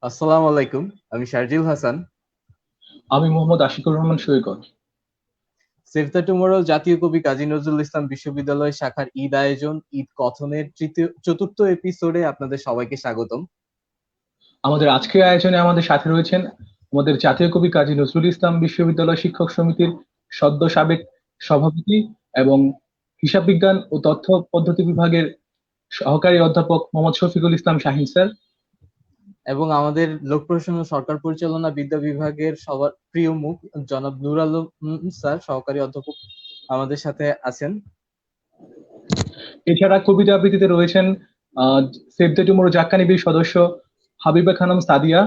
আসসালামু আলাইকুম। আমি শারজিল হাসান। আমি মোহাম্মদ আশিকুর রহমান সৈকত। সেভ দ্য টুমরো জাতীয় কবি কাজী নজরুল ইসলাম বিশ্ববিদ্যালয় শাখার ঈদ আয়োজন ঈদ কথনের চতুর্থ এপিসোডে আপনাদের সবাইকে স্বাগতম। আমাদের আজকের আয়োজনে আমাদের সাথে রয়েছেন আমাদের জাতীয় কবি কাজী নজরুল ইসলাম বিশ্ববিদ্যালয় শিক্ষক সমিতির সদ্য সাবেক সভাপতি এবং হিসাব বিজ্ঞান ও তথ্য পদ্ধতি বিভাগের সহকারী অধ্যাপক মোহাম্মদ শফিকুল ইসলাম শাহিন স্যার। এবং আমাদের লোক প্রশাসন ও সরকার পরিচালনা বিদ্যা বিভাগের সবার প্রিয় মুখ জনাব নূর আলম স্যার, সহকারী অধ্যাপক আমাদের সাথে আছেন। এছাড়া কবিতা আবৃত্তিতে রয়েছেন আহ সেভ দ্য টুমরো জাক্কানিবির সদস্য হাবিবা খানম সাদিয়া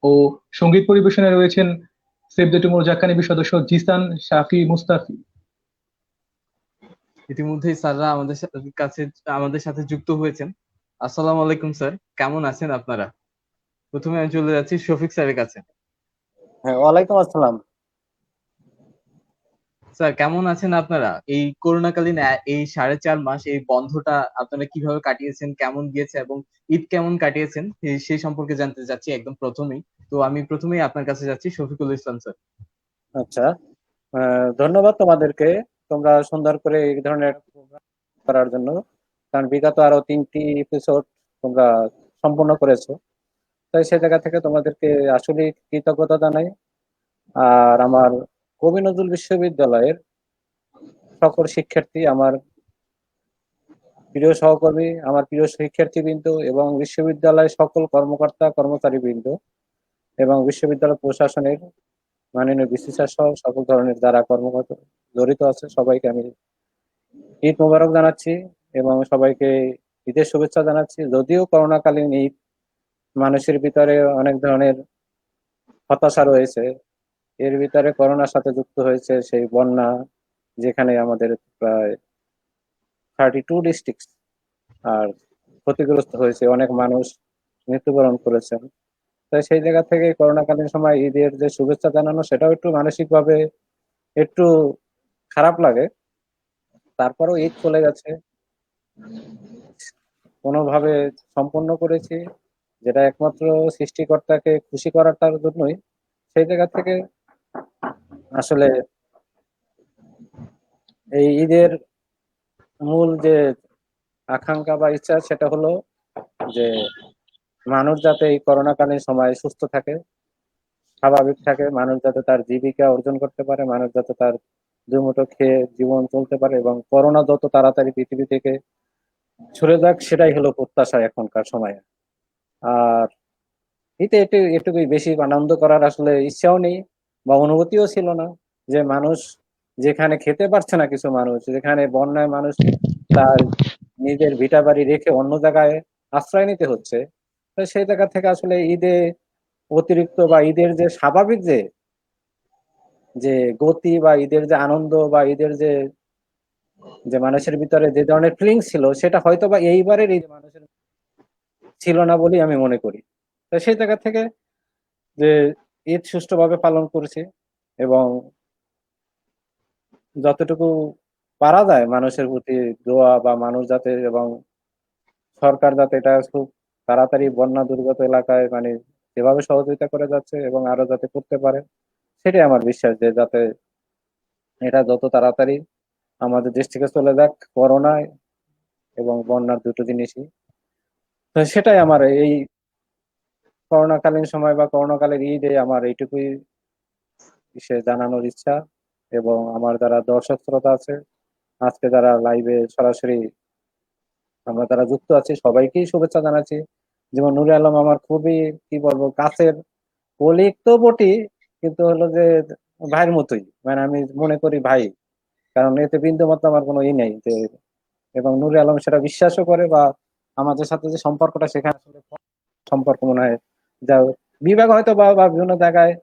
ও সঙ্গীত পরিবেশনে রয়েছেন সেভ দ্য টুমরো জাক্কানিবির সদস্য জিসান শাফি মুস্তাফি। ইতিমধ্যেই স্যাররা আমাদের সাথে যুক্ত হয়েছেন। আসসালামু আলাইকুম স্যার, কেমন আছেন আপনারা? প্রথমে আমি চলে যাচ্ছি শফিক স্যারের কাছে। হ্যাঁ, ওয়ালাইকুম আসসালাম। স্যার কেমন আছেন আপনারা? এই করোনাকালীন এই 4.5 মাস এই বন্ধটা আপনারা কিভাবে কাটিয়েছেন, কেমন গিয়েছে এবং ঈদ কেমন কাটিয়েছেন সেই সম্পর্কে জানতে চাচ্ছি একদম প্রথমেই। তো আমি প্রথমেই আপনার কাছে যাচ্ছি, শফিকুল ইসলাম স্যার। আচ্ছা, ধন্যবাদ তোমাদেরকে। তোমরা সুন্দর করে এই ধরনের program করার জন্য, কারণ বিগত আরো 3টি এপিসোড তোমরা সম্পূর্ণ করেছো। তাই সে জায়গা থেকে তোমাদেরকে আসলে কৃতজ্ঞতা জানাই। আর আমার কবি নজরুল বিশ্ববিদ্যালয়ের সকল শিক্ষার্থী, আমার প্রিয় সহকর্মী, আমার প্রিয় শিক্ষার্থীবৃন্দ এবং বিশ্ববিদ্যালয়ের সকল কর্মকর্তা কর্মচারীবৃন্দ এবং বিশ্ববিদ্যালয় প্রশাসনের মাননীয় ভিসি স্যার সহ সকল ধরনের যারা কর্মকর্তা জড়িত আছে সবাইকে আমি ঈদ মোবারক জানাচ্ছি এবং সবাইকে ঈদের শুভেচ্ছা জানাচ্ছি। যদিও করোনাকালীন ঈদ, মানুষের ভিতরে অনেক ধরনের হতাশা রয়েছে, এর ভিতরে করোনার সাথে যুক্ত হয়েছে সেই বন্যা, যেখানে আমাদের প্রায় 32 ডিস্ট্রিক্ট আর ক্ষতিগ্রস্ত হয়েছে, অনেক মানুষ মৃত্যুবরণ করেছেন। তাই সেই জায়গা থেকে করোনাকালীন সময় ঈদের যে শুভেচ্ছা জানানো, সেটাও একটু মানসিকভাবে একটু খারাপ লাগে। তারপরও ঈদ চলে গেছে, কোনোভাবে সম্পন্ন করেছি, যেটা একমাত্র সৃষ্টিকর্তাকে খুশি করাটার জন্যই। সেই জায়গা থেকে আসলে এই ঈদের মূল যে আকাঙ্ক্ষা বা ইচ্ছা, সেটা হলো যে মানুষ যাতে এই করোনাকালীন সময় সুস্থ থাকে, স্বাভাবিক থাকে, মানুষ যাতে তার জীবিকা অর্জন করতে পারে, মানুষ যাতে তার দুমুঠো খেয়ে জীবন চলতে পারে এবং করোনা যত তাড়াতাড়ি পৃথিবী থেকে সরে যাক, সেটাই হলো প্রত্যাশা এখনকার সময়ে। আর এতে এটুকুই, বেশি আনন্দ করার আসলে ইচ্ছাও নেই বা অনুভূতিও ছিল না। যে মানুষ যেখানে খেতে পারছে না, কিছু মানুষ যেখানে বন্যায় মানুষ তার নিজের ভিটা বাড়ি রেখে অন্য জায়গায় আশ্রয় নিতে হচ্ছে, তো সেই জায়গা থেকে আসলে ঈদে অতিরিক্ত বা ঈদের যে স্বাভাবিক যে যে গতি বা ঈদের যে আনন্দ বা ঈদের যে যে মানুষের ভিতরে যে ধরনের ফিলিংস ছিল, সেটা হয়তো বা এইবারের এই মানুষের ছিল না বলেই আমি মনে করি। তো সেই জায়গা থেকে যে ঈদ সুষ্ঠুভাবে পালন করেছি এবং যতটুকু পারা যায় মানুষের প্রতি দোয়া বা মানুষ যাতে এবং সরকার যাতে এটা খুব তাড়াতাড়ি বন্যা দুর্গত এলাকায় মানে যেভাবে সহযোগিতা করে যাচ্ছে এবং আরো যাতে করতে পারে, সেটাই আমার বিশ্বাস যে যাতে এটা যত তাড়াতাড়ি আমাদের দেশ থেকে চলে যাক, করোনায় এবং বন্যার দুটো জিনিসই। তো সেটাই আমার এই করোনাকালীন সময় বা করোনাকালের ঈদে আমার এইটুকুই জানানোর ইচ্ছা। এবং আমার যারা দর্শক শ্রোতা আছে, আজকে যারা লাইভে সরাসরি আমরা যারা যুক্ত আছি, সবাইকেই শুভেচ্ছা জানাচ্ছি। যেমন নুরে আলম আমার খুবই, কি বলবো, কাছের কলিগ তো বটি, কিন্তু হলো যে ভাইয়ের মতোই, মানে আমি মনে করি ভাই, কারণ এতে বিন্দু মাত্র আমার কোনো ই নেই যে। এবং নুরে আলম সেটা বিশ্বাসও করে বা আমাদের সাথে যে সম্পর্কটা, সেখানে আসলে সম্পর্ক মনে হয় যা বিভাগ হয়তো বা বিভিন্ন জায়গায়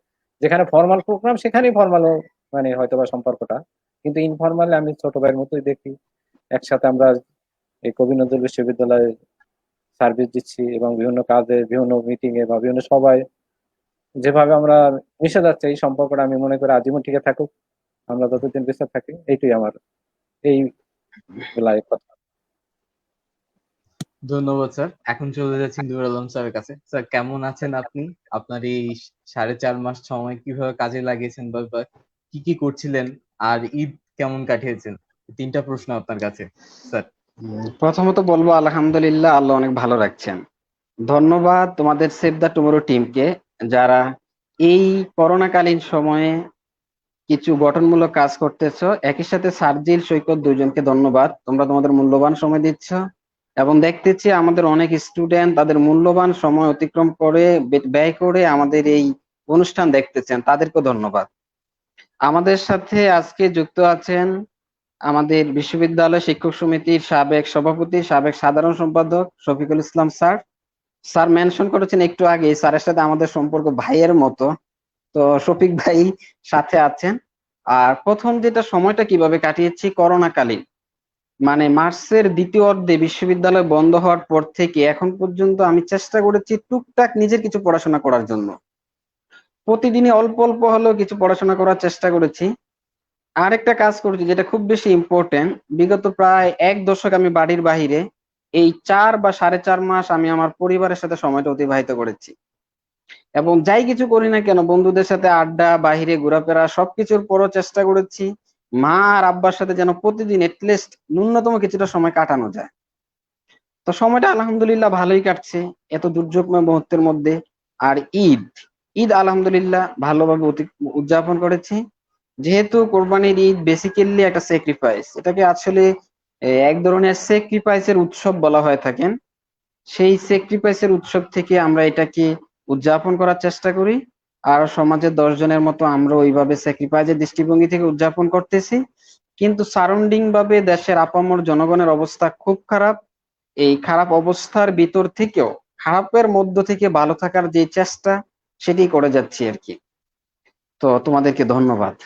যেখানে ফর্মাল প্রোগ্রাম সেখানেই ফর্মাল মানে হয়তো বা সম্পর্কটা, কিন্তু ইনফর্মালি আমি ছোট ভাইয়ের মতোই দেখি। একসাথে আমরা এই কবি নজরুল বিশ্ববিদ্যালয়ে সার্ভিস দিচ্ছি এবং বিভিন্ন কাজে, বিভিন্ন মিটিং এ বা বিভিন্ন সভায় যেভাবে আমরা মিশে যাচ্ছে, এই সম্পর্কটা আমি মনে করি আজীবন টিকে থাকুক, আমরা যতদিন বেঁচে থাকি। এইটাই আমার এই বেলায় কথা। ধন্যবাদ স্যার। এখন চলে যাচ্ছি নূর আলম স্যারের কাছে। স্যার কেমন আছেন আপনি? আপনার এই 4.5 মাস সময় কিভাবে কাজে লাগিয়েছেন বা কি কি করছিলেন? আর ঈদ কেমন কাটিয়েছেন? 3টা প্রশ্ন আপনার কাছে স্যার। প্রথমত বলবো আলহামদুলিল্লাহ, আল্লাহ অনেক ভালো রাখছেন। ধন্যবাদ তোমাদের সেভ দ্য টুমোরো টিমকে, যারা এই করোনাকালীন সময়ে কিছু গঠনমূলক কাজ করতেছো। একই সাথে সার্জিল, সৈকত দুইজনকে ধন্যবাদ, তোমরা তোমাদের মূল্যবান সময় দিচ্ছ এবং দেখতেছি আমাদের অনেক স্টুডেন্ট তাদের মূল্যবান সময় অতিক্রম করে ব্যয় করে আমাদের এই অনুষ্ঠান দেখতেছেন, তাদেরকেও ধন্যবাদ। আমাদের সাথে আজকে যুক্ত আছেন আমাদের বিশ্ববিদ্যালয় শিক্ষক সমিতির সাবেক সভাপতি, সাবেক সাধারণ সম্পাদক Shafiqul Islam sir. Sir mention করেছেন একটু আগে, স্যারের সাথে আমাদের সম্পর্ক ভাইয়ের মতো। তো শফিক ভাই সাথে আছেন। আর প্রথম যেটা সময়টা কিভাবে কাটিয়েছি, করোনাকালীন মানে মার্চের দ্বিতীয় অর্ধে বিশ্ববিদ্যালয় বন্ধ হওয়ার পর থেকে এখন পর্যন্ত আমি চেষ্টা করেছি টুকটাক নিজের কিছু পড়াশোনা করার জন্য। প্রতিদিনই অল্প অল্প হলেও কিছু পড়াশোনা করার চেষ্টা করেছি। আরেকটা কাজ করেছি যেটা খুব বেশি ইম্পর্টেন্ট, বিগত প্রায় 1 দশক আমি বাড়ির বাহিরে, এই 4 বা 4.5 মাস আমি আমার পরিবারের সাথে সময়টা অতিবাহিত করেছি। এবং যাই কিছু করি না কেন, বন্ধুদের সাথে আড্ডা, বাহিরে ঘোরাফেরা সবকিছুর পরও চেষ্টা করেছি মা আর আব্বার সাথে যেন প্রতিদিন এটলিস্ট ন্যূনতম কিছুটা সময় কাটানো যায়। তো সময়টা আলহামদুলিল্লাহ ভালোই কাটছে এত দুর্যোগময় মুহূর্তের মধ্যে। আর ঈদ ঈদ আলহামদুলিল্লাহ ভালোভাবে উদযাপন করেছি। যেহেতু কোরবানির ঈদ বেসিক্যালি একটা স্যাক্রিফাইস, এটাকে আসলে এক ধরনের স্যাক্রিফাইসের উৎসব বলা হয়ে থাকেন। সেই স্যাক্রিফাইসের উৎসব থেকে আমরা এটাকে উদযাপন করার চেষ্টা করি। আর সমাজের 10 জনের মতো আমরা ওইভাবে স্যাক্রিফাইসের দৃষ্টিভঙ্গি থেকে উদযাপন করতেছি। কিন্তু সারাউন্ডিং ভাবে দেশের আপামর জনগণের অবস্থা খুব খারাপ। এই খারাপ অবস্থার ভিতর থেকেও খারাপের মধ্য থেকে ভালো থাকার যে চেষ্টা, সেটি করে যাচ্ছি আর কি। তো তোমাদেরকে ধন্যবাদ।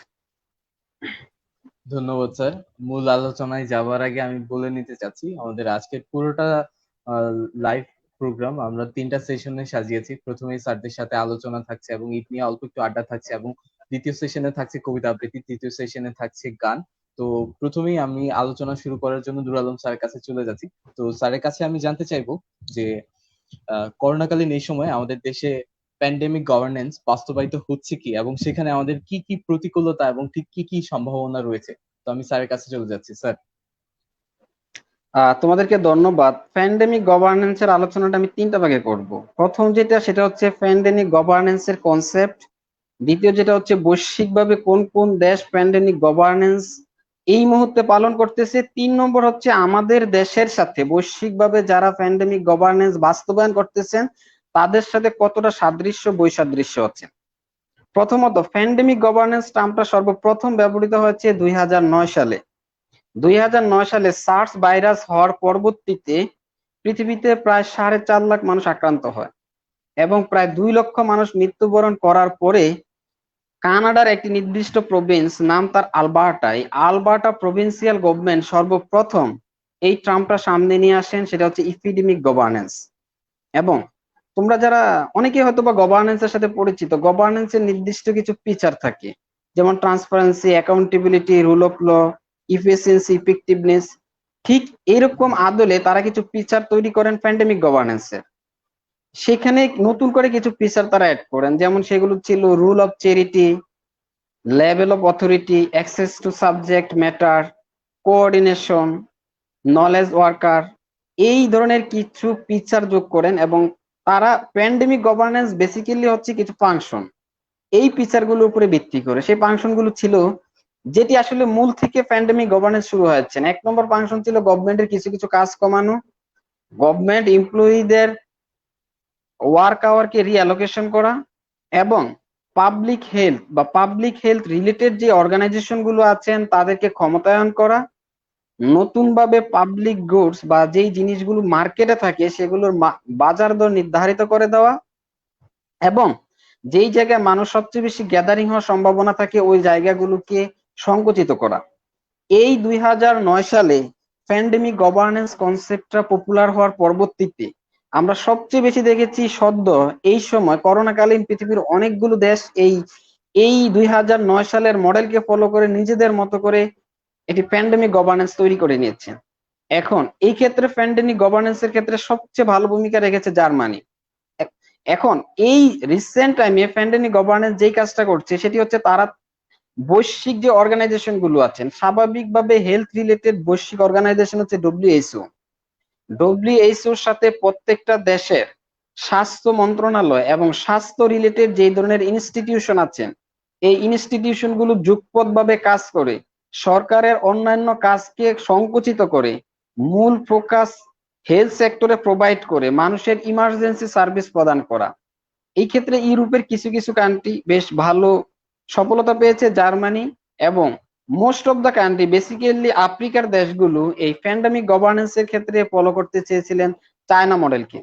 ধন্যবাদ স্যার। মূল আলোচনায় যাওয়ার আগে আমি বলে নিতে চাচ্ছি আমাদের আজকের পুরোটা লাইভ প্রোগ্রাম আমরা 3টা সেশনে সাজিয়েছি। প্রথমেই স্যারদের সাথে আলোচনা থাকছে এবং ঈদ নিয়ে অল্প একটু আড্ডা থাকছে, এবং দ্বিতীয় সেশনে থাকছে কবিতা আবৃত্তি, তৃতীয় সেশনে থাকছে গান। তো প্রথমেই আমি আলোচনা শুরু করার জন্য নূর আলম স্যারের কাছে চলে যাচ্ছি। তো স্যারের কাছে আমি জানতে চাইবো যে করোনাকালীন এই সময় আমাদের দেশে প্যান্ডেমিক গভর্নেন্স বাস্তবায়িত হচ্ছে কি, এবং সেখানে আমাদের কি কি প্রতিকূলতা এবং ঠিক কি কি সম্ভাবনা রয়েছে। তো আমি স্যারের কাছে চলে যাচ্ছি স্যার। তোমাদেরকে ধন্যবাদ। প্যান্ডেমিক গভর্নেন্স এর আলোচনাটা আমি 3টা ভাগে করব। প্রথম যেটা, সেটা হচ্ছে প্যান্ডেমিক গভর্নেন্স এর কনসেপ্ট। দ্বিতীয় যেটা হচ্ছে বৈশ্বিকভাবে কোন কোন দেশ প্যান্ডেমিক গভর্নেন্স এই মুহূর্তে পালন করতেছে। 3 নম্বর হচ্ছে আমাদের দেশের সাথে বৈশ্বিকভাবে যারা প্যান্ডেমিক গভর্নেন্স বাস্তবায়ন করতেছেন তাদের সাথে কতটা সাদৃশ্য বৈসাদৃশ্য আছে। প্রথমত, প্যান্ডেমিক গভর্নেন্স টার্মটা সর্বপ্রথম ব্যবহৃত হয়েছে 2009 সালে। 2009 সালে সার্স ভাইরাস হওয়ার পরবর্তীতে পৃথিবীতে প্রায় 4.5 লাখ মানুষ আক্রান্ত হয় এবং প্রায় 2 লক্ষ মানুষ মৃত্যুবরণ করার পরে কানাডার একটি নির্দিষ্ট প্রভিন্স, নাম তার আলবার্টা, এই আলবার্টা প্রভিন্সিয়াল গভর্নমেন্ট সর্বপ্রথম এই টার্মটা সামনে নিয়ে আসেন, সেটা হচ্ছে ইপিডেমিক গভর্নেন্স। এবং তোমরা যারা অনেকে হয়তো বা গভর্নেন্স এর সাথে পরিচিত, গভর্নেন্স এর নির্দিষ্ট কিছু ফিচার থাকে, যেমন transparency, accountability, rule of law, efficiency, effectiveness. ঠিক এরকম আদলে তারা কিছু ফিচার তৈরি করেন প্যান্ডেমিক গভর্নেন্স এর। সেখানে নতুন করে কিছু ফিচার তারা অ্যাড করেন, যেমন সেগুলো ছিল rule of charity, level of authority, access to subject matter, coordination, knowledge worker. এই ধরনের কিছু ফিচার যোগ করেন এবং তারা প্যান্ডেমিক গভর্নেন্স বেসিক্যালি হচ্ছে কিছু ফাংশন, এই ফিচার গুলোর উপরে ভিত্তি করে সেই ফাংশন গুলো ছিল, যেটি আসলে মূল থেকে প্যান্ডেমিক গভর্নেন্স শুরু হয়েছে। 1 নম্বর ফাংশন ছিল গভর্নমেন্টের কিছু কিছু কাজ কমানো, গভর্নমেন্ট এমপ্লয়ীদের ওয়ার্ক আওয়ারকে রিঅ্যালোকেশন করা, এবং পাবলিক হেলথ রিলেটেড যে অর্গানাইজেশন গুলো আছেন তাদেরকে ক্ষমতায়ন করা, নতুন ভাবে পাবলিক গুডস বা যেই জিনিসগুলো মার্কেটে থাকে সেগুলোর বাজার দর নির্ধারিত করে দেওয়া, এবং যেই জায়গায় মানুষ সবচেয়ে বেশি গ্যাদারিং হওয়ার সম্ভাবনা থাকে ওই জায়গাগুলোকে সংকুচিত করা। এই 2009 সালে প্যান্ডেমিক গভর্নেন্স কনসেপ্টটা পপুলার হওয়ার পরবর্তীতে আমরা সবচেয়ে বেশি দেখেছি সদ্য এই সময় করোনাকালীন পৃথিবীর অনেকগুলো দেশ এই 2009 সালের মডেলকে ফলো করে নিজেদের মতো করে একটি প্যান্ডেমিক গভর্নেন্স তৈরি করে নিয়েছে। এখন এই ক্ষেত্রে প্যান্ডেমিক গভর্নেন্সের ক্ষেত্রে সবচেয়ে ভালো ভূমিকা রেখেছে জার্মানি। এখন এই রিসেন্ট টাইমে প্যান্ডেমিক গভর্নেন্স যেই কাজটা করছে সেটি হচ্ছে তারা বৈশ্বিক যে অর্গানাইজেশন গুলো আছেন, স্বাভাবিকভাবে হেলথ রিলেটেড বৈশ্বিক অর্গানাইজেশন হচ্ছে ডব্লিউএইচওর সাথে প্রত্যেকটা দেশের স্বাস্থ্য মন্ত্রণালয় এবং স্বাস্থ্য রিলেটেড যে ধরনের ইনস্টিটিউশন আছেন, এই ইনস্টিটিউশন গুলো যুগপৎভাবে কাজ করে সরকারের অন্যান্য কাজকে সংকুচিত করে মূল ফোকাস হেলথ সেক্টরে প্রোভাইড করে মানুষের ইমার্জেন্সি সার্ভিস প্রদান করা। এই ক্ষেত্রে ইউরোপের কিছু কিছু কান্ট্রি বেশ ভালো সফলতা পেয়েছে, জার্মানি এবং most of the country basically আফ্রিকার দেশগুলো এই প্যান্ডেমিক গভর্নেন্সের ক্ষেত্রে ফলো করতে চেয়েছিলেন চায়না মডেলকে।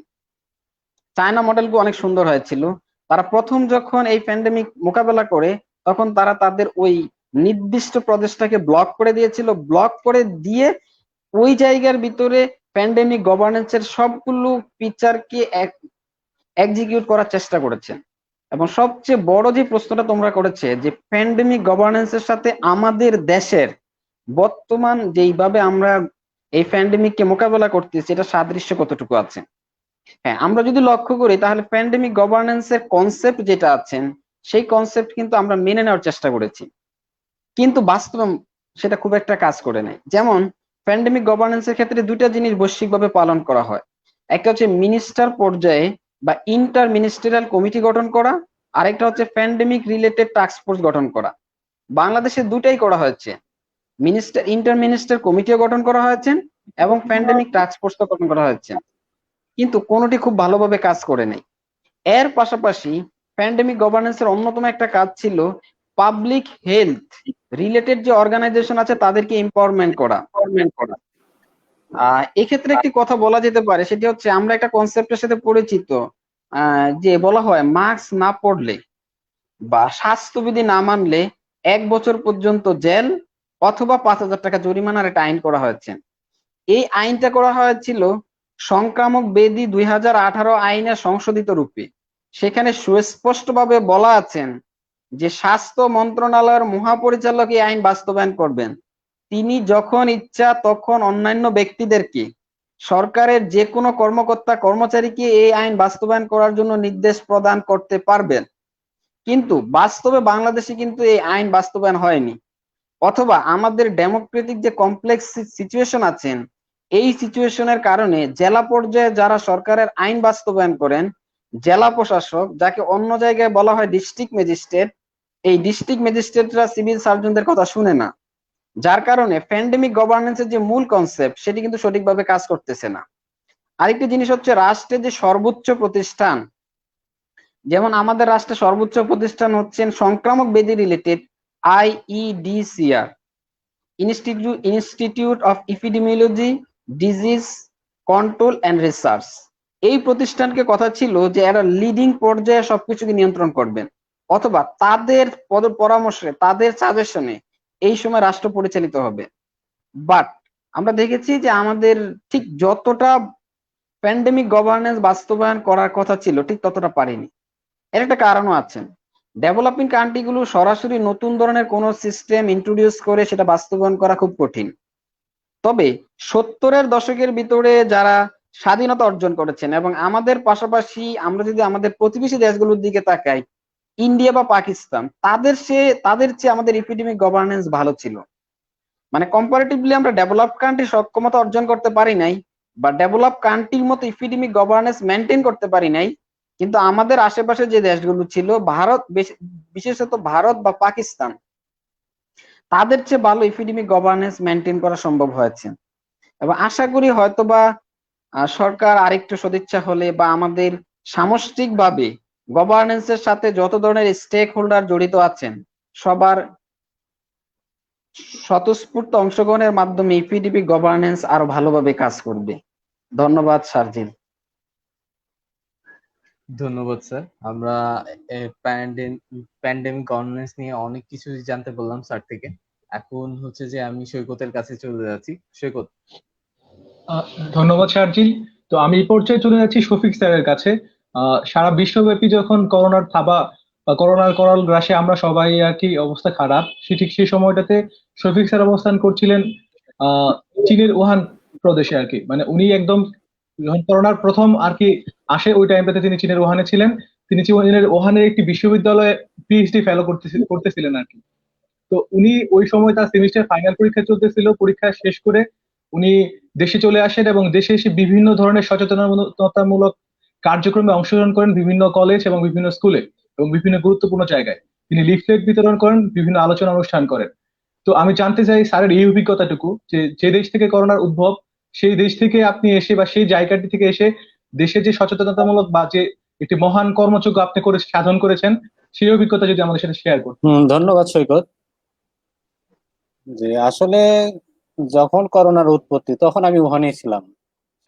চায়না মডেলকে অনেক সুন্দর হয়েছিল। তারা প্রথম যখন এই প্যান্ডেমিক মোকাবেলা করে তখন তারা তাদের ওই নির্দিষ্ট প্রদেশটাকে ব্লক করে দিয়েছিল, ব্লক করে দিয়ে ওই জায়গার ভিতরে প্যান্ডেমিক গভর্নেন্সের সবগুলো ফিচারকে এক্সিকিউট করার চেষ্টা করেছেন। এবং সবচেয়ে বড় যে প্রশ্নটা তোমরা করেছে যে প্যান্ডেমিক গভর্নেন্সের সাথে আমাদের দেশের বর্তমান যেইভাবে আমরা এই প্যান্ডেমিককে মোকাবেলা করতেছি এটা সাদৃশ্য কতটুকু আছে। হ্যাঁ, আমরা যদি লক্ষ্য করি তাহলে প্যান্ডেমিক গভর্নেন্সের কনসেপ্ট যেটা আছেন সেই কনসেপ্ট কিন্তু আমরা মেনে নেওয়ার চেষ্টা করেছি, কিন্তু বাস্তবে সেটা খুব একটা কাজ করে নাই। যেমন প্যান্ডেমিক গভর্নেন্সের ক্ষেত্রে দুইটা জিনিস বৈশ্বিকভাবে পালন করা হয়, একটা হচ্ছে মিনিস্টার পর্যায়ে বা ইন্টার মিনিস্টারিয়াল কমিটি গঠন করা, আরেকটা হচ্ছে প্যান্ডেমিক রিলেটেড টাস্ক ফোর্স গঠন করা। বাংলাদেশে দুটাই করা হয়েছে, ইন্টার মিনিস্টার কমিটিও গঠন করা হয়েছে এবং প্যান্ডেমিক টাস্ক ফোর্সও গঠন করা হয়েছে, কিন্তু কোনোটি খুব ভালোভাবে কাজ করে নাই। এর পাশাপাশি প্যান্ডেমিক গভর্নেন্সের অন্যতম একটা কাজ ছিল পাবলিক হেলথ রিলেটেড যে অর্গানাইজেশন আছে তাদেরকে এম্পাওয়ারমেন্ট করা। এক্ষেত্রে একটি কথা বলা যেতে পারে, সেটি হচ্ছে আমরা একটা কনসেপ্টের সাথে পরিচিত, যে বলা হয় মাস্ক না পড়লে বা স্বাস্থ্যবিধি না মানলে 1 বছর পর্যন্ত জেল অথবা 5,000 টাকা জরিমানার একটা আইন করা হয়েছে। এই আইনটা করা হয়েছিল সংক্রামক ব্যাধি 2018 আইনের সংশোধিত রূপে। সেখানে সুস্পষ্টভাবে বলা আছেন যে স্বাস্থ্য মন্ত্রণালয়ের মহাপরিচালক এই আইন বাস্তবায়ন করবেন। তিনি যখন ইচ্ছা তখন অন্যান্য ব্যক্তিদেরকে, সরকারের যে কোনো কর্মকর্তা কর্মচারীকে এই আইন বাস্তবায়ন করার জন্য নির্দেশ প্রদান করতে পারবেন। কিন্তু বাস্তবে বাংলাদেশে কিন্তু এই আইন বাস্তবায়ন হয়নি, অথবা আমাদের ডেমোক্রেটিক যে কমপ্লেক্স সিচুয়েশন আছেন এই সিচুয়েশনের কারণে জেলা পর্যায়ে যারা সরকারের আইন বাস্তবায়ন করেন, জেলা প্রশাসক যাকে অন্য জায়গায় বলা হয় ডিস্ট্রিক্ট ম্যাজিস্ট্রেট, এই ডিস্ট্রিক্ট ম্যাজিস্ট্রেটরা সিভিল সার্জনদের কথা শুনে না, যার কারণে প্যান্ডেমিক গভর্নেন্সের যে মূল কনসেপ্ট সেটি কিন্তু সঠিকভাবে কাজ করতেছে না। আরেকটি জিনিস হচ্ছে রাষ্ট্রের যে সর্বোচ্চ প্রতিষ্ঠান, যেমন আমাদের রাষ্ট্রের সর্বোচ্চ প্রতিষ্ঠান হচ্ছেন সংক্রামক ব্যাধি related IEDCR, institute of epidemiology disease control and research. এই প্রতিষ্ঠানকে কথা ছিল যে এরা লিডিং পর্যায়ে সবকিছুকে নিয়ন্ত্রণ করবেন, অথবা তাদের পরামর্শে তাদের সাজেশনে এই সময় রাষ্ট্র পরিচালিত হবে। বাট আমরা দেখেছি যে আমাদের ঠিক যতটা প্যান্ডেমিক গভর্নেন্স বাস্তবায়ন করার কথা ছিল ঠিক ততটা পারেনি। এর একটা কারণও আছে, ডেভেলপিং কান্ট্রিগুলো সরাসরি নতুন ধরনের কোন সিস্টেম ইন্ট্রোডিউস করে সেটা বাস্তবায়ন করা খুব কঠিন। তবে 70-এর দশকের ভিতরে যারা স্বাধীনতা অর্জন করেছেন, এবং আমাদের পাশাপাশি আমরা যদি আমাদের প্রতিবেশী দেশগুলোর দিকে তাকাই, ইন্ডিয়া বা পাকিস্তান, তাদের চেয়ে আমাদের এপিডেমিক গভর্নেন্স ভালো ছিল। মানে কম্পারেটিভলি আমরা ডেভেলপ কান্ট্রি সক্ষমতা অর্জন করতে পারি নাই, বা ডেভেলপ কান্ট্রির মতো এপিডেমিক গভর্নেন্স মেনটেন করতে পারি নাই, কিন্তু আমাদের আশেপাশে যে দেশগুলো ছিল ভারত, বিশেষত ভারত বা পাকিস্তান, তাদের চেয়ে ভালো এপিডেমিক গভর্নেন্স মেনটেন করা সম্ভব হয়েছে। এবং আশা করি হয়তোবা সরকার আরেকটু সদিচ্ছা হলে বা আমাদের সামষ্টিকভাবে গভর্নেন্সের সাথে যত ধরনের স্টেক হোল্ডার জড়িত আছেন সবার স্বতঃস্ফূর্ত অংশগ্রহণের মাধ্যমে এপিডেমিক গভর্নেন্স আরো ভালোভাবে কাজ করবে। ধন্যবাদ শারজিল। ধন্যবাদ স্যার। আমরা প্যান্ডেমিক গভর্নেন্স নিয়ে অনেক কিছু জানতে পারলাম স্যার থেকে। এখন হচ্ছে যে আমি সৈকতের কাছে চলে যাচ্ছি। সৈকত। ধন্যবাদ শারজিল। তো আমি এই পর্যায়ে চলে যাচ্ছি শফিক স্যারের কাছে। সারা বিশ্বব্যাপী যখন করোনার থাবা বা করোনার করাল গ্রাসে আমরা সবাই আর কি অবস্থা খারাপ, ঠিক সেই সময়টাতে শফিক স্যার অবস্থান করছিলেন চীনের উহান প্রদেশে আর কি। মানে উনি একদম যখন করোনার প্রথম আর কি আসে ওই টাইমটাতে তিনি চীনের ওহানে ছিলেন। তিনি চীনের ওহানের একটি বিশ্ববিদ্যালয়ে পিএইচডি ফেলো করতেছিলেন আর কি। তো উনি ওই সময় তার সেমিস্টার ফাইনাল পরীক্ষা চলতেছিল, পরীক্ষা শেষ করে উনি দেশে চলে আসেন এবং দেশে এসে বিভিন্ন ধরনের সচেতনতামূলক কার্যক্রমে অংশগ্রহণ করেন বিভিন্ন কলেজ এবং বিভিন্ন স্কুলে এবং বিভিন্ন গুরুত্বপূর্ণ জায়গায়। তিনি লিফলেট বিতরণ করেন, বিভিন্ন আলোচনা অনুষ্ঠান করেন। তো আমি জানতে চাই স্যারের এই অভিজ্ঞতাটুকু, যে যে দেশ থেকে করোনার উদ্ভব, সেই দেশ থেকে আপনি এসে বা সেই জায়গাটি থেকে এসে দেশে যে সচেতনতামূলক বা যে একটি মহান কর্মযজ্ঞ আপনি করে সাধন করেছেন, সেই অভিজ্ঞতা যদি আমাদের সাথে শেয়ার করতেন। ধন্যবাদ সৈকত। যে আসলে যখন করোনার উৎপত্তি তখন আমি ওখানেই ছিলাম,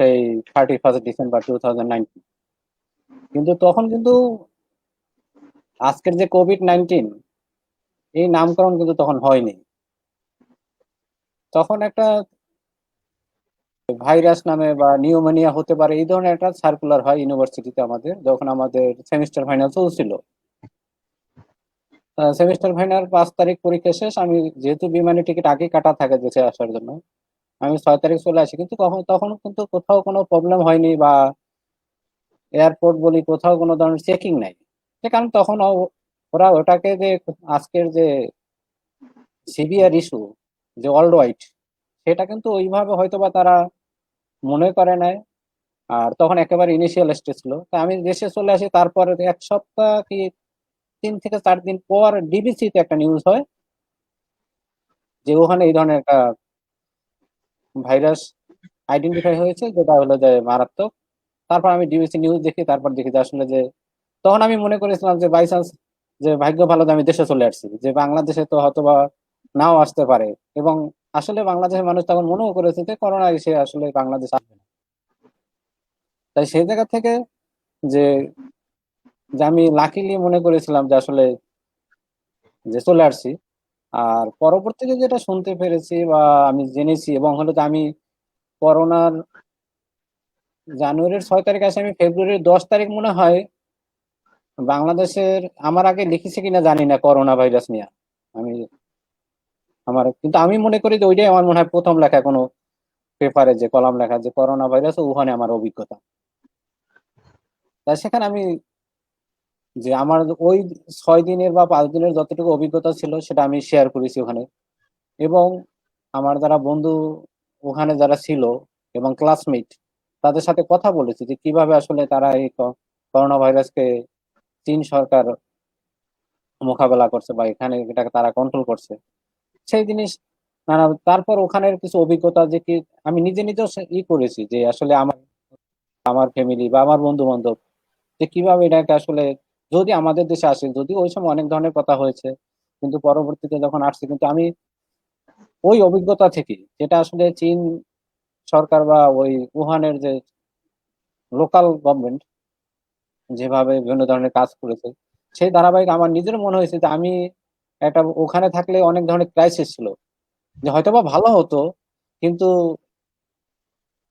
সেই 31 ডিসেম্বর 2019। কিন্তু তখন কিন্তু আজকের যে কোভিড-19 এই নামকরণ কিন্তু তখন হয়নি। তখন একটা ভাইরাস নামে বা নিউমোনিয়া হতে পারে এই ধরনের একটা সার্কুলার হয় ইউনিভার্সিটিতে আমাদের, যখন আমাদের সেমিস্টার ফাইনাল চলছিল। সেমিস্টার ফাইনাল 5 তারিখ পরীক্ষা শেষ। আমি যেহেতু বিমানের টিকিট আগে কাটা থাকে দেশে আসার জন্য, আমি 6 তারিখ চলে আসি। কিন্তু তখন কিন্তু কোথাও কোনো প্রবলেম হয়নি, বা এয়ারপোর্ট বলি কোথাও কোনো ধরনের চেকিং নাই। সে কারণ তখন ওরা ওটাকে যে আজকের যে সিভিয়ার ইস্যু, যে ওয়ার্ল্ড ওয়াইড, সেটা কিন্তু ওইভাবে হয়তো বা তারা মনে করে নাই। আর তখন একেবারে ইনিশিয়াল স্টেজ ছিল। তা আমি দেশে চলে আসি, তারপরে 1 সপ্তাহ কি 3 থেকে 4 দিন পর ডিবিসিতে একটা নিউজ হয় যে ওখানে এই ধরনের একটা ভাইরাস আইডেন্টিফাই হয়েছে, যেটা হলো যে মারাত্মক। তারপর আমি ডিবিসি নিউজ দেখি, তারপর দেখি যে আসলে যে তখন আমি মনে করেছিলাম যে বাই চান্স যে ভাগ্য ভালো যে আমি দেশে চলে আসছি, যে বাংলাদেশে তো হয়তো বা নাও আসতে পারে। এবং আসলে বাংলাদেশের মানুষ তখন মনেও করেছে যে করোনা এসে আসলে বাংলাদেশ আসবে না। তাই সেই জায়গা থেকে যে যে আমি লাকিলি মনে করেছিলাম যে আসলে যে চলে আসছি। আর পরবর্তীতে যেটা শুনতে পেরেছি বা আমি জেনেছি, এবং হলো যে আমি করোনার জানুয়ারির 6 তারিখ আসে, আমি ফেব্রুয়ারির 10 তারিখ মনে হয় বাংলাদেশের, আমার আগে লিখেছে কিনা জানি না করোনা ভাইরাস নিয়ে। আমি কিন্তু আমি মনে করি যে ওইটাই আমার মনে হয় প্রথম লেখা কোনো পেপারে, যে কলাম লেখা যে করোনা ভাইরাস ও উহানে আমার অভিজ্ঞতা। তাই সেখানে আমি যে আমার ওই 6 দিনের বা 5 দিনের যতটুকু অভিজ্ঞতা ছিল সেটা আমি শেয়ার করেছি ওখানে। এবং আমার যারা বন্ধু ওখানে যারা ছিল এবং ক্লাসমেট, তাদের সাথে কথা বলেছি যে কিভাবে আসলে তারা এই করোনা ভাইরাসকে চীন সরকার মোকাবেলা করছে বা এখানে এটাকে তারা কন্ট্রোল করছে সেই জিনিস নানা। তারপর ওখানের কিছু অভিজ্ঞতা যে কি আমি নিজে নিজেও করেছি, যে আসলে আমার ফ্যামিলি বা আমার বন্ধু বান্ধব যে কিভাবে এটাকে আসলে, যদি আমাদের দেশে আসে, যদি ওই সময় অনেক ধরনের কথা হয়েছে, কিন্তু পরবর্তীতে যখন আসছে, কিন্তু আমি ওই অভিজ্ঞতা থেকে, যেটা আসলে চীন সরকার বা ওই উহানের যে লোকাল গভর্নমেন্ট যেভাবে বিভিন্ন ধরনের কাজ করেছে, সেই ধারাবাহিক আমার নিজের মনে হয়েছে যে আমি একটা ওখানে থাকলে অনেক ধরনের ক্রাইসিস ছিল, যে হয়তোবা ভালো হতো। কিন্তু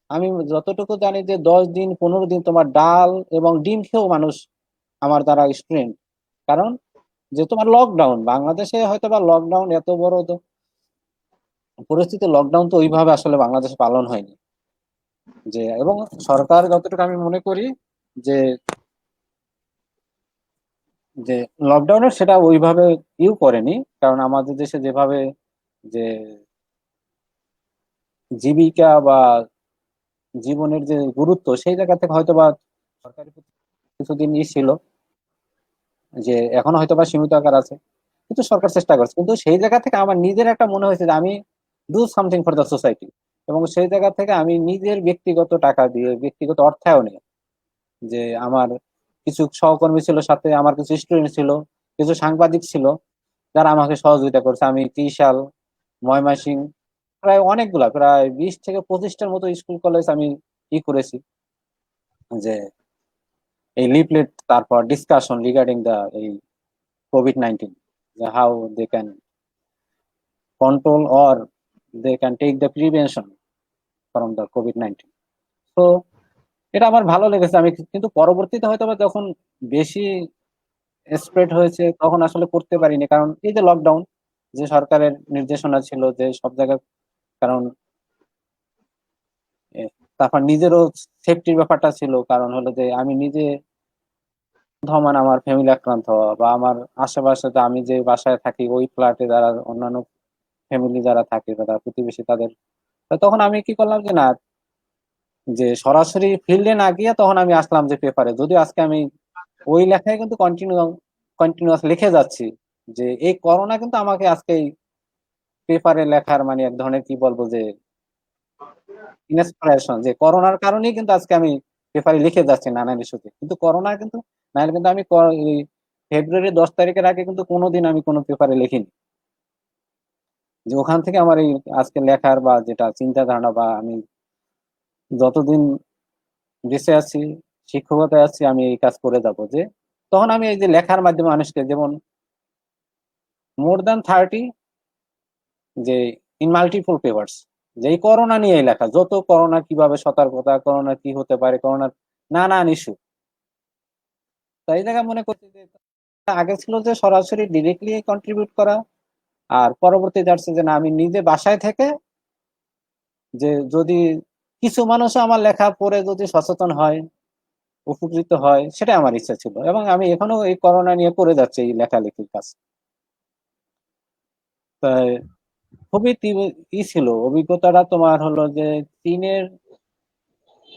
আমি যতটুকু জানি যে 10 দিন 15 দিন তোমার ডাল এবং ডিম খেয়েও মানুষ আমার দ্বারা স্টুডেন্ট। কারণ যে তোমার লকডাউন বাংলাদেশে, হয়তো বা লকডাউন এত বড় তো পরিস্থিতি, লকডাউন তো ওইভাবে আসলে বাংলাদেশে পালন হয়নি। যে এবং সরকার যতটুকু আমি মনে করি যে যে লকডাউনের সেটা ওইভাবে করেনি। কারণ আমাদের দেশে যেভাবে যে জীবিকা বা জীবনের যে গুরুত্ব, সেই জায়গা থেকে হয়তো বা সরকারি কিছুদিন ছিল, যে এখন হয়তো বা সীমিত আকার আছে, কিন্তু সরকার চেষ্টা করছে। কিন্তু সেই জায়গা থেকে আমার নিজের একটা মনে হয়েছে যে আমি do something for the society. এবং সেই জায়গা থেকে আমি নিজের ব্যক্তিগত টাকা দিয়ে, ব্যক্তিগত অর্থায়নে, যে আমার কিছু সহকর্মী ছিল, সাথে আমার কিছু স্টুডেন্ট ছিল, কিছু সাংবাদিক ছিল, যারা আমাকে সহযোগিতা করছে। আমি ত্রিশাল, ময়মনসিংহ, প্রায় অনেকগুলা, প্রায় 20 থেকে 25টার মতো স্কুল কলেজ আমি করেছি, যে এই লিফলেট, তারপর ডিসকাশন রিগার্ডিং দা এই COVID-19, how they can control or they can take the prevention from the COVID-19. তো এটা আমার ভালো লেগেছে। আমি কিন্তু পরবর্তীতে হয়তো বা যখন বেশি স্প্রেড হয়েছে তখন আসলে করতে পারিনি, কারণ এই যে লকডাউন, যে সরকারের নির্দেশনা ছিল যে সব জায়গায়, কারণ তারপর নিজেরও সেফটির ব্যাপারটা ছিল, কারণ হলো যে আমি নিজে ধমান আমার ফ্যামিলি আক্রান্ত হওয়া, বা আমার আশেপাশে যে আমি যে বাসায় থাকি ওই ফ্ল্যাটে যারা অন্যান্য ফ্যামিলি যারা থাকে তারা প্রতিবেশী তাদের, তা তখন আমি কি করলাম যে না, যে সরাসরি ফিল্ডে না গিয়ে তখন আমি আসলাম যে পেপারে, যদিও আজকে আমি ওই লেখায় কিন্তু কন্টিনিউয়াস লিখে যাচ্ছি যে এই করোনা কিন্তু আমাকে আজকে এই পেপারে লেখার মানে এক ধরনের কি বলবো যে ইন্সপিরেশন, যে করোনার কারণেই কিন্তু আজকে আমি পেপারে লিখে যাচ্ছি নানান ইস্যুতে, কিন্তু করোনা কিন্তু নাহলে কিন্তু আমি এই ফেব্রুয়ারি 10 তারিখের আগে কিন্তু কোনোদিন আমি কোনো পেপারে লিখিনি। যে ওখান থেকে আমার এই আজকে লেখার বা যেটা চিন্তা ধারণা, বা আমি যতদিন বেঁচে আছি শিক্ষকতায় আছি আমি এই কাজ করে যাব, যে তখন আমি এই যে লেখার মাধ্যমে মানুষকে, যেমন মোর দ্যান 30, যে ইন মাল্টিপল পেপারস, যে এই করোনা নিয়ে লেখা, যত করোনা কিভাবে সতর্কতা, করোনা কি হতে পারে, করোনার নানান ইস্যু। তাই জায়গায় মনে করছি যে আগে ছিল যে সরাসরি ডিরেক্টলি কন্ট্রিবিউট করা, আর পরবর্তী যাচ্ছে যে না আমি নিজে বাসায় থেকে, যে যদি কিছু মানুষ আমার লেখা পড়ে যদি সচেতন হয়, উপকৃত হয়, সেটাই আমার ইচ্ছা ছিল, এবং আমি এখনো এই করোনা নিয়ে করে যাচ্ছি এই লেখালেখির কাজ। তাই খুবই ছিল অভিজ্ঞতাটা তোমার হলো যে চীনের,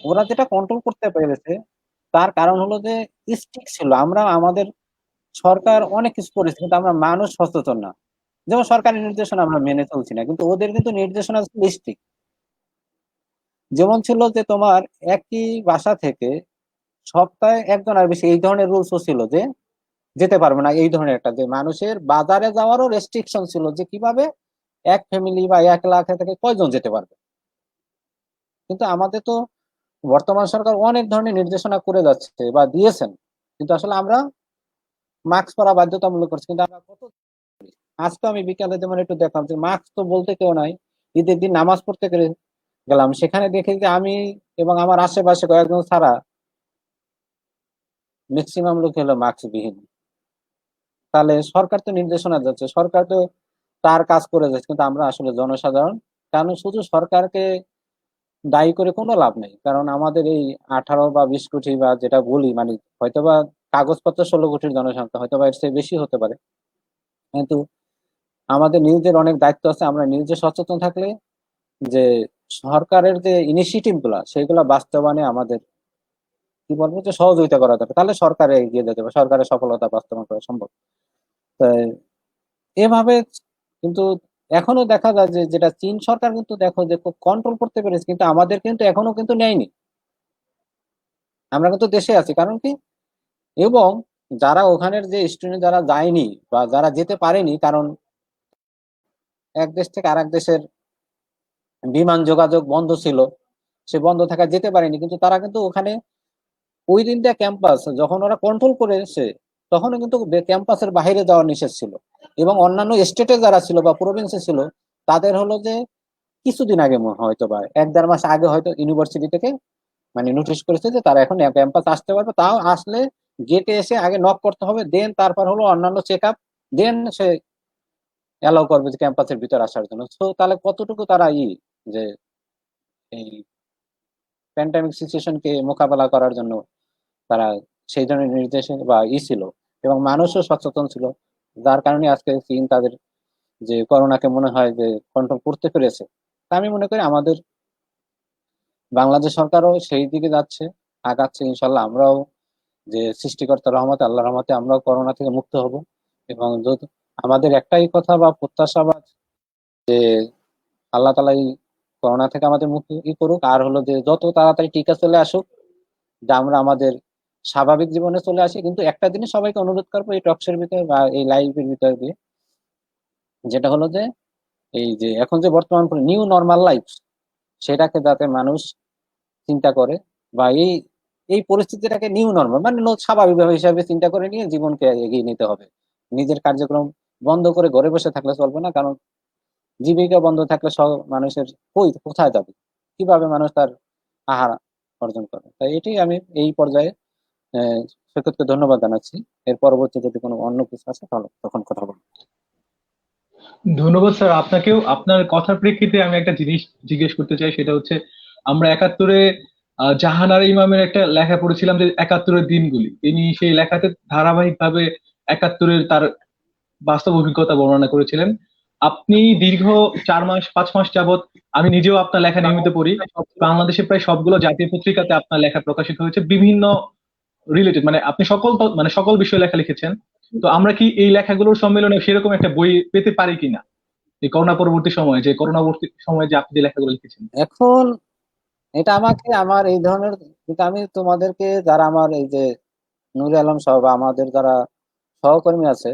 ওরা যেটা কন্ট্রোল করতে পেরেছে তার কারণ হলো যে স্ট্রিক্ট ছিল। আমরা আমাদের সরকার অনেক কিছু করেছে কিন্তু আমরা মানুষ সচেতন না, যেমন সরকারি নির্দেশনা আমরা মেনে চলছি না, কিন্তু ওদের কিন্তু নির্দেশনা ছিল স্ট্রিক্ট। যেমন ছিল যে তোমার একই বাসা থেকে সপ্তাহে একজন আর বেশি, এই ধরনের রুলসও ছিল যে যেতে পারবে না, এই ধরনের একটা, যে মানুষের বাজারে যাওয়ারও রেস্ট্রিকশন ছিল, যে কিভাবে এক ফ্যামিলি বা 1 লাখ থেকে কয়জন যেতে পারবে। কিন্তু আমাদের তো বর্তমান সরকার অনেক ধরনের নির্দেশনা করে যাচ্ছে বা দিয়েছেন, কিন্তু আসলে আমরা মাস্ক পরা বাধ্যতামূলক করছি, কিন্তু আমরা কত, আজকে আমি বিকালে যেমন একটু দেখলাম যে মাস্ক তো বলতে কেউ নাই, ঈদের দিন নামাজ পড়তে গেলাম, সেখানে দেখি যে আমি এবং আমার আশেপাশে কয়েকজন ছাড়া ম্যাক্সিমাম লোক হলো মাস্ক বিহীন। তাহলে সরকার তো নির্দেশনা যাচ্ছে, সরকার তো তার কাজ করে যাচ্ছে, কিন্তু আমরা আসলে জনসাধারণ, কারণ শুধু সরকারকে দায়ী করে কোনো লাভ নেই, কারণ আমাদের এই 18 বা 20 কোটি বা যেটা বলি মানে হয়তোবা কাগজপত্র 16 কোটির জনসংখ্যা, হয়তোবা এর চেয়ে বেশি হতে পারে, কিন্তু আমাদের নিজেদের অনেক দায়িত্ব আছে। আমরা নিজে সচেতন থাকলে, যে সরকারের যে ইনিশিয়েটিভ গুলা সেগুলা বাস্তবায়নে আমাদের কি বলবো যে সহযোগিতা করা দরকার, তাহলে সরকারে এগিয়ে যেতে পারে, সরকারের সফলতা বাস্তবায়ন করা সম্ভব। তাই এভাবে কিন্তু এখনো দেখা যায় যে যেটা চীন সরকার কিন্তু দেখো যে খুব কন্ট্রোল করতে পেরেছে, কিন্তু আমাদের কিন্তু এখনো কিন্তু নেয়নি, আমরা কিন্তু দেশে আছি, কারণ কি, এবং যারা ওখানের যে স্টুডেন্ট যারা যায়নি বা যারা যেতে পারেনি, কারণ এক দেশ থেকে আরেক দেশের বিমান যোগাযোগ বন্ধ ছিল, সে বন্ধ থাকা যেতে পারেনি, কিন্তু তারা কিন্তু ওখানে ওই দিনটা ক্যাম্পাস যখন ওরা কন্ট্রোল করেছে তখন কিন্তু ক্যাম্পাসের বাইরে যাওয়ার নিষেধ ছিল, এবং অন্যান্য স্টেটে যারা ছিল বা প্রভিন্সে ছিল তাদের হলো যে কিছুদিন আগে হয়তো বা 1-1.5 মাস আগে হয়তো ইউনিভার্সিটি থেকে মানে নোটিশ করেছে যে তারা এখন ক্যাম্পাস আসতে পারবে, তাও আসলে গেটে এসে আগে নক করতে হবে, দেন তারপর হলো অন্যান্য চেক আপ, দেন সে অ্যালাউ করবে যে ক্যাম্পাসের ভিতর আসার জন্য। তো তাহলে কতটুকু তারা যে এই প্যান্ডামিক সিচুয়েশনকে মোকাবেলা করার জন্য তারা সেই ধরনের নির্দেশ বা ছিল, এবং মানুষও সচেতন ছিল, যার কারণে আজকে চীন তাদের যে করোনাকে মনে হয় যে কন্ট্রোল করতে পেরেছে। তা আমি মনে করি আমাদের বাংলাদেশ সরকারও সেই দিকে যাচ্ছে, আগাচ্ছে, ইনশাল্লাহ আমরাও যে সৃষ্টিকর্তার রহমতে, আল্লাহ রহমতে আমরাও করোনা থেকে মুক্ত হব। এবং আমাদের একটাই কথা বা প্রত্যাশা বা যে আল্লাহ তালা এই করোনা থেকে আমাদের মুক্তি করুক, আর হলো যে যত তাড়াতাড়ি টিকা চলে আসুক, যে আমরা আমাদের স্বাভাবিক জীবনে চলে আসি। কিন্তু একটা জিনিস সবাইকে অনুরোধ করবো এই টকশোর ভিতরে বা এই লাইভের ভিতরে দিয়ে, যেটা হলো যে এই যে এখন যে বর্তমান নিউ নর্মাল লাইফ, সেটাকে যাতে মানুষ চিন্তা করে, বা এই এই পরিস্থিতিটাকে নিউ নর্মাল মানে স্বাভাবিক হিসাবে চিন্তা করে নিয়ে জীবনকে এগিয়ে নিতে হবে। নিজের কার্যক্রম বন্ধ করে ঘরে বসে থাকলে চলবে না, কারণ জীবিকা বন্ধ থাকলে সব মানুষের কোথায় যাবে, কিভাবে মানুষ তার আহার অর্জন করে। তাই এটি আমি এই পর্যায়ে সৈকতকে ধন্যবাদ জানাচ্ছি। এর পরবর্তী যদি কোনো অন্য কিছু আছে তাহলে তখন কথা বলবো। ধন্যবাদ স্যার আপনাকেও। আপনার কথার প্রেক্ষিতে আমি একটা জিনিস জিজ্ঞেস করতে চাই, সেটা হচ্ছে আমরা একাত্তরে জাহানারা ইমামের একটা লেখা পড়েছিলাম যে একাত্তরের দিনগুলি, তিনি সেই লেখাতে ধারাবাহিকভাবে একাত্তরের তার বাস্তব অভিজ্ঞতা বর্ণনা করেছিলেন। আপনি দীর্ঘ 4 মাস 5 মাস যাবত, আমি নিজেও আপনার লেখা নিয়মিত পড়ি, বাংলাদেশে প্রায় সবগুলো জাতীয় পত্রিকাতে আপনার লেখা প্রকাশিত হয়েছে বিভিন্ন রিলেটেড, মানে আপনি মানে সকল বিষয়ে লেখা লিখেছেন। তো আমরা কি এই লেখাগুলোর সম্মেলনে সেরকম একটা বই পেতে পারি কিনা, এই করোনা পরবর্তী সময়ে, যে করোনা পরবর্তী সময়ে যে আপনি যে লেখাগুলো লিখেছেন? এখন এটা আমাকে আমার এই ধরনের, কিন্তু আমি তোমাদেরকে যারা আমার এই যে নুরে আলম সহ বা আমাদের যারা সহকর্মী আছে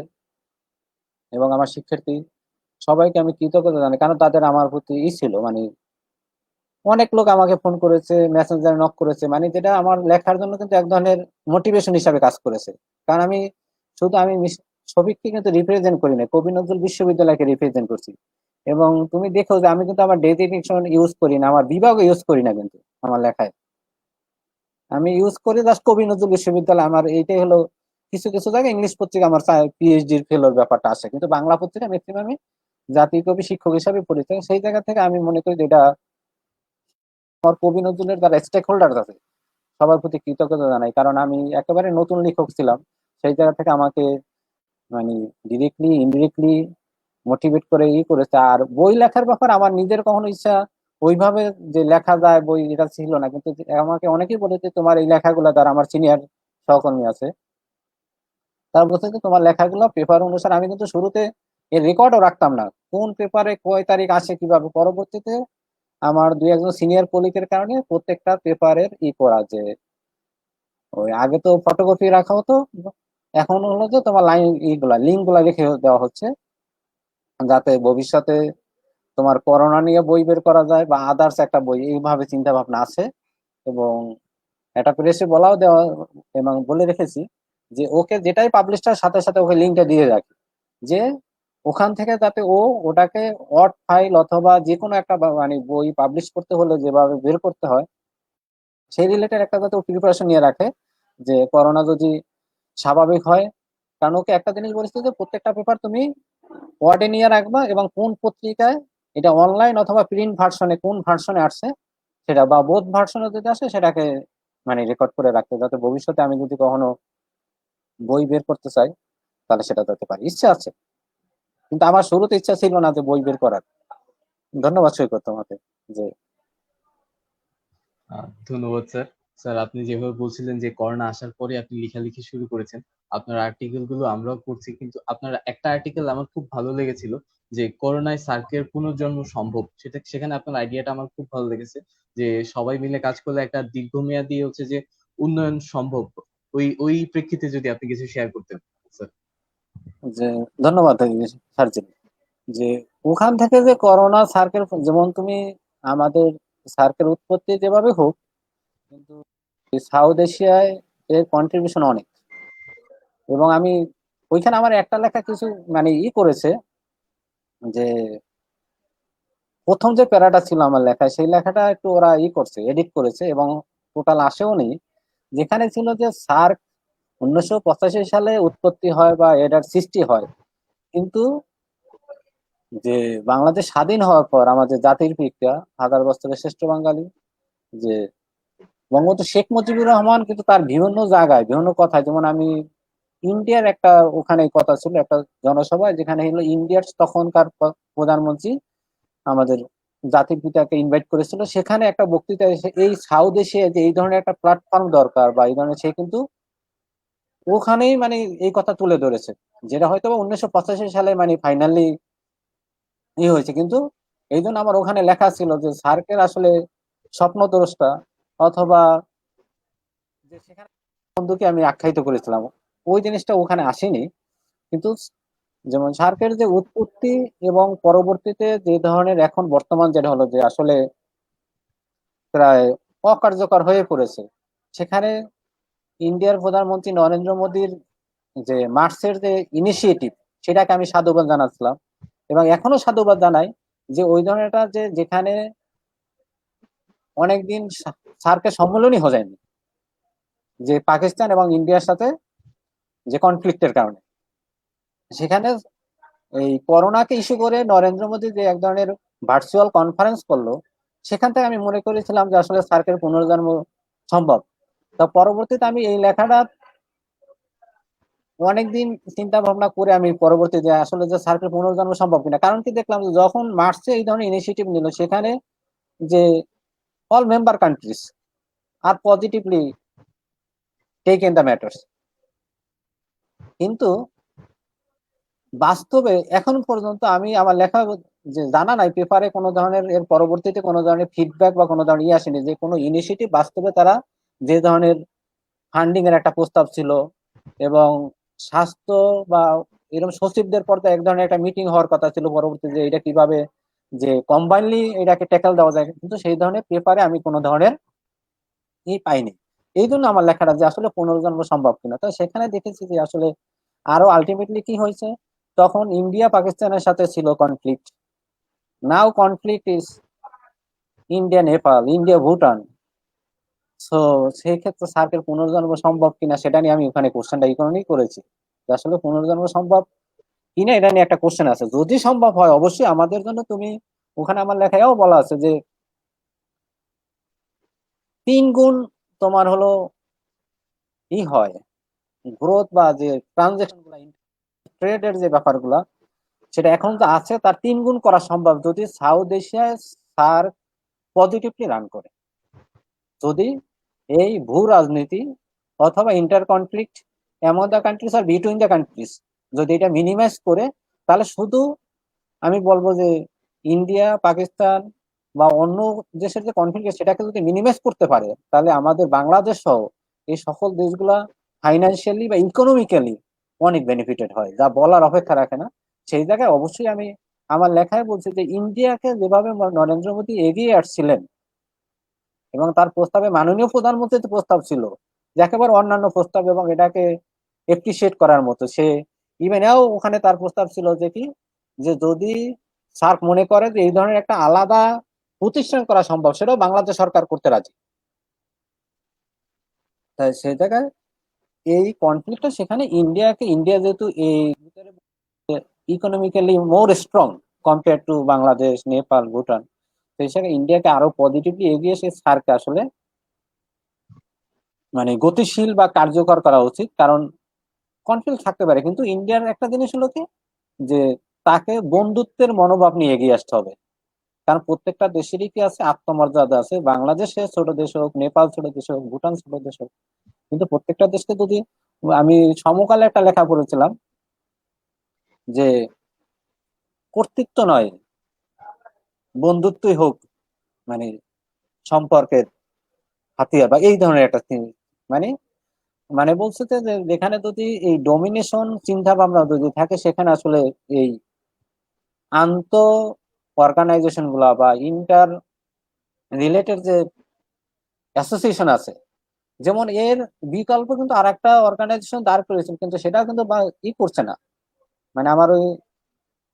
এবং আমার শিক্ষার্থী সবাইকে আমি কৃতজ্ঞতা জানাই, কারণ তাদের আমার প্রতি ছিল মানে অনেক লোক আমাকে ফোন করেছে, মেসেঞ্জারে নক করেছে, মানে যেটা আমার লেখার জন্য কিন্তু এক ধরনের মোটিভেশন হিসাবে কাজ করেছে। কারণ আমি শুধু আমি শফিককে কিন্তু রিপ্রেজেন্ট করি না, কবি নজরুল বিশ্ববিদ্যালয়কে রিপ্রেজেন্ট করছি। এবং তুমি দেখো যে আমি কিন্তু আমার ডেজিগনেশন ইউজ করি না, আমার বিভাগ ইউজ করি না কিন্তু আমার লেখায়, আমি ইউজ করি জাস্ট কবি নজরুল বিশ্ববিদ্যালয়। আমার এইটাই হলো, কিছু কিছু জায়গায় ইংলিশ পত্রিকা আমার পিএইচডির ফেলোর ব্যাপারটা আসে, কিন্তু বাংলা পত্রিকা ম্যাক্সিমামই জাতীয় কবি শিক্ষক হিসাবে পরিচয়। সেই জায়গা থেকে আমি মনে করি যে এটা আমার কবি নজরুলের যারা স্টেক হোল্ডার আছে সবার প্রতি কৃতজ্ঞতা জানাই, কারণ আমি একেবারে নতুন লেখক ছিলাম। সেই জায়গা থেকে আমাকে মানে ডিরেক্টলি ইনডিরেক্টলি মোটিভেট করে করেছে। আর বই লেখার ব্যাপার আমার নিজের কখনো ইচ্ছা ওইভাবে যে লেখা যায় বই, এটা ছিল না। কিন্তু আমাকে অনেকেই বলেছে তোমার এই লেখাগুলো, যারা আমার সিনিয়র সহকর্মী আছে তারা বলছে যে তোমার লেখাগুলো পেপার অনুসারে। আমি কিন্তু শুরুতে এর রেকর্ডও রাখতাম না, কোন পেপারে কয় তারিখ আসে কিভাবে। পরবর্তীতে আমার দুই একজন সিনিয়র কলিগের কারণে প্রত্যেকটা পেপারের করা, যে ওই আগে তো ফটোকপি রাখা হতো, এখন হলো যে তোমার লাইন লিঙ্ক গুলা রেখে দেওয়া হচ্ছে, যাতে ভবিষ্যতে তোমার করোনা নিয়ে বই বের করা যায় বা আদার্স একটা বই, এইভাবে চিন্তা ভাবনা আছে। এবং এটা প্রেসে বলাও দেওয়া এবং বলে রেখেছি যে ওকে যেটাই পাবলিশটার সাথে সাথে ওকে লিঙ্কটা দিয়ে রাখি, যে ওখান থেকে যাতে ও ওটাকে ওয়ার্ড ফাইল অথবা যে কোনো একটা মানে বই পাবলিশ করতে হলে যেভাবে বের করতে হয় সেই রিলেটেড একটা যাতে ও প্রিপারেশন নিয়ে রাখে, যে করোনা যদি স্বাভাবিক হয়। কারণ ওকে একটা জিনিস বলেছে যে প্রত্যেকটা পেপার তুমি ওয়ার্ডে নিয়ে রাখবা, এবং কোন পত্রিকায় এটা অনলাইন অথবা প্রিন্ট ভার্সনে কোন ভার্সনে আসছে সেটা, বা বোধ ভার্সনে যদি আসে সেটাকে মানে রেকর্ড করে রাখতে, যাতে ভবিষ্যতে আমি যদি কখনো বই বের করতে চাই তাহলে সেটা করতে পারি। ইচ্ছা আছে, কিন্তু আমার শুরুতে ইচ্ছা ছিল না যে বই বের করার। ধন্যবাদ সৈকত তোমাকে। যে ধন্যবাদ স্যার। স্যার, আপনি যেভাবে বলছিলেন যে করোনা আসার পরে আপনি লেখালেখি শুরু করেছেন, আপনার আর্টিকেল গুলো আমরাও পড়ছি, কিন্তু আপনার একটা আর্টিকেল আমার খুব ভালো লেগেছিল, যে করোনায় সার্কের পুনর্জন্ম সম্ভব। সেখানে আপনার আইডিয়াটা আমার খুব ভালো লেগেছে, যে সবাই মিলে কাজ করলে একটা দীর্ঘমেয়াদী হচ্ছে যে উন্নয়ন সম্ভব। ওই প্রেক্ষিতে যদি আপনি কিছু শেয়ার করতেন স্যার। যে ধন্যবাদ সার্জিল। যে ওখান থেকে যে করোনা সার্কেল, যেমন তুমি আমাদের সার্কেল উৎপত্তি যেভাবে হোক, কিন্তু সাউথ এশিয়ায় এর কন্ট্রিবিউশন অনেক। এবং আমি ওইখানে আমার একটা লেখা কিছু মানে করেছে, যে প্রথম যে প্যারাটা ছিল আমার লেখায় সেই লেখাটা একটু ওরা করছে, এডিট করেছে এবং টোটাল আসেও নেই। যেখানে ছিল যে সার্ক 1985 সালে উৎপত্তি হয় বা এটার সৃষ্টি হয়, কিন্তু যে বাংলাদেশ স্বাধীন হওয়ার পর আমাদের জাতির পিতা, হাজার বছরের শ্রেষ্ঠ বাঙালি যে বঙ্গবন্ধু শেখ মুজিবুর রহমান, কিন্তু তার বিভিন্ন জায়গায় বিভিন্ন কথা, যেমন আমি ইন্ডিয়ার একটা ওখানে কথা ছিল একটা জনসভায়, যেখানে হলো ইন্ডিয়ার তখনকার প্রধানমন্ত্রী আমাদের জাতির পিতাকে ইনভাইট করেছিল, সেখানে একটা বক্তৃতা এসে এই সাউথ এশিয়ায় যে এই ধরনের একটা প্ল্যাটফর্ম দরকার বা এই ধরনের, সে কিন্তু ওখানেই মানে এই কথা তুলে ধরেছে, যেটা হয়তো বা 1985 সালে মানে ফাইনালি হয়েছে। কিন্তু এই জন্য আমার ওখানে লেখা ছিল যে সার্কের আসলে স্বপ্নদ্রষ্টা, অথবা যে সেখানে বন্ধুকে আমি আখ্যায়িত করেছিলাম, ওই জিনিসটা ওখানে আসেনি। কিন্তু যেমন সার্কের যে উৎপত্তি এবং পরবর্তীতে যে ধরনের এখন বর্তমান যেটা হলো যে আসলে প্রায় অকার্যকর হয়ে পড়েছে, সেখানে ইন্ডিয়ার প্রধানমন্ত্রী নরেন্দ্র মোদীর যে মার্চের যে ইনিশিয়েটিভ, সেটাকে আমি সাধুবাদ জানাচ্ছিলাম এবং এখনো সাধুবাদ জানাই। যে ওই ধরনের একটা যে যেখানে অনেকদিন সার্কের সম্মেলনই হয়ে যায়নি, যে পাকিস্তান এবং ইন্ডিয়ার সাথে যে কনফ্লিক্টের কারণে, সেখানে এই করোনাকে ইস্যু করে নরেন্দ্র মোদী যে এক ধরনের ভার্চুয়াল কনফারেন্স করলো, সেখান থেকে আমি মনে করেছিলাম যে আসলে স্যারকের পুনর্জন্ম সম্ভব। তা পরবর্তীতে আমি এই লেখাটা অনেকদিন চিন্তা ভাবনা করে আমি পরবর্তী যে আসলে যে সার্কেল পুনর্জন্ম সম্ভব কিনা, কারণ কি দেখলাম যে যখন মার্চে এই ধরনের ইনিশিয়েটিভ নিল সেখানে যে all member countries are positively take in the matters, কিন্তু বাস্তবে এখন পর্যন্ত আমি আমার লেখা যে জানা নাই পেপারে কোনো ধরনের এর পরবর্তীতে কোনো ধরনের ফিডব্যাক বা কোনো ধরনের আসেনি যে কোনো ইনিশিয়েটিভ বাস্তবে তারা যে ধরনের ফান্ডিং এর একটা প্রস্তাব ছিল এবং স্বাস্থ্য বা এরকম সচিবদের পর্যায়ে এক ধরনের একটা মিটিং হওয়ার কথা ছিল পরবর্তী যে এটা কিভাবে যে কম্বাইনলি এটাকে ট্যাকেল দেওয়া যায়, কিন্তু সেই ধরনের পেপারে আমি কোনো ধরনের পাইনি। এই জন্য আমার লেখাটা যে আসলে পুনর্জন্ম সম্ভব কিনা, তো সেখানে দেখেছি যে আসলে আরো আলটিমেটলি কি হয়েছে, তখন ইন্ডিয়া পাকিস্তানের সাথে ছিল conflict, now conflict is India Nepal, India Bhutan. So সেই ক্ষেত্রে সার্কেল পুনর্জন্ম সম্ভব কিনা সেটা নিয়ে আমি ওখানে কোশ্চেনটা ইকোনমি করেছি যে আসলে পুনর্জন্ম সম্ভব কিনা এটা নিয়ে একটা কোশ্চেন আছে। যদি সম্ভব হয় অবশ্যই আমাদের জন্য, তুমি ওখানে আমার লেখায়ও বলা আছে যে 3 গুণ তোমার হলো হয় গ্রোথ বা যে ট্রানজেকশন গুলা ট্রেডের যে ব্যাপারগুলা সেটা এখন তো আছে তার 3 গুণ করা সম্ভব যদি সাউথ এশিয়ায় সার পজিটিভলি রান করে, যদি এই ভূ রাজনীতি অথবা inter conflict among the countries আর বিটুইন দ্য কান্ট্রিজ যদি এটা মিনিমাইজ করে, তাহলে শুধু আমি বলবো যে ইন্ডিয়া পাকিস্তান বা অন্য দেশের যে কনফ্লিক্ট সেটাকে যদি মিনিমাইজ করতে পারে, তাহলে আমাদের বাংলাদেশ সহ এই সকল দেশগুলা ফাইন্যান্সিয়ালি বা ইকোনমিক্যালি অনেক বেনিফিটেড হয়, যা বলার অপেক্ষা রাখে না। সেই জায়গায় অবশ্যই আমি আমার লেখায় বলছি যে ইন্ডিয়াকে যেভাবে নরেন্দ্র মোদী এগিয়ে আসছিলেন এবং তার প্রস্তাবে মাননীয় প্রধানমন্ত্রীর প্রস্তাব ছিল যে একেবারে অন্যান্য প্রস্তাব এবং এটাকে এপ্রিসিয়েট করার মতো, সে ইভেন এও ওখানে তার প্রস্তাব ছিল যে কি যে যদি সার্ক মনে করে যে এই ধরনের একটা আলাদা প্রতিষ্ঠান করা সম্ভব সেটাও বাংলাদেশ সরকার করতে রাজি। তাই সেই জায়গায় এই কনফ্লিক্টটা সেখানে ইন্ডিয়া যেহেতু এই economically more strong compare to Bangladesh Nepal Bhutan, তো সেই জায়গায় ইন্ডিয়াকে আরো পজিটিভলি এগিয়ে এসে সার্ককে আসলে মানে গতিশীল বা কার্যকর করা উচিত। কারণ কনফ্লিক্ট থাকতে পারে কিন্তু ইন্ডিয়ার একটা জিনিস হলো কি যে তাকে বন্ধুত্বের মনোভাব নিয়ে এগিয়ে আসতে হবে, কারণ প্রত্যেকটা দেশেরই কি আছে আত্মমর্যাদা আছে, বাংলাদেশে ছোট দেশ হোক, নেপাল ছোট দেশ হোক, ভুটান ছোট দেশ হোক, কিন্তু প্রত্যেকটা দেশকে যদি আমি সমকালে একটা লেখা পড়েছিলাম যে কর্তৃত্ব নয় বন্ধুত্বই হোক মানে সম্পর্কের হাতিয়ার বা এই ধরনের একটা মানে মানে বলছে যে যেখানে যদি এই ডোমিনেশন চিন্তা ভাবনা যদি থাকে সেখানে আসলে এই আন্ত অর্গানাইজেশন গুলা বা ইন্টার রিলেটেড যে অ্যাসোসিয়েশন আছে, যেমন এর বিকল্প কিন্তু আর একটা অর্গানাইজেশন দাঁড় করেছিল কিন্তু সেটাও কিন্তু করছে না, মানে আমার ওই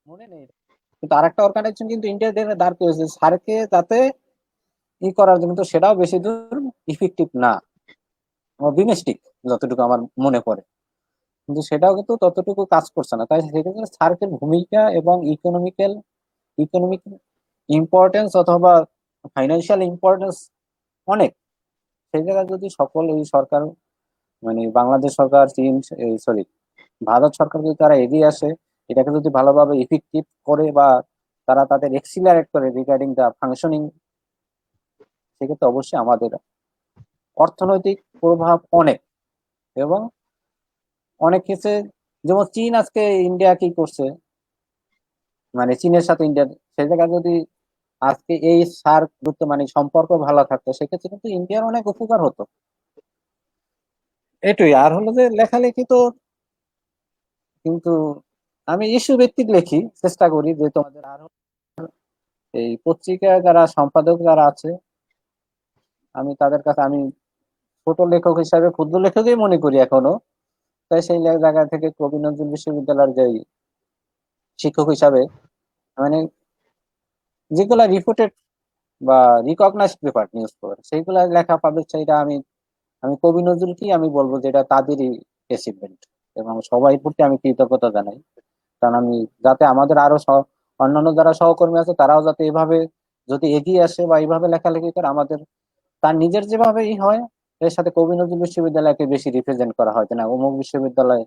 মনে নেই, কিন্তু আর একটা অর্গানাইজেশন কিন্তু ইন্ডিয়া দাঁড় করেছে সার্কে যাতে করার জন্য, কিন্তু সেটাও বেশি দূর ইফেক্টিভ না, বিমেস্টিক যতটুকু আমার মনে পড়ে, কিন্তু সেটাও কিন্তু ততটুকু কাজ করছে না। তাই সেক্ষেত্রে সার্কের ভূমিকা এবং ইকোনমিক ইম্পর্টেন্স অথবা ফাইন্যান্সিয়াল ইম্পর্টেন্স অনেক, সেই জায়গায় যদি সকল এই সরকার মানে বাংলাদেশ সরকার চীন সরি ভারত সরকার যদি তারা এগিয়ে আসে এটাকে যদি ভালোভাবে ইফেক্টিভ করে বা তারা তাদের এক্সিলারেট করে রিগার্ডিং দা ফাংশনিং, সেক্ষেত্রে অবশ্যই আমাদের অর্থনৈতিক প্রভাব অনেক এবং অনেক ক্ষেত্রে, যেমন চীন আজকে ইন্ডিয়া কি করছে মানে চীনের সাথে ইন্ডিয়ার, সেই জায়গায় যদি আজকে এই সার্ক মানে সম্পর্ক ভালো থাকতো সেক্ষেত্রে কিন্তু ইন্ডিয়ার অনেক উপকার হতো। এটাই আর হলো যে লেখালেখি তো কিন্তু আমি ইস্যু ভিত্তিক লেখি, চেষ্টা করি যে তোমাদের আরো এই পত্রিকায় যারা সম্পাদক যারা আছে আমি তাদের কাছে আমি ছোট লেখক হিসাবে ক্ষুদ্র লেখকই মনে করি এখনো। তাই সেই জায়গা থেকে কবি নজরুল বিশ্ববিদ্যালয়ের যে শিক্ষক হিসাবে মানে যেগুলা রিপোর্টেড বা রিকগনাইজড পেপার নিউজ পেপার সেইগুলা লেখা পাবলিক চাইটা আমি আমি কবি নজরুলকেই আমি বলবো যে এটা তাদেরই অ্যাচিভমেন্ট এবং সবাই প্রতি আমি কৃতজ্ঞতা জানাই। কারণ আমি যাতে আমাদের আরো অন্যান্য যারা সহকর্মী আছে তারাও যাতে এভাবে যদি এগিয়ে আসে বা এইভাবে লেখালেখি করে, আমাদের তার নিজের যেভাবেই হয় এর সাথে কবি নজরুল বিশ্ববিদ্যালয়কে বেশি রিপ্রেজেন্ট করা হয় না, অমুক বিশ্ববিদ্যালয়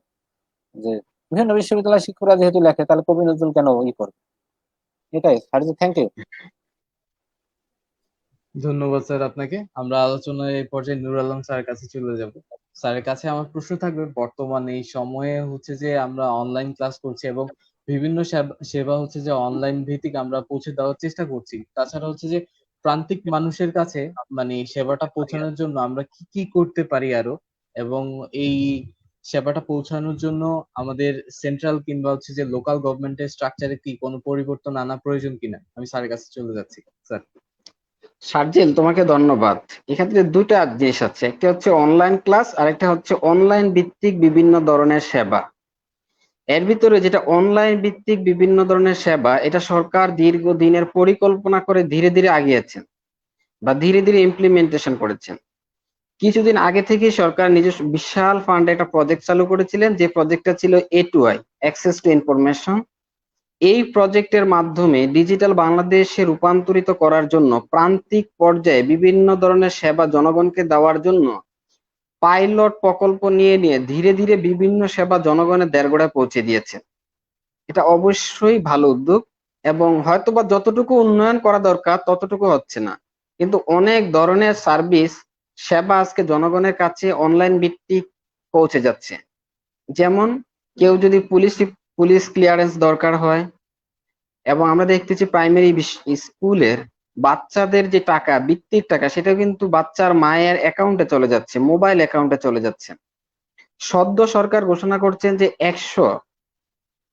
যে বিভিন্ন বিশ্ববিদ্যালয়ের শিক্ষকরা যেহেতু লেখে, তাহলে কবি নজরুল কেন করবে? এটাই সার্জি, থ্যাংক ইউ। ধন্যবাদ স্যার আপনাকে। আমরা আলোচনার এই পর্যায়ে নুর আলম স্যারের কাছে চলে যাব। স্যারের কাছে আমার প্রশ্ন থাকবে, বর্তমানে এই সময়ে হচ্ছে যে আমরা অনলাইন ক্লাস করছি এবং বিভিন্ন সেবা হচ্ছে যে অনলাইন ভিত্তিক আমরা পৌঁছে দেওয়ার চেষ্টা করছি। তাছাড়া হচ্ছে যে প্রান্তিক মানুষের কাছে মানে সেবাটা পৌঁছানোর জন্য আমরা কি কি করতে পারি আরো, এবং এই সেবাটা পৌঁছানোর জন্য আমাদের সেন্ট্রাল কিংবা হচ্ছে যে লোকাল গভর্নমেন্টের স্ট্রাকচারে কি কোনো পরিবর্তন আনা প্রয়োজন কিনা, আমি স্যারের কাছে চলে যাচ্ছি স্যার। শারজিল, তোমাকে ধন্যবাদ। এক্ষেত্রে দুইটা জিনিস আছে, একটা হচ্ছে অনলাইন ক্লাস আর একটা হচ্ছে অনলাইন ভিত্তিক বিভিন্ন ধরনের সেবা। এর ভিতরে যেটা অনলাইন ভিত্তিক বিভিন্ন ধরনের সেবা, এটা সরকার দীর্ঘদিনের পরিকল্পনা করে ধীরে ধীরে আগিয়েছেন বা ধীরে ধীরে ইমপ্লিমেন্টেশন করেছেন। কিছুদিন আগে থেকে সরকার নিজস্ব বিশাল ফান্ডে একটা প্রজেক্ট চালু করেছিলেন, যে প্রজেক্টটা ছিল A2I, অ্যাক্সেস টু ইনফরমেশন। এই প্রজেক্টের মাধ্যমে ডিজিটাল বাংলাদেশে রূপান্তরিত করার জন্য প্রান্তিক পর্যায়ে বিভিন্ন ধরনের সেবা জনগণকে দেওয়ার জন্য পাইলট প্রকল্প নিয়ে নিয়ে ধীরে ধীরে বিভিন্ন সেবা জনগণের দেড়গোড়ায় পৌঁছে দিয়েছে। এটা অবশ্যই ভালো উদ্যোগ, এবং হয়তোবা যতটুকু উন্নয়ন করা দরকার ততটুকু হচ্ছে না, কিন্তু অনেক ধরনের সার্ভিস সেবা আজকে জনগণের কাছে অনলাইন ভিত্তিক পৌঁছে যাচ্ছে। যেমন কেউ যদি পুলিশ ক্লিয়ারেন্স দরকার হয়, এবং আমরা দেখতেছি প্রাইমারি স্কুলের বাচ্চাদের যে টাকা, বৃত্তির টাকা, সেটা কিন্তু বাচ্চার মায়ের অ্যাকাউন্টে চলে যাচ্ছে, মোবাইল অ্যাকাউন্টে চলে যাচ্ছে। সদ্য সরকার ঘোষণা করছেন যে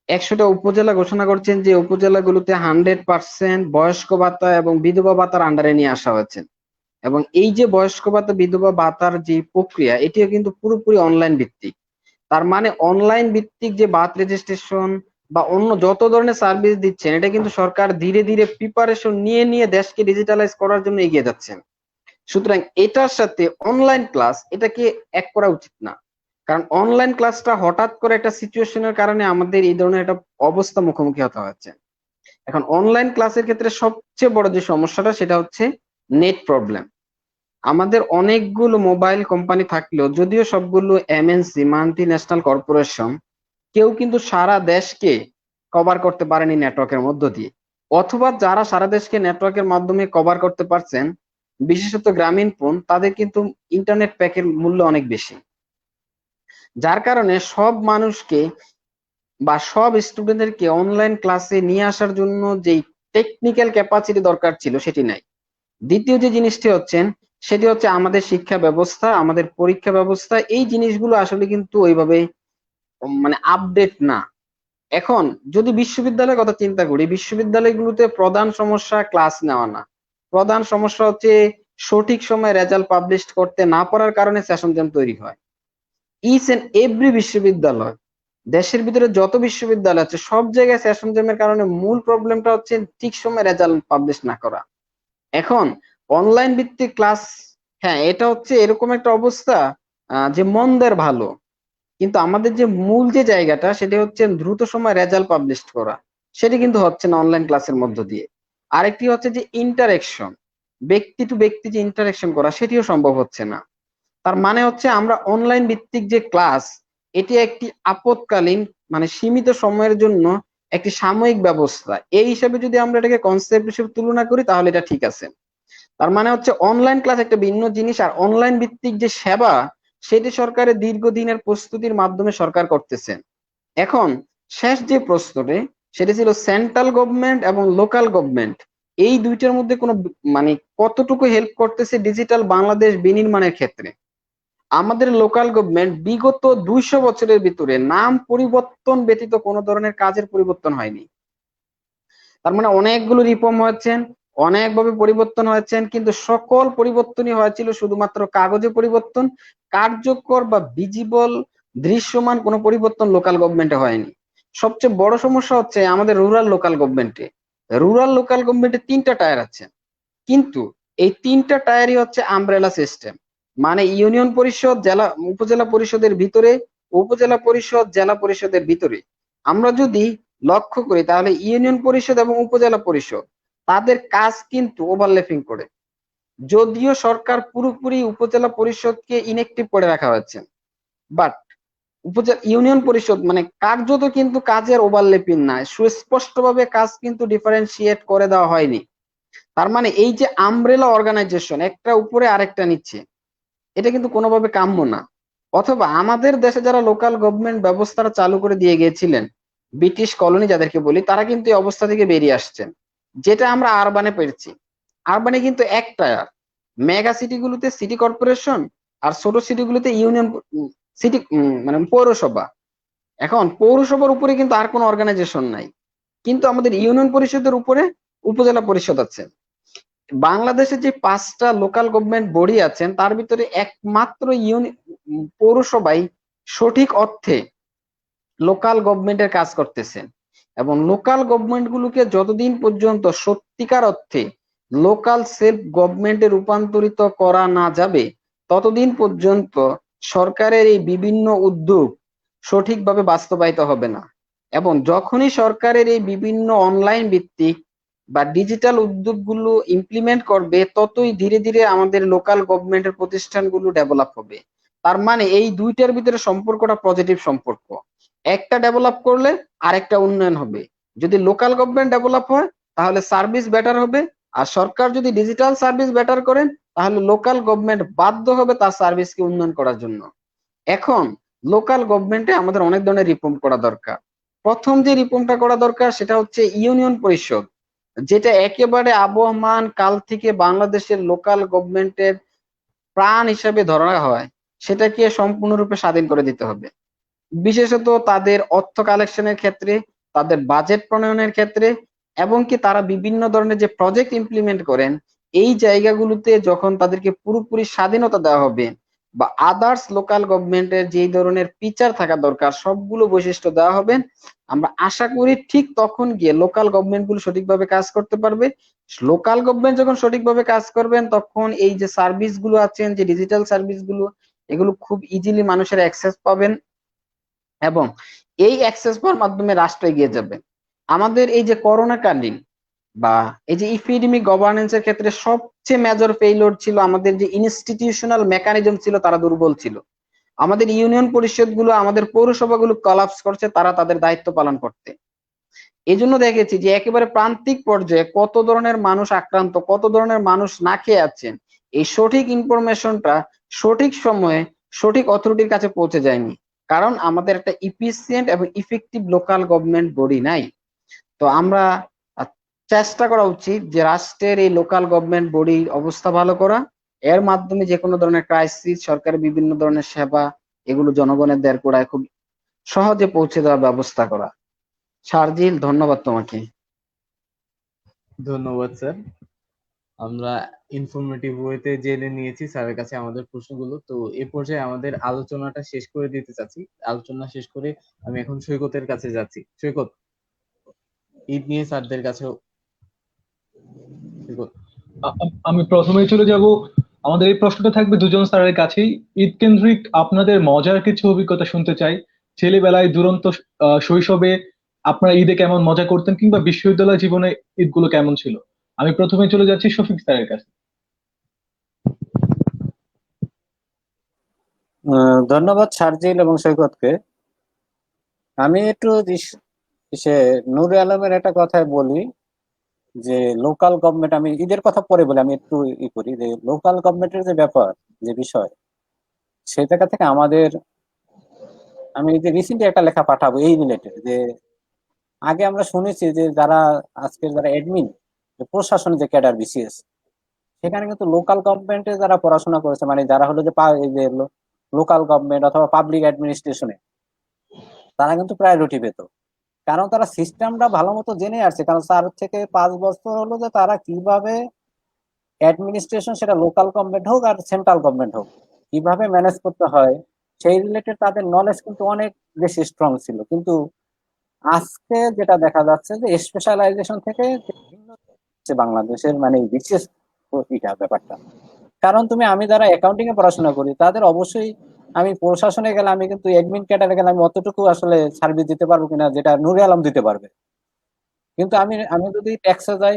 100টা উপজেলা ঘোষণা করছেন যে উপজেলাগুলোতে 100% বয়স্ক ভাতা এবং বিধবা ভাতার আন্ডারে নিয়ে আসা হয়েছে। এবং এই যে বয়স্ক ভাতা বিধবা ভাতার যে প্রক্রিয়া, এটিও কিন্তু পুরোপুরি অনলাইন ভিত্তিক। তার মানে অনলাইন ভিত্তিক যে বার্থ রেজিস্ট্রেশন বা অন্য যত ধরনের সার্ভিস দিচ্ছেন, এটা কিন্তু সরকার ধীরে ধীরে প্রিপারেশন নিয়ে নিয়ে দেশকে ডিজিটালাইজ করার জন্য এগিয়ে যাচ্ছেন। সুতরাং এটার সাথে অনলাইন ক্লাস এটাকে এক করা উচিত না, কারণ অনলাইন ক্লাসটা হঠাৎ করে একটা সিচুয়েশনের কারণে আমাদের এই ধরনের একটা অবস্থা মুখোমুখি হতে হচ্ছে। এখন অনলাইন ক্লাসের ক্ষেত্রে সবচেয়ে বড় যে সমস্যাটা, সেটা হচ্ছে নেট প্রবলেম। আমাদের অনেকগুলো মোবাইল কোম্পানি থাকলেও, যদিও সবগুলো MNC, মাল্টি ন্যাশনাল কর্পোরেশন, কেউ কিন্তু সারা দেশকে কভার করতে পারেনি নেটওয়ার্কের মধ্য দিয়ে। অথবা যারা সারা দেশকে নেটওয়ার্কের মাধ্যমে কভার করতে পারছেন, বিশেষত গ্রামীণ ফোন, তাদের কিন্তু ইন্টারনেট প্যাকের মূল্য অনেক বেশি, যার কারণে সব মানুষকে বা সব স্টুডেন্টদেরকে অনলাইন ক্লাসে নিয়ে আসার জন্য যেই টেকনিক্যাল ক্যাপাসিটি দরকার ছিল সেটি নাই। দ্বিতীয় যে জিনিসটি হচ্ছেন, সেটি হচ্ছে আমাদের শিক্ষা ব্যবস্থা, আমাদের পরীক্ষা ব্যবস্থা, এই জিনিসগুলো আসলে কিন্তু ওইভাবে মানে আপডেট না। এখন যদি বিশ্ববিদ্যালয়ের কথা চিন্তা করি, বিশ্ববিদ্যালয়গুলোতে প্রধান সমস্যা ক্লাস নেওয়া না, প্রধান সমস্যা হচ্ছে সঠিক সময়ে রেজাল্ট পাবলিশ করতে না পারার কারণে সেশন জ্যাম তৈরি হয়। ইচ এন্ড এভরি বিশ্ববিদ্যালয়, দেশের ভিতরে যত বিশ্ববিদ্যালয় আছে, সব জায়গায় সেশন জ্যামের কারণে মূল প্রবলেমটা হচ্ছে ঠিক সময় রেজাল্ট পাবলিশ না করা। এখন অনলাইন ভিত্তিক ক্লাস, হ্যাঁ এটা হচ্ছে এরকম একটা অবস্থা যে মন্দের ভালো, কিন্তু আমাদের যে মূল যে জায়গাটা, সেটা হচ্ছে দ্রুত সময় রেজাল্ট পাবলিশ করা, সেটি কিন্তু হচ্ছে না অনলাইন ক্লাসের মধ্য দিয়ে। আরেকটি হচ্ছে যে ইন্টারেকশন, ব্যক্তি টু ব্যক্তি যে ইন্টারেকশন করা, সেটিও সম্ভব হচ্ছে না। তার মানে হচ্ছে আমরা অনলাইন ভিত্তিক যে ক্লাস, এটি একটি আপৎকালীন মানে সীমিত সময়ের জন্য একটি সাময়িক ব্যবস্থা, এই হিসাবে যদি আমরা এটাকে কনসেপ্ট হিসেবে তুলনা করি, তাহলে এটা ঠিক আছে। তার মানে হচ্ছে অনলাইন ক্লাস একটা ভিন্ন জিনিস, আর অনলাইন ভিত্তিক যে সেবা, সেটি সরকারের দীর্ঘদিনের প্রস্তুতির মাধ্যমে সরকার করতেছেন। এখন শেষ যে প্রশ্নটি, সেটি ছিল সেন্ট্রাল গভর্নমেন্ট এবং লোকাল গভর্নমেন্ট এই দুইটার মধ্যে কোনো মানে কতটুকু হেল্প করতেছে ডিজিটাল বাংলাদেশ বিনির্মাণের ক্ষেত্রে। আমাদের লোকাল গভর্নমেন্ট বিগত 200 বছরের ভিতরে নাম পরিবর্তন ব্যতীত কোনো ধরনের কাজের পরিবর্তন হয়নি। তার মানে অনেকগুলো রিফর্ম হয়েছেন, অনেকভাবে পরিবর্তন হয়েছেন, কিন্তু সকল পরিবর্তনই হয়েছিল শুধুমাত্র কাগজে পরিবর্তন, কার্যকর বা ভিজিবল দৃশ্যমান কোনো পরিবর্তন লোকাল গভর্নমেন্টে হয়নি। সবচেয়ে বড় সমস্যা হচ্ছে আমাদের রুরাল লোকাল গভর্নমেন্টে। রুরাল লোকাল গভর্নমেন্টে 3টা টায়ার আছে, কিন্তু এই 3টা টায়ারই হচ্ছে আমব্রেলা সিস্টেম, মানে ইউনিয়ন পরিষদ, জেলা উপজেলা পরিষদের ভিতরে, উপজেলা পরিষদ জেলা পরিষদের ভিতরে। আমরা যদি লক্ষ্য করি, তাহলে ইউনিয়ন পরিষদ এবং উপজেলা পরিষদ তাদের কাজ কিন্তু ওভারল্যাপিং করে। যদিও সরকার পুরোপুরি উপজেলা পরিষদকে ইনএক্টিভ করে রাখা হয়েছে, বাট উপজেলা ইউনিয়ন পরিষদ মানে কার্যত কিন্তু কাজের ওভারল্যাপিং না, সুস্পষ্টভাবে কাজ কিন্তু ডিফারেন্সিয়েট করে দেওয়া হয়নি। তার মানে এই যে আমব্রেলা অর্গানাইজেশন একটা উপরে আরেকটা নিচ্ছে, এটা কিন্তু কোনোভাবে কাম্য না। অথবা আমাদের দেশে যারা লোকাল গভর্নমেন্ট ব্যবস্থাটা চালু করে দিয়ে গিয়েছিলেন, ব্রিটিশ কলোনি যাদেরকে বলি, তারা কিন্তু এই অবস্থা থেকে বেরিয়ে আসছেন, যেটা আমরা আরবানে পেয়েছি। আরবানে কিন্তু একটা মেগা সিটিগুলোতে সিটি কর্পোরেশন, আর ছোট সিটিগুলোতে ইউনিয়ন সিটি মানে পৌরসভা। এখন পৌরসভার উপরে কিন্তু আর কোনো অর্গানাইজেশন নাই, কিন্তু আমাদের ইউনিয়ন পরিষদের উপরে উপজেলা পরিষদ আছে। বাংলাদেশে যে 5টা লোকাল গভর্নমেন্ট বডি আছেন, তার ভিতরে একমাত্র পৌরসভায় সঠিক অর্থে লোকাল গভর্নমেন্টের কাজ করতেছেন। এবং লোকাল গভর্নমেন্ট গুলোকে যতদিন পর্যন্ত সত্যিকার অর্থে লোকাল সেলফ গভর্নমেন্টে রূপান্তরিত করা না যাবে, ততদিন পর্যন্ত সরকারের এই বিভিন্ন উদ্যোগ সঠিকভাবে বাস্তবায়িত হবে না। এবং যখনই সরকারের এই বিভিন্ন অনলাইন ভিত্তিক বা ডিজিটাল উদ্যোগগুলো ইমপ্লিমেন্ট করবে, ততই ধীরে ধীরে আমাদের লোকাল গভর্নমেন্টের প্রতিষ্ঠানগুলো ডেভেলপ হবে। তার মানে এই দুইটার ভিতরে সম্পর্কটা পজিটিভ সম্পর্ক। একটা ডেভেলপ করলে আরেকটা উন্নয়ন হবে। যদি লোকাল গভর্নমেন্ট ডেভেলপ হয়, তাহলে সার্ভিস বেটার হবে। আর সরকার যদি ডিজিটাল সার্ভিস বেটার করেন, তাহলে লোকাল গভর্নমেন্ট বাধ্য হবে তার সার্ভিসকে উন্নয়ন করার জন্য। এখন লোকাল গভর্নমেন্টে আমাদের অনেক ধরনের রিফর্ম করা দরকার। প্রথম যে রিফর্মটা করা দরকার সেটা হচ্ছে ইউনিয়ন পরিষদ, যেটা একেবারে আবহমান কাল থেকে বাংলাদেশের লোকাল গভর্নমেন্টের প্রাণ হিসেবে ধরা হয়, সেটাকে সম্পূর্ণরূপে স্বাধীন করে দিতে হবে। বিশেষত তাদের অর্থ কালেকশনের ক্ষেত্রে, তাদের বাজেট প্রণয়নের ক্ষেত্রে, এবং কি তারা বিভিন্ন ধরনের যে প্রজেক্ট ইমপ্লিমেন্ট করেন, এই জায়গাগুলোতে যখন তাদেরকে পুরোপুরি স্বাধীনতা দেওয়া হবে, বা আদার্স লোকাল গভর্নমেন্টের যেই ধরনের ফিচার থাকা দরকার সবগুলো বৈশিষ্ট্য দেওয়া হবে, আমরা আশা করি ঠিক তখন গিয়ে লোকাল গভর্নমেন্ট গুলো সঠিকভাবে কাজ করতে পারবে। লোকাল গভর্নমেন্ট যখন সঠিকভাবে কাজ করবেন, তখন এই যে সার্ভিস গুলো আছেন, যে ডিজিটাল সার্ভিস গুলো, এগুলো খুব ইজিলি মানুষের অ্যাক্সেস পাবেন, এবং এই অ্যাক্সেস পাওয়ার মাধ্যমে রাষ্ট্র এগিয়ে যাবে। আমাদের এই যে করোনাকালীন বা এই যে ইপিডেমিক গভর্নেন্সের ক্ষেত্রে সবচেয়ে মেজর ফেইলিওর ছিল আমাদের যে ইনস্টিটিউশনাল মেকানিজম ছিল, তারা দুর্বল ছিল। আমাদের ইউনিয়ন পরিষদ গুলো, আমাদের পৌরসভাগুলো কলাপস করছে তারা তাদের দায়িত্ব পালন করতে। এই জন্য দেখেছি যে একেবারে প্রান্তিক পর্যায়ে কত ধরনের মানুষ আক্রান্ত, কত ধরনের মানুষ না খেয়ে আছেন, এই সঠিক ইনফরমেশনটা সঠিক সময়ে সঠিক অথরিটির কাছে পৌঁছে যায়নি, কারণ আমাদের একটা ইফিসিয়েন্ট এবং ইফেক্টিভ লোকাল গভর্নমেন্ট বডি নাই। তো আমরা চেষ্টা করা উচিত যে রাষ্ট্রের এই লোকাল গভর্নমেন্ট বডির অবস্থা ভালো করা, এর মাধ্যমে যে কোনো ধরনের ক্রাইসিস, সরকারের বিভিন্ন ধরনের সেবা, এগুলো জনগণের দ্বার কোড়ায় খুব সহজে পৌঁছে দেওয়ার ব্যবস্থা করা। শারজিল, ধন্যবাদ তোমাকে। ধন্যবাদ স্যার। আমরা ইনফরমেটিভ ওয়েতে জেনে নিয়েছি স্যারের কাছে আমাদের প্রশ্নগুলো। তো এ পর্যায়ে আমাদের আলোচনাটা শেষ করে দিতে চাচ্ছি। আলোচনা শেষ করে আমি এখন সৈকতের কাছে যাচ্ছি। সৈকত, ঈদ নিয়ে স্যারদের কাছেও। সৈকত, আমি প্রথমেই চলে যাব, আমাদের এই প্রশ্নটা থাকবে দুজন স্যারের কাছেই। ঈদ কেন্দ্রিক আপনাদের মজার কিছু অভিজ্ঞতা শুনতে চাই। ছেলেবেলায় দুরন্ত শৈশবে আপনারা ঈদে কেমন মজা করতেন, কিংবা বিশ্ববিদ্যালয় জীবনে ঈদগুলো কেমন ছিল। আমি প্রথমে চলে যাচ্ছি শফিক স্যারের কাছে। ধন্যবাদ শারজিল এবং সৈকতকে। আমি একটু সে নূরে আলমের একটা কথাই বলি যে লোকাল গভর্নমেন্ট, আমি ঈদের কথা পরে বলি, আমি একটু করি যে লোকাল গভর্নমেন্টের যে ব্যাপার, যে বিষয়, সেই জায়গা থেকে আমাদের, আমি যে রিসেন্টলি একটা লেখা পাঠাবো এই রিলেটেড, যে আগে আমরা শুনেছি যে যারা আজকের যারা অ্যাডমিন, প্রশাসনের যে ক্যাডার বিসিএস, সেখানে কিন্তু লোকাল গভর্নমেন্টে যারা পড়াশোনা করেছে, মানে যারা হলো যে লোকাল গভর্নমেন্ট অথবা পাবলিক অ্যাডমিনিস্ট্রেশনে, তারা কিন্তু প্রায়োরিটি পেত, কারণ তারা সিস্টেমটা ভালো মতো জেনে আসছে। কারণ 4 থেকে 5 বছর হলো যে তারা কিভাবে অ্যাডমিনিস্ট্রেশন, সেটা লোকাল গভর্নমেন্ট হোক আর সেন্ট্রাল গভর্নমেন্ট হোক, কিভাবে ম্যানেজ করতে হয়, সেই রিলেটেড তাদের নলেজ কিন্তু অনেক বেশি স্ট্রং ছিল। কিন্তু আজকে যেটা দেখা যাচ্ছে যে স্পেশালাইজেশন থেকে ভিন্ন হচ্ছে বাংলাদেশের, মানে বিশেষ এটা ব্যাপারটা। কারণ আমি যারা অ্যাকাউন্টিং এ পড়াশোনা করি, তাদের অবশ্যই, আমি প্রশাসনে গেলে, আমি কিন্তু অ্যাডমিন ক্যাডারে গেলে আমি অতটুকু আসলে সার্ভিস দিতে পারবো কিনা যেটা নূরে আলম দিতে পারবে। কিন্তু আমি আমি যদি ট্যাক্সে যাই,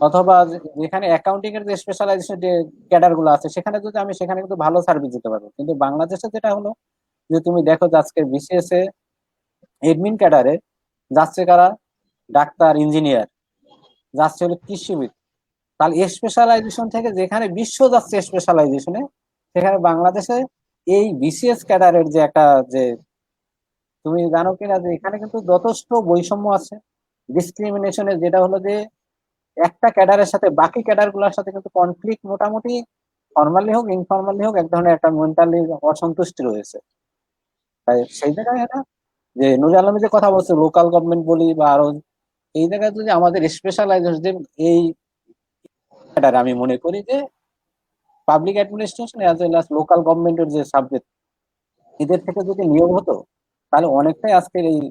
অথবা যেখানে অ্যাকাউন্টিং এর যে স্পেশালাইজেশন যে ক্যাডার গুলো আছে সেখানে যদি আমি সেখানে কিন্তু ভালো সার্ভিস দিতে পারবো। কিন্তু বাংলাদেশে যেটা হলো যে তুমি দেখো যে আজকে বিসিএস এ এডমিন ক্যাডারে যাচ্ছে কারা, ডাক্তার, ইঞ্জিনিয়ার, যাচ্ছে হলো কৃষিবিদ। তাহলে স্পেশালাইজেশন থেকে যেখানে বিশ্ব যাচ্ছে স্পেশালাইজেশনে, সেখানে বাংলাদেশে এই বিসিএস ক্যাডারের যে একটা যে, তুমি জানো কিনা যে এখানে কিন্তু যথেষ্ট বৈষম্য আছে, ডিসক্রিমিনেশনের, যেটা হলো যে একটা ক্যাডারের সাথে বাকি ক্যাডার গুলোর সাথে কিন্তু কনফ্লিক্ট মোটামুটি ফর্মালি হোক ইনফর্মালি হোক এক ধরনের একটা মেন্টালি অসন্তুষ্টি রয়েছে। তাই সেই জায়গায় এটা যে নুর আলমী যে কথা বলছে লোকাল গভর্নমেন্ট বলি বা আরো, এই জায়গায় যদি আমাদের স্পেশালাইজেশন এই ক্যাডার, আমি মনে করি যে public administration as well as local গভর্নমেন্টের যে সাবজেক্ট, এদের থেকে যদি নিয়োগ হতো তাহলে অনেকটাই আজকের এই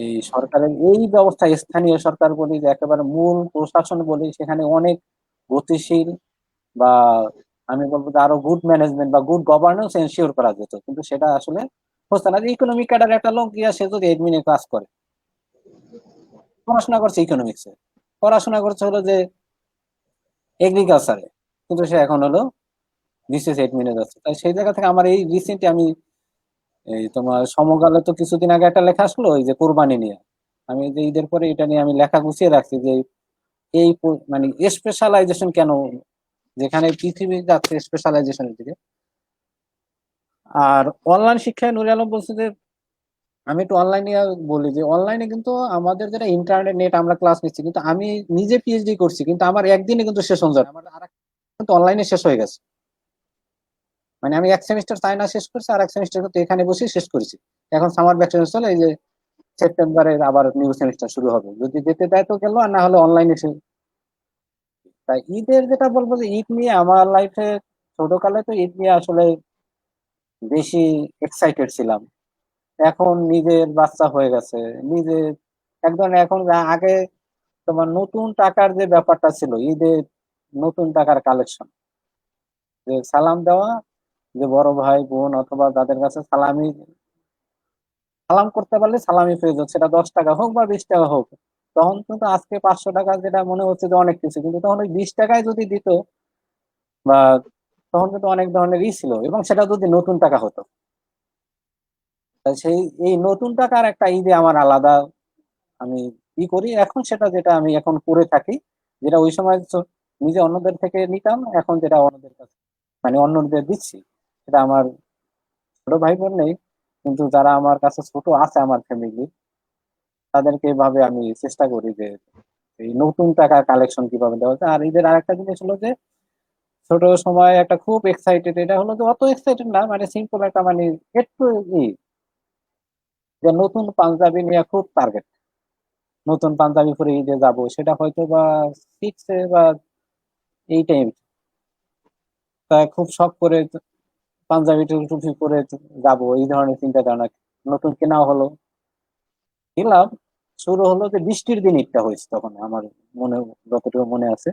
এই সরকারের এই ব্যবস্থা, স্থানীয় সরকার বলি যে একেবারে মূল প্রশাসন বলি, সেখানে অনেক গতিশীল বা আমি বলবো যে আরো গুড ম্যানেজমেন্ট বা গুড গভর্নেন্স এনশিওর করা যেত, কিন্তু সেটা আসলে হচ্ছে না। যে ইকোনমিক ক্যাডার একটা লোক গিয়া সে যদি এডমিনে কাজ করে, পড়াশোনা করছে ইকোনমিক্সে, পড়াশোনা করছে হলো যে এগ্রিকালচারে, কিন্তু সে এখন হলো বিসিএস এডমিনে যাচ্ছে। তাই সেই জায়গা থেকে আমার এই রিসেন্টলি আমি এই তোমার সমকালে তো কিছুদিন আগে একটা লেখা আসলো ওই যে কোরবানি নিয়ে, আমি যে ঈদের পরে এটা নিয়ে আমি লেখা গুছিয়ে রাখছি যে এই মানে স্পেশালাইজেশন কেন, যেখানে পৃথিবী যাচ্ছে স্পেশালাইজেশনের দিকে। আর অনলাইন শিক্ষায় নুরে আলম বলছে যে, আমি একটু অনলাইনে বলি যে অনলাইনে কিন্তু আমাদের যেটা ইন্টারনেট নেট আমরা ক্লাস নিচ্ছি, কিন্তু আমি নিজে পিএইচডি করছি কিন্তু আমার একদিনে কিন্তু শেষ হয়ে যাবে, আমার আর কিন্তু অনলাইনে শেষ হয়ে গেছে। মানে আমি এক সেমিস্টার চায়না শেষ করছি আর এক সেমিস্টার কিন্তু এখানে বসে শেষ করেছি। এখন সামার ভ্যাকেশন চলে, এই যে সেপ্টেম্বরে আবার নিউ সেমিস্টার শুরু হবে, যদি যেতে দেয় তো গেল, আর না হলে অনলাইনে। তাই ঈদের যেটা বলবো যে ঈদ নিয়ে আমার লাইফে ছোটকালে তো ঈদ নিয়ে আসলে বেশি এক্সাইটেড ছিলাম। এখন নিজের বাচ্চা হয়ে গেছে, নিজে এক ধরনের এখন আগে তোমার নতুন টাকার যে ব্যাপারটা ছিল ঈদে, নতুন টাকার কালেকশন, যে সালাম দেওয়া, যে বড় ভাই বোন অথবা যাদের কাছে সালামি সালাম করতে পারলে সালামি পেয়ে যাচ্ছে, সেটা 10 টাকা হোক বা 20 টাকা হোক। তখন কিন্তু আজকে 500 টাকা যেটা মনে হচ্ছে যে অনেক কিছু, কিন্তু তখন ওই 20 টাকায় যদি দিত বা, তখন কিন্তু অনেক ধরনের ছিল, এবং সেটা যদি নতুন টাকা হতো। তা সেই এই নতুন টাকার একটা ঈদে আমার আলাদা, আমি কি করি এখন সেটা যেটা আমি এখন করে থাকি, যেটা ওই সময় নিজে অন্যদের থেকে নিতাম, এখন যেটা অন্যদের কাছে মানে অন্যদের দিচ্ছি, সেটা আমার ছোট ভাই বোন নেই, কিন্তু যারা আমার কাছে ছোট আছে আমার ফ্যামিলি, তাদেরকে এভাবে আমি চেষ্টা করি যে এই নতুন টাকা কালেকশন কিভাবে দেওয়া যায়। আর ঈদের আরেকটা জিনিস হলো যে ছোট সময় একটা খুব এক্সাইটেড, এটা হলো যে অত এক্সাইটেড না, মানে সিম্পল একটা মানে একটু ই, যে নতুন পাঞ্জাবি নিয়ে খুব টার্গেট, নতুন পাঞ্জাবি পরে ঈদে যাব, সেটা হয়তো বা 6 বা 8 তা খুব শখ করে পাঞ্জাবি টুপি পরে যাব, এই ধরনের চিন্তা ধারণা। নতুন কেনা হলো, কিনলাম, শুরু হলো যে বৃষ্টির দিন ঈদটা হয়েছে তখন আমার মনে, যতটুকু মনে আছে।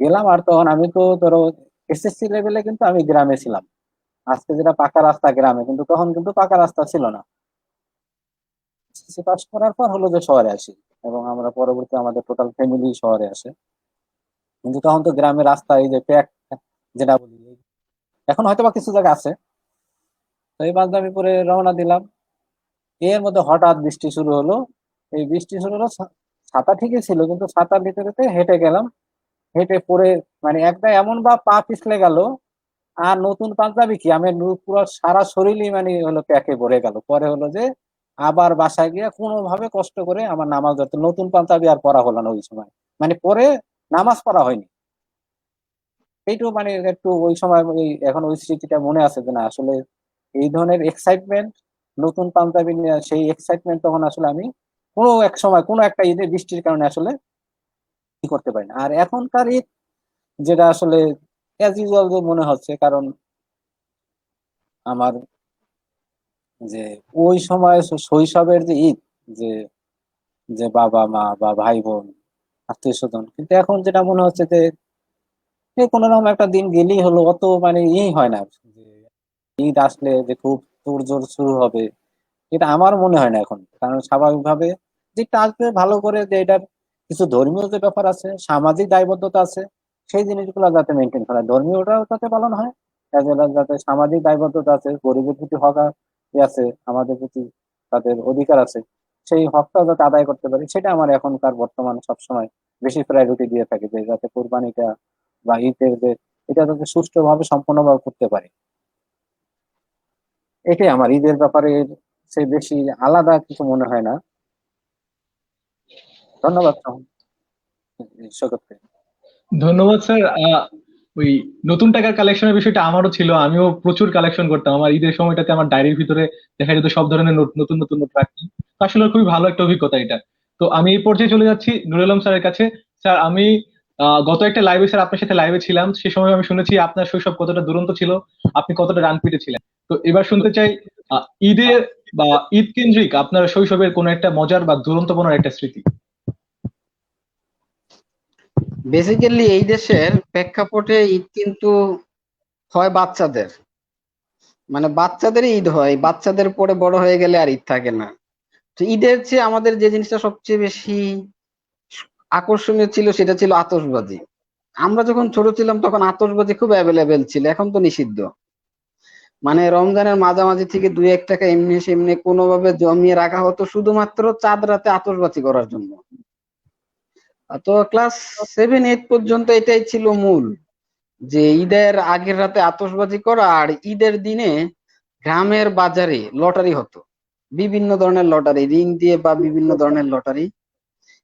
গেলাম, আর তখন আমি তো ধরো এসএসসি লেভেলে কিন্তু আমি গ্রামে ছিলাম, আজকে যেটা পাকা রাস্তা গ্রামে, কিন্তু তখন কিন্তু পাকা রাস্তা ছিল না। এসএসসি পাস করার পর হলো যে শহরে আসি, এবং আমরা পরবর্তী আমাদের টোটাল ফ্যামিলি শহরে আসে। কিন্তু তখন তো গ্রামের রাস্তা এই যে প্যাক যেটা বলি, এখন হয়তো বা কিছু জায়গা আছে। তো এই পাঞ্জাবি পরে রওনা দিলাম, এর মধ্যে হঠাৎ বৃষ্টি শুরু হলো। এই বৃষ্টি শুরু হলো, ছাতা ঠিকই ছিল কিন্তু ছাতার ভিতরেতে হেঁটে গেলাম, হেঁটে পরে মানে একটা এমন বা পা পিছলে গেল। আর নতুন পাঞ্জাবি কি, আমি পুরো সারা শরীরই মানে হলো প্যাকে ভরে গেল। পরে হলো যে আবার বাসায় গিয়ে কোনোভাবে কষ্ট করে আমার নামাজ ধরতে, নতুন পাঞ্জাবি আর পরা হলো না ওই সময়, মানে পরে নামাজ পড়া হয়নি। এইটু মানে একটু ওই সময় এখন ওই স্মৃতিটা মনে আছে যে না আসলে এই ধরনের এক্সাইটমেন্ট, নতুন পাঞ্জাবি নিয়ে সেই এক্সাইটমেন্ট তখন আসলে আমি কোনো এক সময় কোনো একটা ঈদে বৃষ্টির কারণে আসলে কি করতে পারি না। আর এখনকার ঈদ যেটা আসলে অ্যাজ ইউজুয়াল যে মনে হচ্ছে, কারণ আমার যে ওই সময় শৈশবের যে ঈদ, যে যে বাবা মা বা ভাই বোন আত্মীয় স্বজন, কিন্তু এখন যেটা মনে হচ্ছে যে এই কোনো রকম একটা দিন গেলেই হলো, অত মানে ইয়েই হয় না যে ঈদ আসলে যে খুব তোড়জোড় শুরু হবে, এটা আমার মনে হয় না এখন। কারণ স্বাভাবিকভাবে যেটা আসবে ভালো করে যে এটার কিছু ধর্মীয় যে ব্যাপার আছে, সামাজিক দায়বদ্ধতা আছে, সেই জিনিসগুলো যাতে মেনটেন করা হয়, ধর্মীয়টাও যাতে পালন হয়, as well as যাতে সামাজিক দায়বদ্ধতা আছে, গরিবের প্রতি হক আছে, আমাদের প্রতি তাদের অধিকার আছে, সেই হকটাও যাতে আদায় করতে পারি, সেটা আমার এখনকার বর্তমানে সবসময় বেশি প্রায়োরিটি দিয়ে থাকে, যে যাতে কোরবানিটা বা ঈদের যে এটা যাতে সুষ্ঠুভাবে সম্পূর্ণভাবে করতে পারি। এটাই আমার ঈদের ব্যাপারে সে বেশি আলাদা কিছু মনে হয় না। ধন্যবাদ সৈকতকে। ধন্যবাদ স্যার। ওই নতুন টাকার কালেকশনের বিষয়টা আমারও ছিল, আমিও প্রচুর কালেকশন করতাম। আমার ঈদের সময়টাতে আমার ডায়েরির ভিতরে দেখা যেত সব ধরনের নতুন নতুন নোট রাখতাম। তো আসলে খুবই ভালো একটা অভিজ্ঞতা এটা। তো আমি এই পর্যায়ে চলে যাচ্ছি নুরুল আলম স্যারের কাছে। স্যার, আমি গত একটা লাইভে স্যার আপনার সাথে লাইভে ছিলাম, সে সময় আমি শুনেছি আপনার শৈশব কতটা দুরন্ত ছিল, আপনি কতটা রান পিটেছিলেন। তো এবার শুনতে চাই ঈদের বা ঈদ কেন্দ্রিক আপনার শৈশবের কোনো একটা মজার বা দুরন্তপনার একটা স্মৃতি। বেসিক্যালি এই দেশের প্রেক্ষাপটে ঈদ কিন্তু হয় বাচ্চাদের, মানে বাচ্চাদেরই ঈদ হয়, বাচ্চাদের পরে বড় হয়ে গেলে আর ঈদ থাকে না। তো ঈদের চেয়ে আমাদের যে জিনিসটা সবচেয়ে বেশি আকর্ষণীয় ছিল সেটা ছিল আতশবাজি। আমরা যখন ছোট ছিলাম তখন আতশবাজি খুব অ্যাভেলেবেল ছিল, এখন তো নিষিদ্ধ। মানে রমজানের মাঝামাঝি থেকে দুই এক টাকা এমনি সেমনি কোনোভাবে জমিয়ে রাখা হতো শুধুমাত্র চাঁদ রাতে আতশবাজি করার জন্য। তো ক্লাস 7-8 পর্যন্ত এটাই ছিল মূল, যে ঈদের আগের রাতে আতশবাজি করা। আর ঈদের দিনে গ্রামের বাজারে লটারি হতো, বিভিন্ন ধরনের লটারি, রিং দিয়ে বা বিভিন্ন ধরনের লটারি।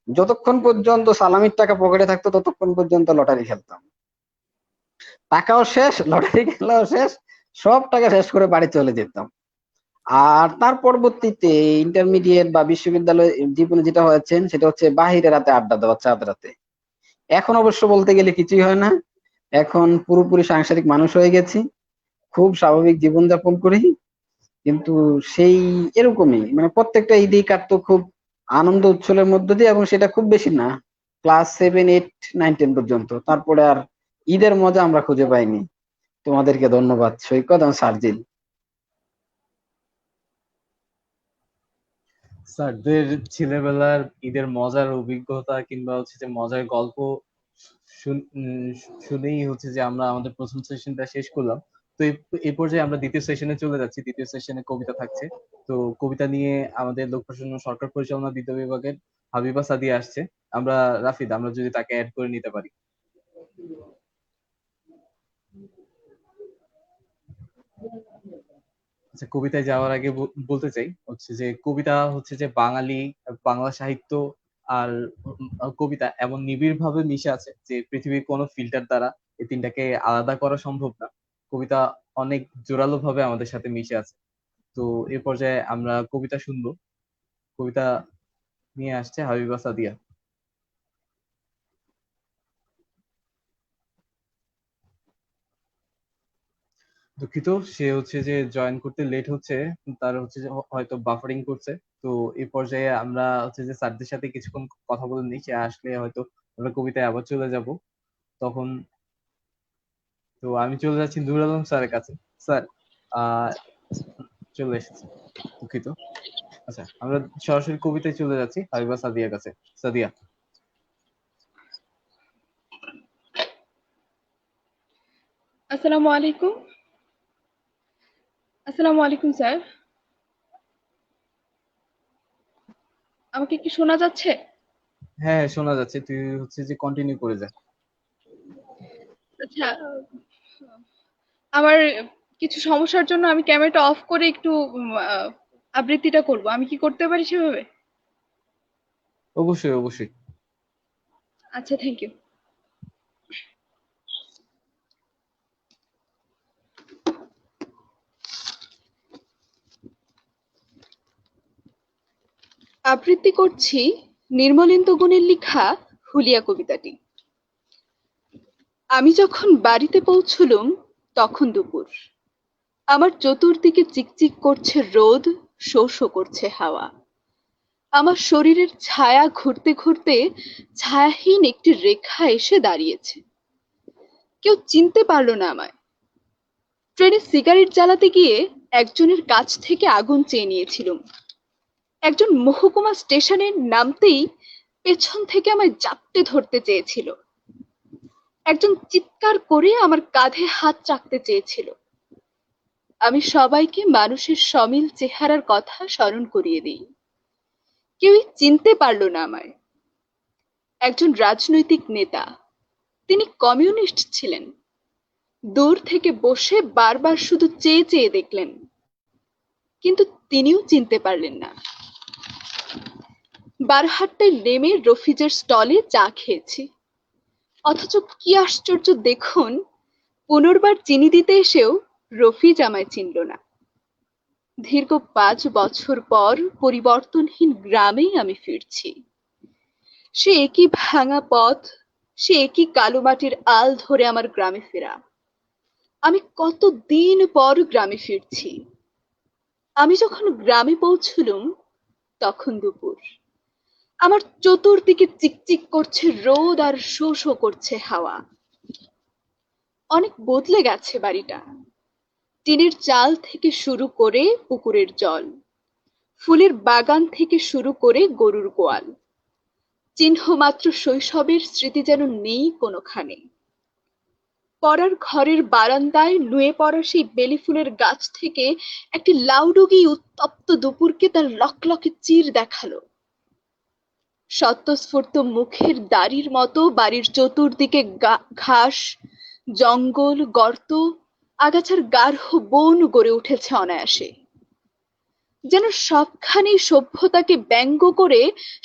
যতক্ষণ পর্যন্ত সালামির টাকা পকেটে থাকতো ততক্ষণ পর্যন্ত লটারি খেলতাম। টাকাও শেষ, লটারি খেলাও শেষ, সব টাকা শেষ করে বাড়ি চলে যেতাম। আর তার পরবর্তীতে ইন্টারমিডিয়েট বা বিশ্ববিদ্যালয় জীবনে যেটা হয়েছে সেটা হচ্ছে বাহিরে রাতে আড্ডা দেওয়া, চাঁদ রাতে। এখন অবশ্য বলতে গেলে কিছুই হয় না, এখন পুরোপুরি সাংসারিক মানুষ হয়ে গেছি, খুব স্বাভাবিক জীবনযাপন করি। কিন্তু সেই এরকমই, মানে প্রত্যেকটা ঈদই কাটতো খুব আনন্দ উচ্ছলের মধ্য দিয়ে, এবং সেটা খুব বেশি না, ক্লাস 7, 8, 9, 10 পর্যন্ত। তারপরে আর ঈদের মজা আমরা খুঁজে পাইনি। তোমাদেরকে ধন্যবাদ সৈকত এবং সার্জিল। স্যারদের ছেলেবেলার ঈদের মজার অভিজ্ঞতা কিংবা হচ্ছে যে মজার গল্প শুনেই হচ্ছে যে আমরা আমাদের প্রথম সেশনটা শেষ করলাম। তো এই পর্যায়ে আমরা দ্বিতীয় সেশনে চলে যাচ্ছি। দ্বিতীয় সেশনে কবিতা থাকছে। তো কবিতা নিয়ে আমাদের লোক প্রশাসন ও সরকার পরিচালনা বিদ্যা বিভাগের হাবিবা সাদিয়া আসছে। আমরা রাফিদ, আমরা যদি তাকে অ্যাড করে নিতে পারি। আচ্ছা, কবিতায় যাওয়ার আগে বলতে চাই হচ্ছে যে কবিতা হচ্ছে যে বাঙালি, বাংলা সাহিত্য আর কবিতা এমন নিবিড় ভাবে মিশে আছে যে পৃথিবীর কোনো ফিল্টার দ্বারা এই তিনটাকে আলাদা করা সম্ভব না। কবিতা অনেক জোরালো ভাবে আমাদের সাথে মিশে আছে। তো এ পর্যায়ে আমরা কবিতা শুনবো। কবিতা নিয়ে আসছে হাবিবা সাদিয়া। দুঃখিত, সে হচ্ছে যে জয়েন করতে লেট হচ্ছে, তার হচ্ছে যে হয়তো বাফারিং করছে। তো এই পর্যায়ে আমরা হচ্ছে যে স্যারদের সাথে কিছুক্ষণ কথা বলে নিই, সে আসলে হয়তো আমরা কবিতায় আবার চলে যাব তখন। তো আমি চলে যাচ্ছি নুরুল আলম স্যারের কাছে। স্যার আহ চলে এসেছে, দুঃখিত। আচ্ছা, আমরা সরাসরি কবিতায় চলে যাচ্ছি হাবিবা সাদিয়ার কাছে। সাদিয়া। আসসালামু আলাইকুম। আসসালামু আলাইকুম স্যার। আমাকে কি শোনা যাচ্ছে? হ্যাঁ, শোনা যাচ্ছে, তুই হচ্ছে যে কন্টিনিউ করে যা। আচ্ছা, আমার কিছু সমস্যার জন্য আমি ক্যামেরাটা অফ করে একটু আবৃত্তিটা করব। আমি কি করতে পারি সেভাবে? অবশ্যই অবশ্যই। আচ্ছা, থ্যাংক ইউ। আবৃত্তি করছি নির্মলেন্দু গুণের লেখা হুলিয়া কবিতাটি। আমি যখন বাড়িতে পৌঁছলুম তখন দুপুর। আমার চতুর্দিকে চিকচিক করছে রোদ, শো শো করছে হাওয়া। আমার শরীরের ছায়া ঘুরতে ঘুরতে ছায়াহীন একটি রেখা এসে দাঁড়িয়েছে। কেউ চিনতে পারলো না আমায়। ট্রেনে সিগারেট জ্বালাতে গিয়ে একজনের কাছ থেকে আগুন চেয়ে নিয়েছিলুম। একজন মহকুমা স্টেশনে নামতেই পেছন থেকে আমায় জাপটে ধরতে চেয়েছিল। একজন চিৎকার করে আমার কাঁধে হাত রাখতে চেয়েছিল। আমি সবাইকে মানুষের সমিল চেহারার কথা স্মরণ করিয়ে দিই। কেউই চিনতে পারল না আমায়। একজন রাজনৈতিক নেতা, তিনি কমিউনিস্ট ছিলেন। দূর থেকে বসে বারবার শুধু চেয়ে চেয়ে দেখলেন, কিন্তু তিনিও চিনতে পারলেন না। বারহাট্টায় নেমে রফিজের স্টলে চা খেয়েছি। অথচ কি আশ্চর্য দেখুন, পুনর্বার চিনি দিতে এসেও রফিজ আমায় চিনল না। দীর্ঘ 5 বছর পর পরিবর্তনহীন গ্রামেই আমি ফিরছি। সে একই ভাঙা পথ, সে একই কালো মাটির আল ধরে আমার গ্রামে ফেরা। আমি কতদিন পর গ্রামে ফিরছি। আমি যখন গ্রামে পৌঁছলুম তখন দুপুর। আমার চতুর্দিকে চিকচিক করছে রোদ আর শো শো করছে হাওয়া। অনেক বদলে গেছে বাড়িটা। টিনের চাল থেকে শুরু করে পুকুরের জল, ফুলের বাগান থেকে শুরু করে গরুর গোয়াল, চিহ্ন মাত্র শৈশবের স্মৃতি যেন নেই কোনোখানে। পড়ার ঘরের বারান্দায় নুয়ে পড়া সেই বেলি ফুলের গাছ থেকে একটি লাউডুগি উত্তপ্ত দুপুরকে তার লকলকে চির দেখালো। স্বতঃস্ফূর্ত মুখের দাড়ির মতো বাড়ির চতুর্দিকে ঘাস, জঙ্গল, গর্ত, আগাছার গাঢ় বন গড়ে উঠেছে অনায়াসে। যেন সবখানেই সভ্যতাকে ব্যঙ্গ করে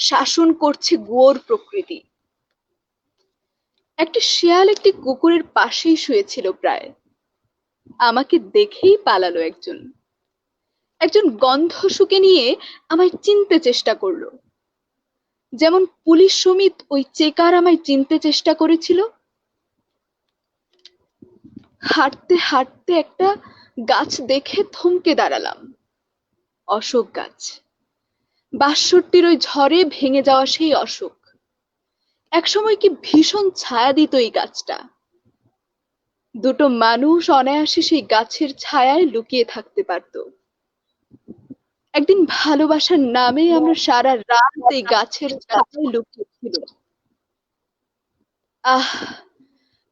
শাসন করছে গোর প্রকৃতি। একটা শেয়াল একটি কুকুরের পাশেই শুয়েছিল প্রায়। আমাকে দেখেই পালালো একজন। একজন গন্ধ শুঁকে নিয়ে আমায় চিনতে চেষ্টা করলো, যেমন পুলিশ সমিত ওই চেকার আমায় চিনতে চেষ্টা করেছিল। হাঁটতে হাঁটতে একটা গাছ দেখে থমকে দাঁড়ালাম। অশোক গাছ। ৬২-র ওই ঝড়ে ভেঙে যাওয়া সেই অশোক। একসময় কি ভীষণ ছায়া দিত এই গাছটা। দুটো মানুষ অনায়াসে সেই গাছের ছায়ায় লুকিয়ে থাকতে পারত। একদিন ভালোবাসার নামে আমরা সারা রাত এই গাছের ছায়ায় লুকিয়েছিলাম। আহ,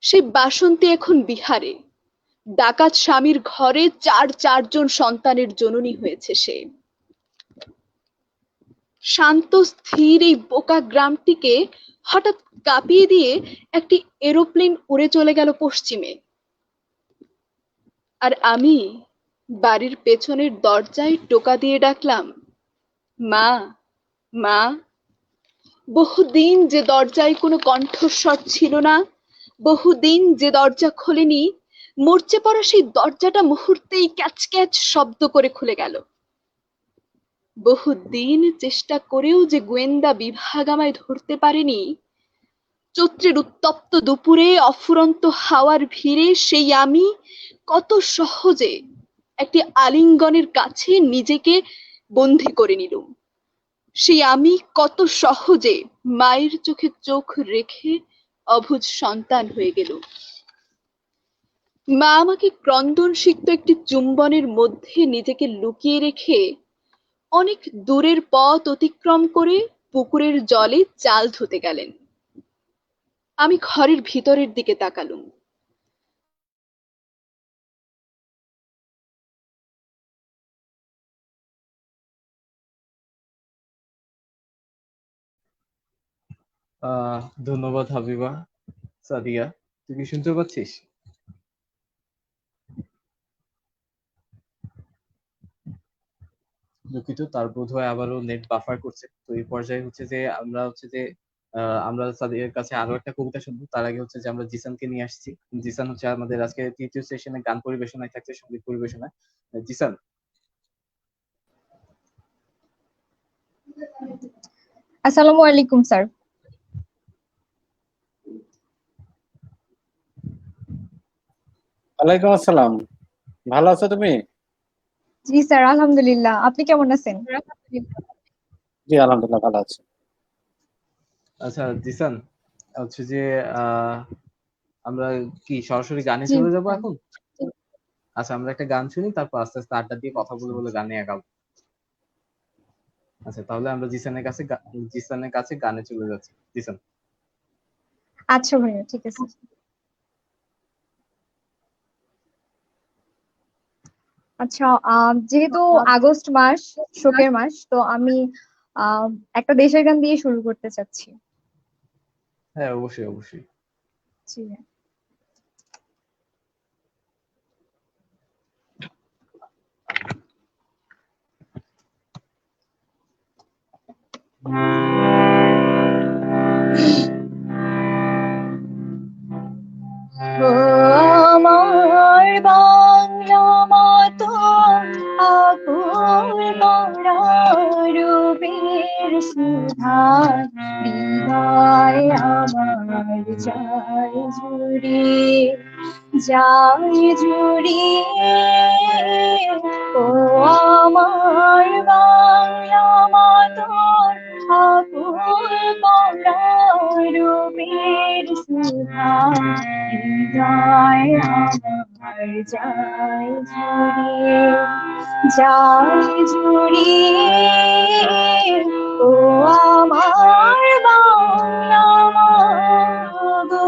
সেই বাসন্তী এখন বিহারে। ডাকাত স্বামীর ঘরে চারজন সন্তানের জননী হয়েছে সে। শান্ত স্থির এই বোকা গ্রামটিকে হঠাৎ কাঁপিয়ে দিয়ে একটি এরোপ্লেন উড়ে চলে গেল পশ্চিমে। আর আমি বাড়ির পেছনের দরজায় টোকা দিয়ে ডাকলাম, মা, মা। বহুদিন যে দরজায় কোনো কণ্ঠস্বর ছিল না, বহুদিন যে দরজা খোলেনি, মরচে পড়া সেই দরজাটা মুহূর্তেই ক্যাচ ক্যাচ শব্দ করে খুলে গেল। বহুদিন চেষ্টা করেও যে গোয়েন্দা বিভাগ আমায় ধরতে পারেনি, চৈত্রের উত্তপ্ত দুপুরে অফুরন্ত হাওয়ার ভিড়ে সেই আমি কত সহজে একটি আলিঙ্গনের কাছে নিজেকে বন্দী করে নিলুম। সেই আমি কত সহজে মায়ের চোখে চোখ রেখে অবুঝ সন্তান হয়ে গেল। মা আমাকে ক্রন্দনসিক্ত একটি চুম্বনের মধ্যে নিজেকে লুকিয়ে রেখে অনেক দূরের পথ অতিক্রম করে পুকুরের জলে চাল ধুতে গেলেন। আমি ঘরের ভিতরের দিকে তাকালুম। ধন্যবাদ হাবিবা। সাদিয়া, তুই কি শুনতে পাচ্ছিস? দুঃখিত, তার বোধহয় আবারও নেট বাফার করছে। তো এই পর্যায়ে হচ্ছে যে আমরা সাদিয়ার কাছে আরো একটা কবিতা শুনবো। তার আগে হচ্ছে যে আমরা জিসানকে নিয়ে আসছি। জিসান হচ্ছে আমাদের আজকে তৃতীয় সেশনে গান পরিবেশনায় থাকছে, সঙ্গীত পরিবেশনায়। জিসান। আসসালামু আলাইকুম স্যার। ওয়ালাইকুম আসসালাম। ভালো আছো তুমি? জি স্যার, আলহামদুলিল্লাহ। আপনি কেমন আছেন? জি আলহামদুলিল্লাহ ভালো আছি। আচ্ছা জিসান, হচ্ছে যে আমরা কি সরাসরি গানে জি চলে যাবো স্যার। এখন? আচ্ছা, আমরা একটা গান শুনি, তারপর আস্তে আস্তে আড্ডা দিয়ে কথা বলে বলে গানে আগাবো। আচ্ছা, তাহলে আমরা জিসানের কাছে গানে চলে যাচ্ছি। জিসান। আচ্ছা ভাইয়া, ঠিক আছে। আচ্ছা, যেহেতু আগস্ট মাস শোকের মাস, তো আমি একটা দেশের গান দিয়ে শুরু করতে চাচ্ছি। হ্যাঁ, অবশ্যই অবশ্যই। জি ভাইয়া। ও আমার বাংলা মাতঙ্গ আকুল করা রূপের সুধা হৃদয় আমার যায় জুড়িয়ে ও আমার বাংলা মাতঙ্গ আকুল করা রূপের সুধা হৃদয় আমার যায় জুড়িয়ে ও আমার বাংলা মা গো।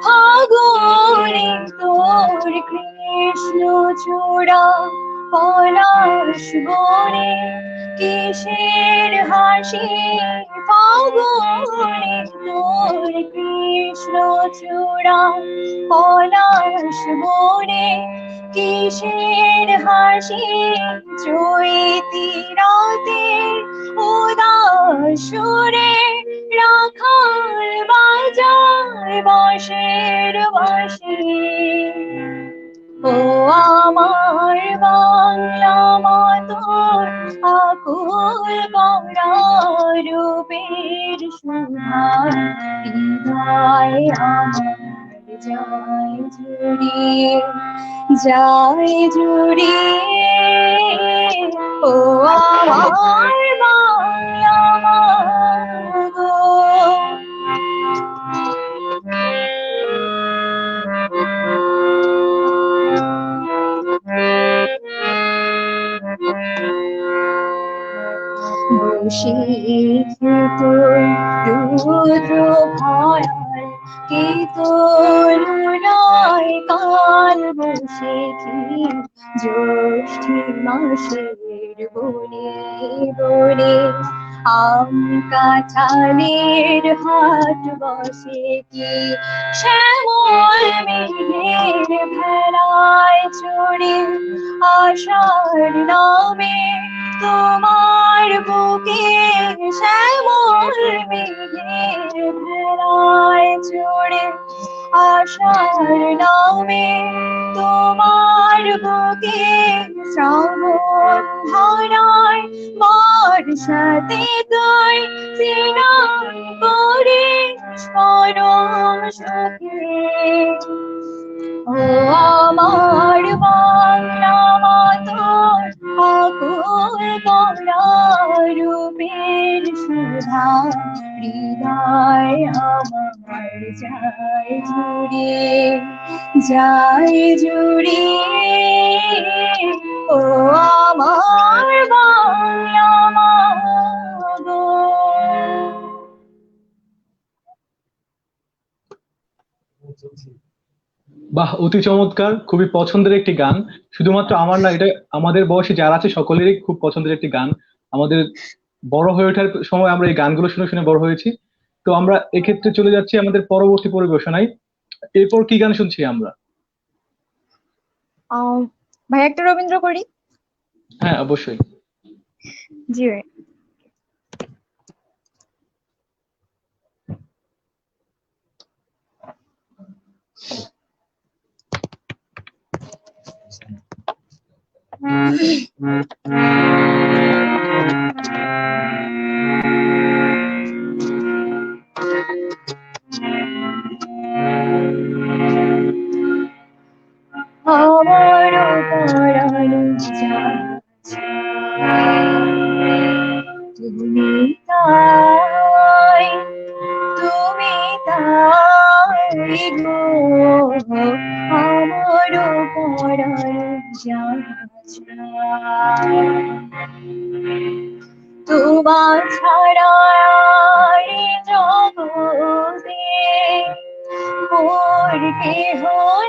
ফাগুনে তোর কৃষ্ণ চূড়া পলাশ বনে কিসের হাসি, ফাগুনে তোর কৃষ্ণ চূড়া পলাশ বনে কিসের হাসি, চৈতি রাতে উদাস সুরে রাখাল বাজায় বাঁশের বাঁশি। ও আমার বাংলা মাতর আকুল করা রূপের সুধা হৃদয় আমার যায় জুড়িয়ে ও আমার বাংলা মা গো। বসে তোর রুদ্র ভয়াল কি তোর নয় কাল বসে কি জ্যৈষ্ঠী মাসের বনে বনে আম কাঁঠালের হাট বসে কি শ্যামল মেঘের ভেলায় চড়ে আষাঢ় নামে তোমার বুকে শ্যামল মেঘের ভেলায় চড়ে আষাঢ় নামে তোমার বুকে শ্রাবণ ধারায় বর্ষাতে তুই স্নান করিস পরম সুখে। ও আমার বাংলা মাতর আকুল করা রূপের সুধা হৃদয় আমার যায় জুড়িয়ে ও আমার বাংলা মা গো। বাহ, অতি চমৎকার, খুবই পছন্দের একটি গান। শুধুমাত্র আমার না, এটা আমাদের বয়সী যারা আছে সকলেরই খুব পছন্দের একটি গান। আমাদের বড় হয়ে ওঠার সময় আমরা এই গানগুলো শুনে শুনে বড় হয়েছি। তো আমরা এক্ষেত্রে চলে যাচ্ছি আমাদের পরবর্তী পরিবেশনায়। এরপর কি গান শুনছি আমরা? ভাই একটা রবীন্দ্র করি। হ্যাঁ, অবশ্যই। জি ভাই। আমার পরানো তুমি তাই তোমার ছাড়া এই জগতে মোর কেহ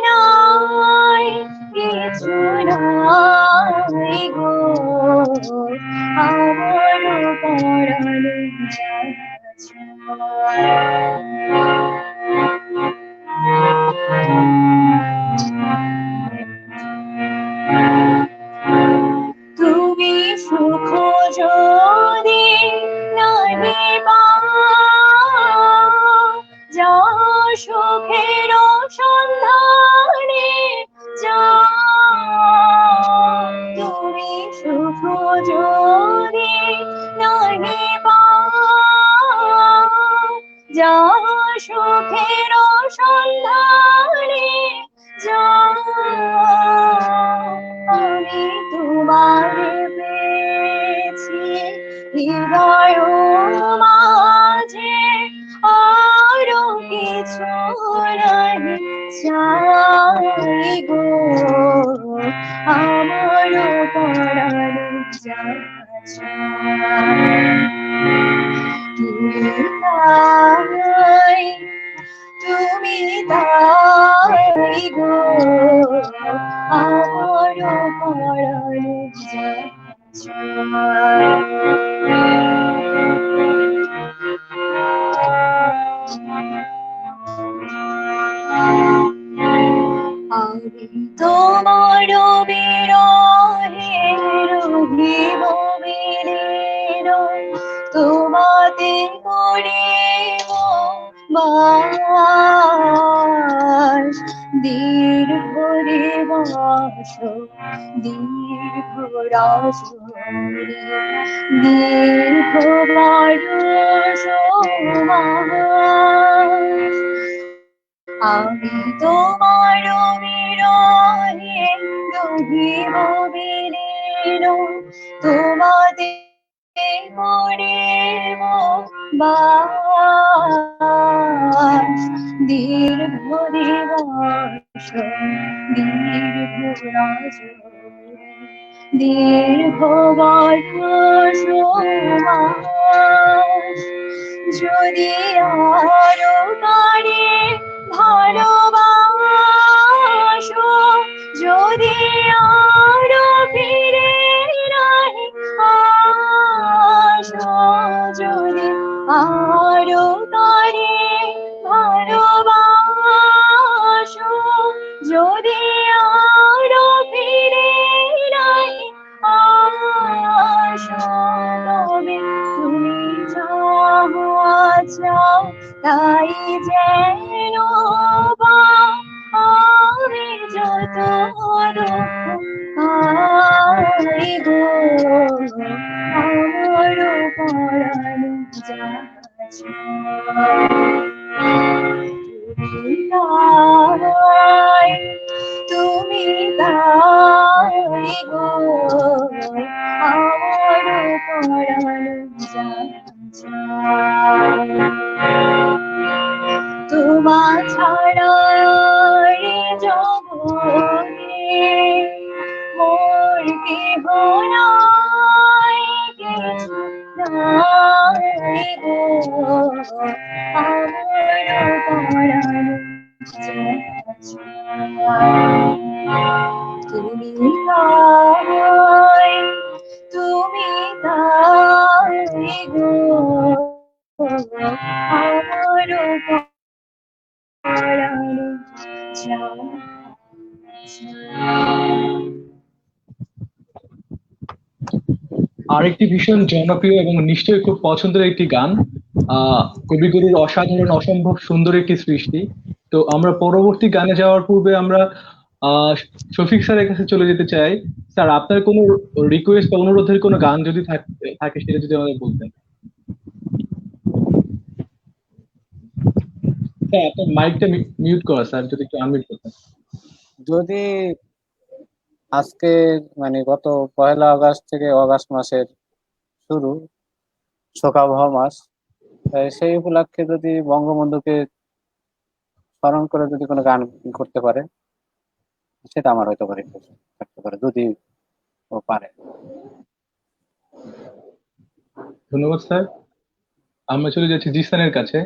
নাই, কিছু নাই গো, আমার পরাণে যাচ্ছ। তুমি সুখ যদি নাহি পাও, যাও সুখের সন্ধানে যাও। তুমি সুখ যদি নাহি পাও, যাও সুখের সন্ধানে যাও। আমি তোমারে পেয়েছি হৃদয় মাঝে, আরো কিছু নাহি চাই গো, আমার পরাণে যাচ্ছ। তুমি তাই, তুমি তাই গো, আমার পরাণে যাচ্ছ। আমি তোমার বিরহে রহিব বিলীন, তোমাতে করিব বাস। দীর্ঘ দিবস দীর্ঘ রজনী, দীর্ঘ বরষ মাস। আমি তোমার বিরহে রহিব বিলীন, তোমাতে করিব বাস। দীর্ঘ দিবস দীর্ঘ রজনী, দীর্ঘ বরষ মাস। যদি আরো কারে ভালোবাসো, যদি আরো ফিরে নাহি আসো, যদি আরো কারে ভালোবাসো, যদি আরো ফিরে নাহি আসো, তবে তুমি চাও তাই যেন পাও। আমি যত দুঃখ পাই গো, আমার পরাণে যাচ্ছ। তুমি তাই, তুমি তাই গো, আমার পরাণে যাচ্ছ। তোমার ছাড়া এই জগতে মোর কেহ নাই, কিছু নাই গো, আমার পরাণে যাচ্ছ। তুমি তাই, তুমি তাই গো, আমার পরাণে যাচ্ছ। আরেকটি ভীষণ জনপ্রিয় এবং নিশ্চয়ই খুব পছন্দের একটি গান, কবিগুরুর অসাধারণ অসম্ভব সুন্দর একটি সৃষ্টি। তো আমরা পরবর্তী গানে যাওয়ার পূর্বে আমরা আহ শফিক স্যারের কাছে চলে যেতে চাই। স্যার, আপনার কোনো রিকোয়েস্ট বা অনুরোধের কোনো গান যদি থাকে সেটা যদি আমাদের বলতেন। স্যার, আপনার মাইকটা মিউট করা, স্যার যদি একটু আনমিউট করতেন। যদি আজকে মানে গত 1 আগস্ট থেকে অগাস্ট মাসের শুরু, শোকাবহ মাস, সেই উপলক্ষে যদি বঙ্গবন্ধুকে স্মরণ করে যদি কোনো গান করতে পারে, সেটা আমার হয়তো পারে থাকতে পারে, যদি ও পারে। ধন্যবাদ স্যার। আমরা চলে যাচ্ছি জিসানের কাছে।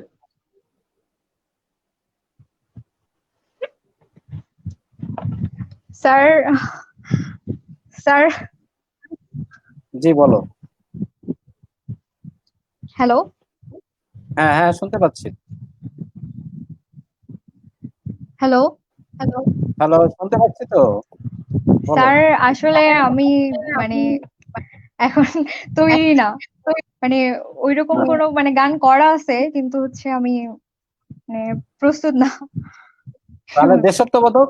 স্যার, স্যার, জি বলো। হ্যালো। হ্যাঁ হ্যাঁ, শুনতে পাচ্ছি। হ্যালো। হ্যালো, শুনতে পাচ্ছি তো, বলো। স্যার, আসলে আমি মানে এখন তৈরি না, মানে ওইরকম কোনো মানে গান করা আছে কিন্তু হচ্ছে আমি মানে প্রস্তুত না। তাহলে দেশাত্মবোধক,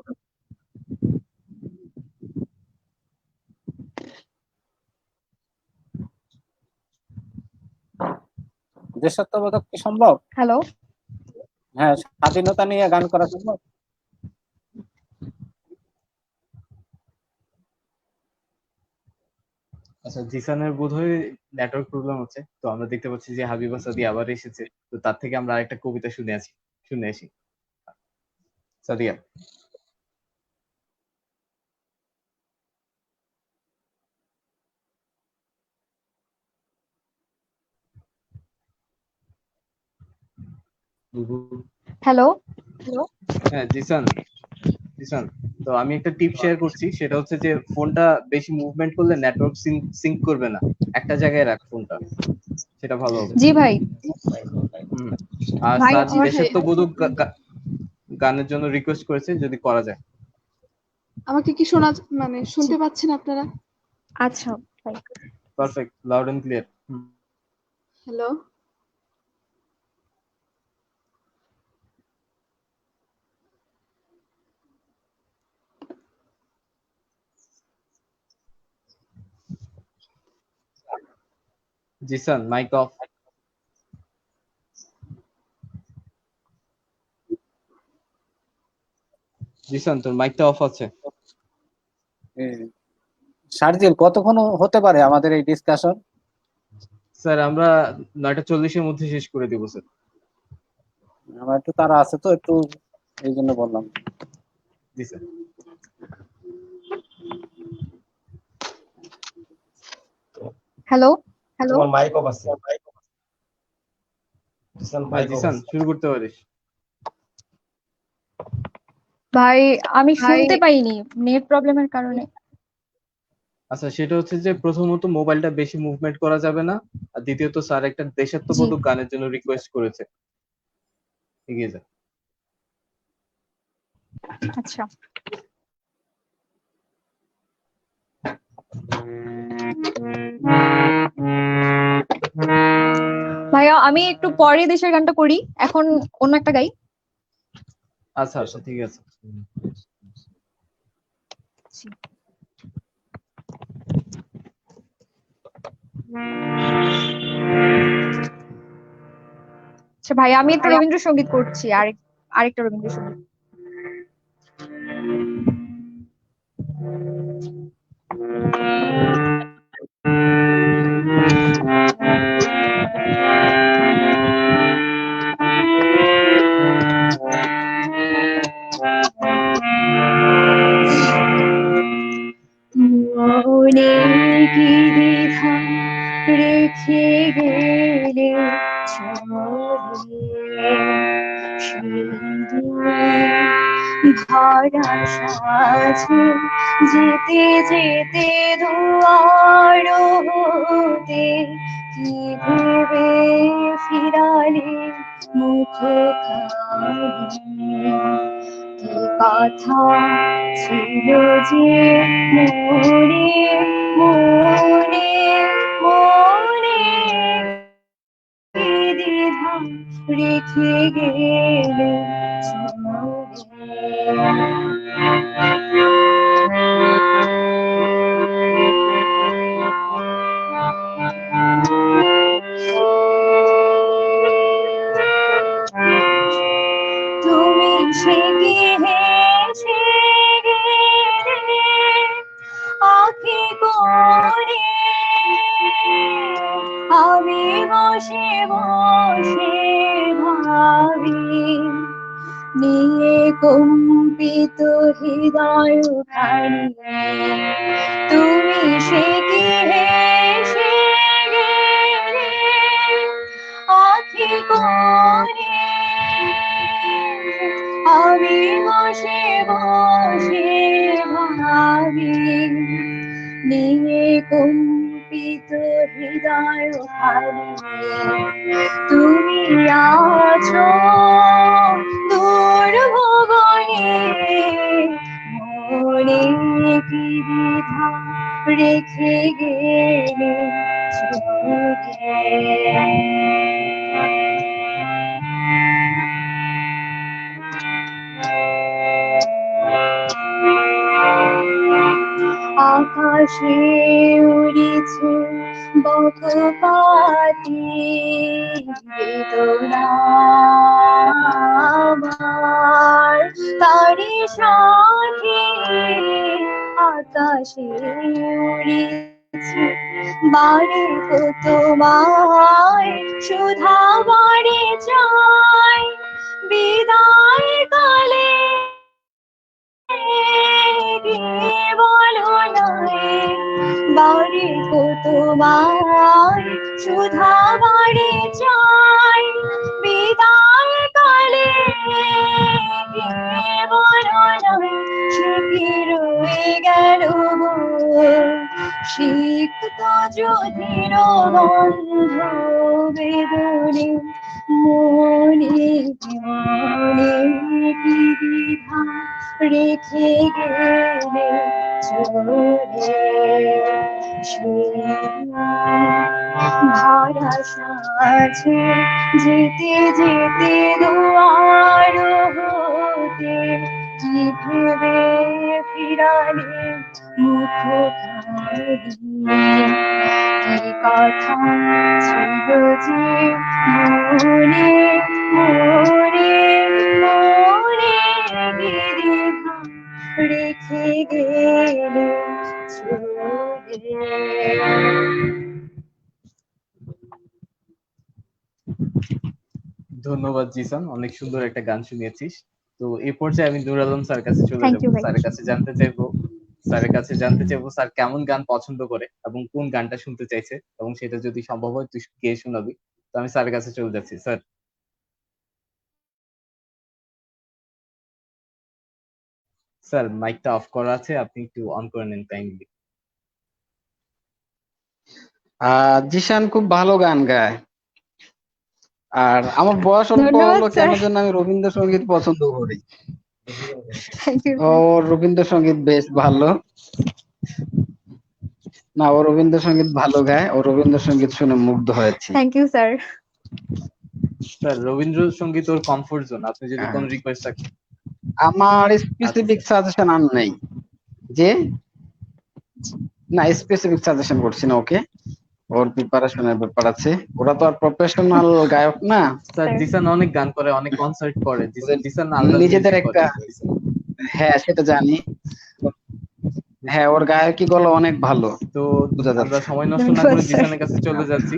দেশাত্মবোধক কি সম্ভব? হ্যালো। হ্যাঁ, স্বাধীনতা নিয়ে গান করা সম্ভব? আচ্ছা, জিসানের বোধহয় নেটওয়ার্ক প্রবলেম হচ্ছে, তো আমরা দেখতে পাচ্ছি যে হাবিবা সাদিয়া আবার এসেছে, তো তার থেকে আমরা আরেকটা কবিতা শুনে আসি। সাদিয়া। বুবু। হ্যালো। হ্যাঁ জিসান, জিসান, তো আমি একটা টিপ শেয়ার করছি, সেটা হচ্ছে যে ফোনটা বেশি মুভমেন্ট করলে নেটওয়ার্ক সিঙ্ক করবে না, একটা জায়গায় রাখ ফোনটা, সেটা ভালো হবে। জি ভাই। হুম। আর ভাই স্যার জি ভাই, দেশাত্মবোধক গানের জন্য রিকোয়েস্ট করেছে, যদি করা যায়। আমাকে কি মানে শুনতে পাচ্ছেন আপনারা? আচ্ছা ভাই। Perfect, loud and clear. Hello. Zisan, mic off. Zisan, তোর মাইকটা অফ আছে। শারজিল, কতক্ষণ হতে পারে আমাদের এই ডিসকাশন? স্যার আমরা 9:40-এর মধ্যে শেষ করে দিব স্যার। আমার একটু তাড়া আছে তো, একটু এই জন্য বললাম। জি স্যার। হ্যালো। তোমার মাইক অফ আছে। জিসান শুরু করতে পারিস। ভাই, আমি শুনতে পাইনি নেট প্রবলেমের কারণে। আচ্ছা, সেটা হচ্ছে যে প্রথমত মোবাইলটা বেশি মুভমেন্ট করা যাবে না, আর দ্বিতীয়ত স্যার একটা জি। দেশাত্মবোধক গানের জন্য রিকোয়েস্ট করেছে, এগিয়ে যা। আচ্ছা। ভাইয়া, আমি একটু পরে দেশের গানটা করি, এখন অন্য একটা গাই। আচ্ছা আচ্ছা, ঠিক আছে। আচ্ছা ভাই, আমি একটা রবীন্দ্রসঙ্গীত করছি, আরেকটা রবীন্দ্রসঙ্গীত। মনে কি দ্বিধা রেখে গেলে চলে সেই ভরা সাজে, যেতে যেতে দুয়ার হতে কি ভেবে ফিরালে মুখে কি কথা ছিল যে মনে মনে মনে কি দ্বিধা রেখে গেলে তুমি সে কি হেসে গেলে আঁখি করে, আমি বসে বসে ভাবি নিয়ে কম্পিত হৃদয় খানি, তুমি সে কি হেসে গেলে বসে ভাবি নিয়ে কম্পিত হৃদয় খালি তুমি আছো দূর ভুবনে মনে কি দ্বিধা রেখে গেলে চোখে আকাশে উড়েছে বকপাতি বেদনা আমার তারি সাথে আকাশে উড়েছে বাড়ি তো তোমায় সুধা বাড়ি চাই বিদায় কালে বলো নাই বাড়ি তো তোমায় সুধা বাড়ি চাই বিদায় কালে বলো নাই সুখী রয়ে গেল সিক্ত যদির বন্ধ বেদনে মনে মনে কি দ্বিধা রেখে গেলে চলে ভাড়া সাজে যেতে যেতে দুয়ার হতে কি ভেবে ফিরালে মুখ খালি কি কথা ছিল যে মনে মনে মনে দ্বিধা রেখে গেলে চলে ধন্যবাদ জিসান, অনেক সুন্দর একটা গান শুনিয়েছিস। তো এই পর্যায়ে আমি নূর আলম স্যার কাছে চলে থ্যাংক যাব। ইউ ভাই স্যারের কাছে জানতে চাইবো স্যার কেমন গান পছন্দ করে এবং কোন গানটা শুনতে চাইছে, এবং সেটা যদি সম্ভব হয় তুই গেয়ে শোনাবি। তো আমি স্যারের কাছে চলে যাচ্ছি। স্যার, স্যার মাইকটা অফ করা আছে, আপনি একটু অন করে নেন কাইন্ডলি। জিশান খুব ভালো গান গায়। আর আমার বয়স অল্প ধন্যবাদ হলো কেন স্যার যেন আমি রবীন্দ্রসঙ্গীত পছন্দ করি। থ্যাংক ইউ ও রবীন্দ্রসঙ্গীত বেশ ভালো। না, ও রবীন্দ্রসঙ্গীত ভালো গায়, ও রবীন্দ্রসঙ্গীত শুনে মুগ্ধ হয়েছে। Thank you sir sir Rabindrasangeet ওর কমফোর্ট জোন, আপনি যদি হ্যাঁ। কোনো রিকোয়েস্ট রাখেন। আমার আচ্ছা স্পেসিফিক স্যার। সাজেশন আর নেই যে, না স্পেসিফিক সাজেশন করছি না ওকে, ওর প্রিপারেশনের ব্যাপার আছে। ওরা তো আর প্রফেশনাল গায়ক না, স্যার স্যার জিসান অনেক গান করে, অনেক কনসার্ট করে, ওদের জিসান আলাদা নিজেদের মিউজিক করে। একটা, হ্যাঁ সেটা জানি, হ্যাঁ ওর গায়কি গলা অনেক ভালো তো বোঝা আমরা যাচ্ছে। সময় নষ্ট না ধন্যবাদ করে স্যার জিসানের কাছে চলে যাচ্ছি।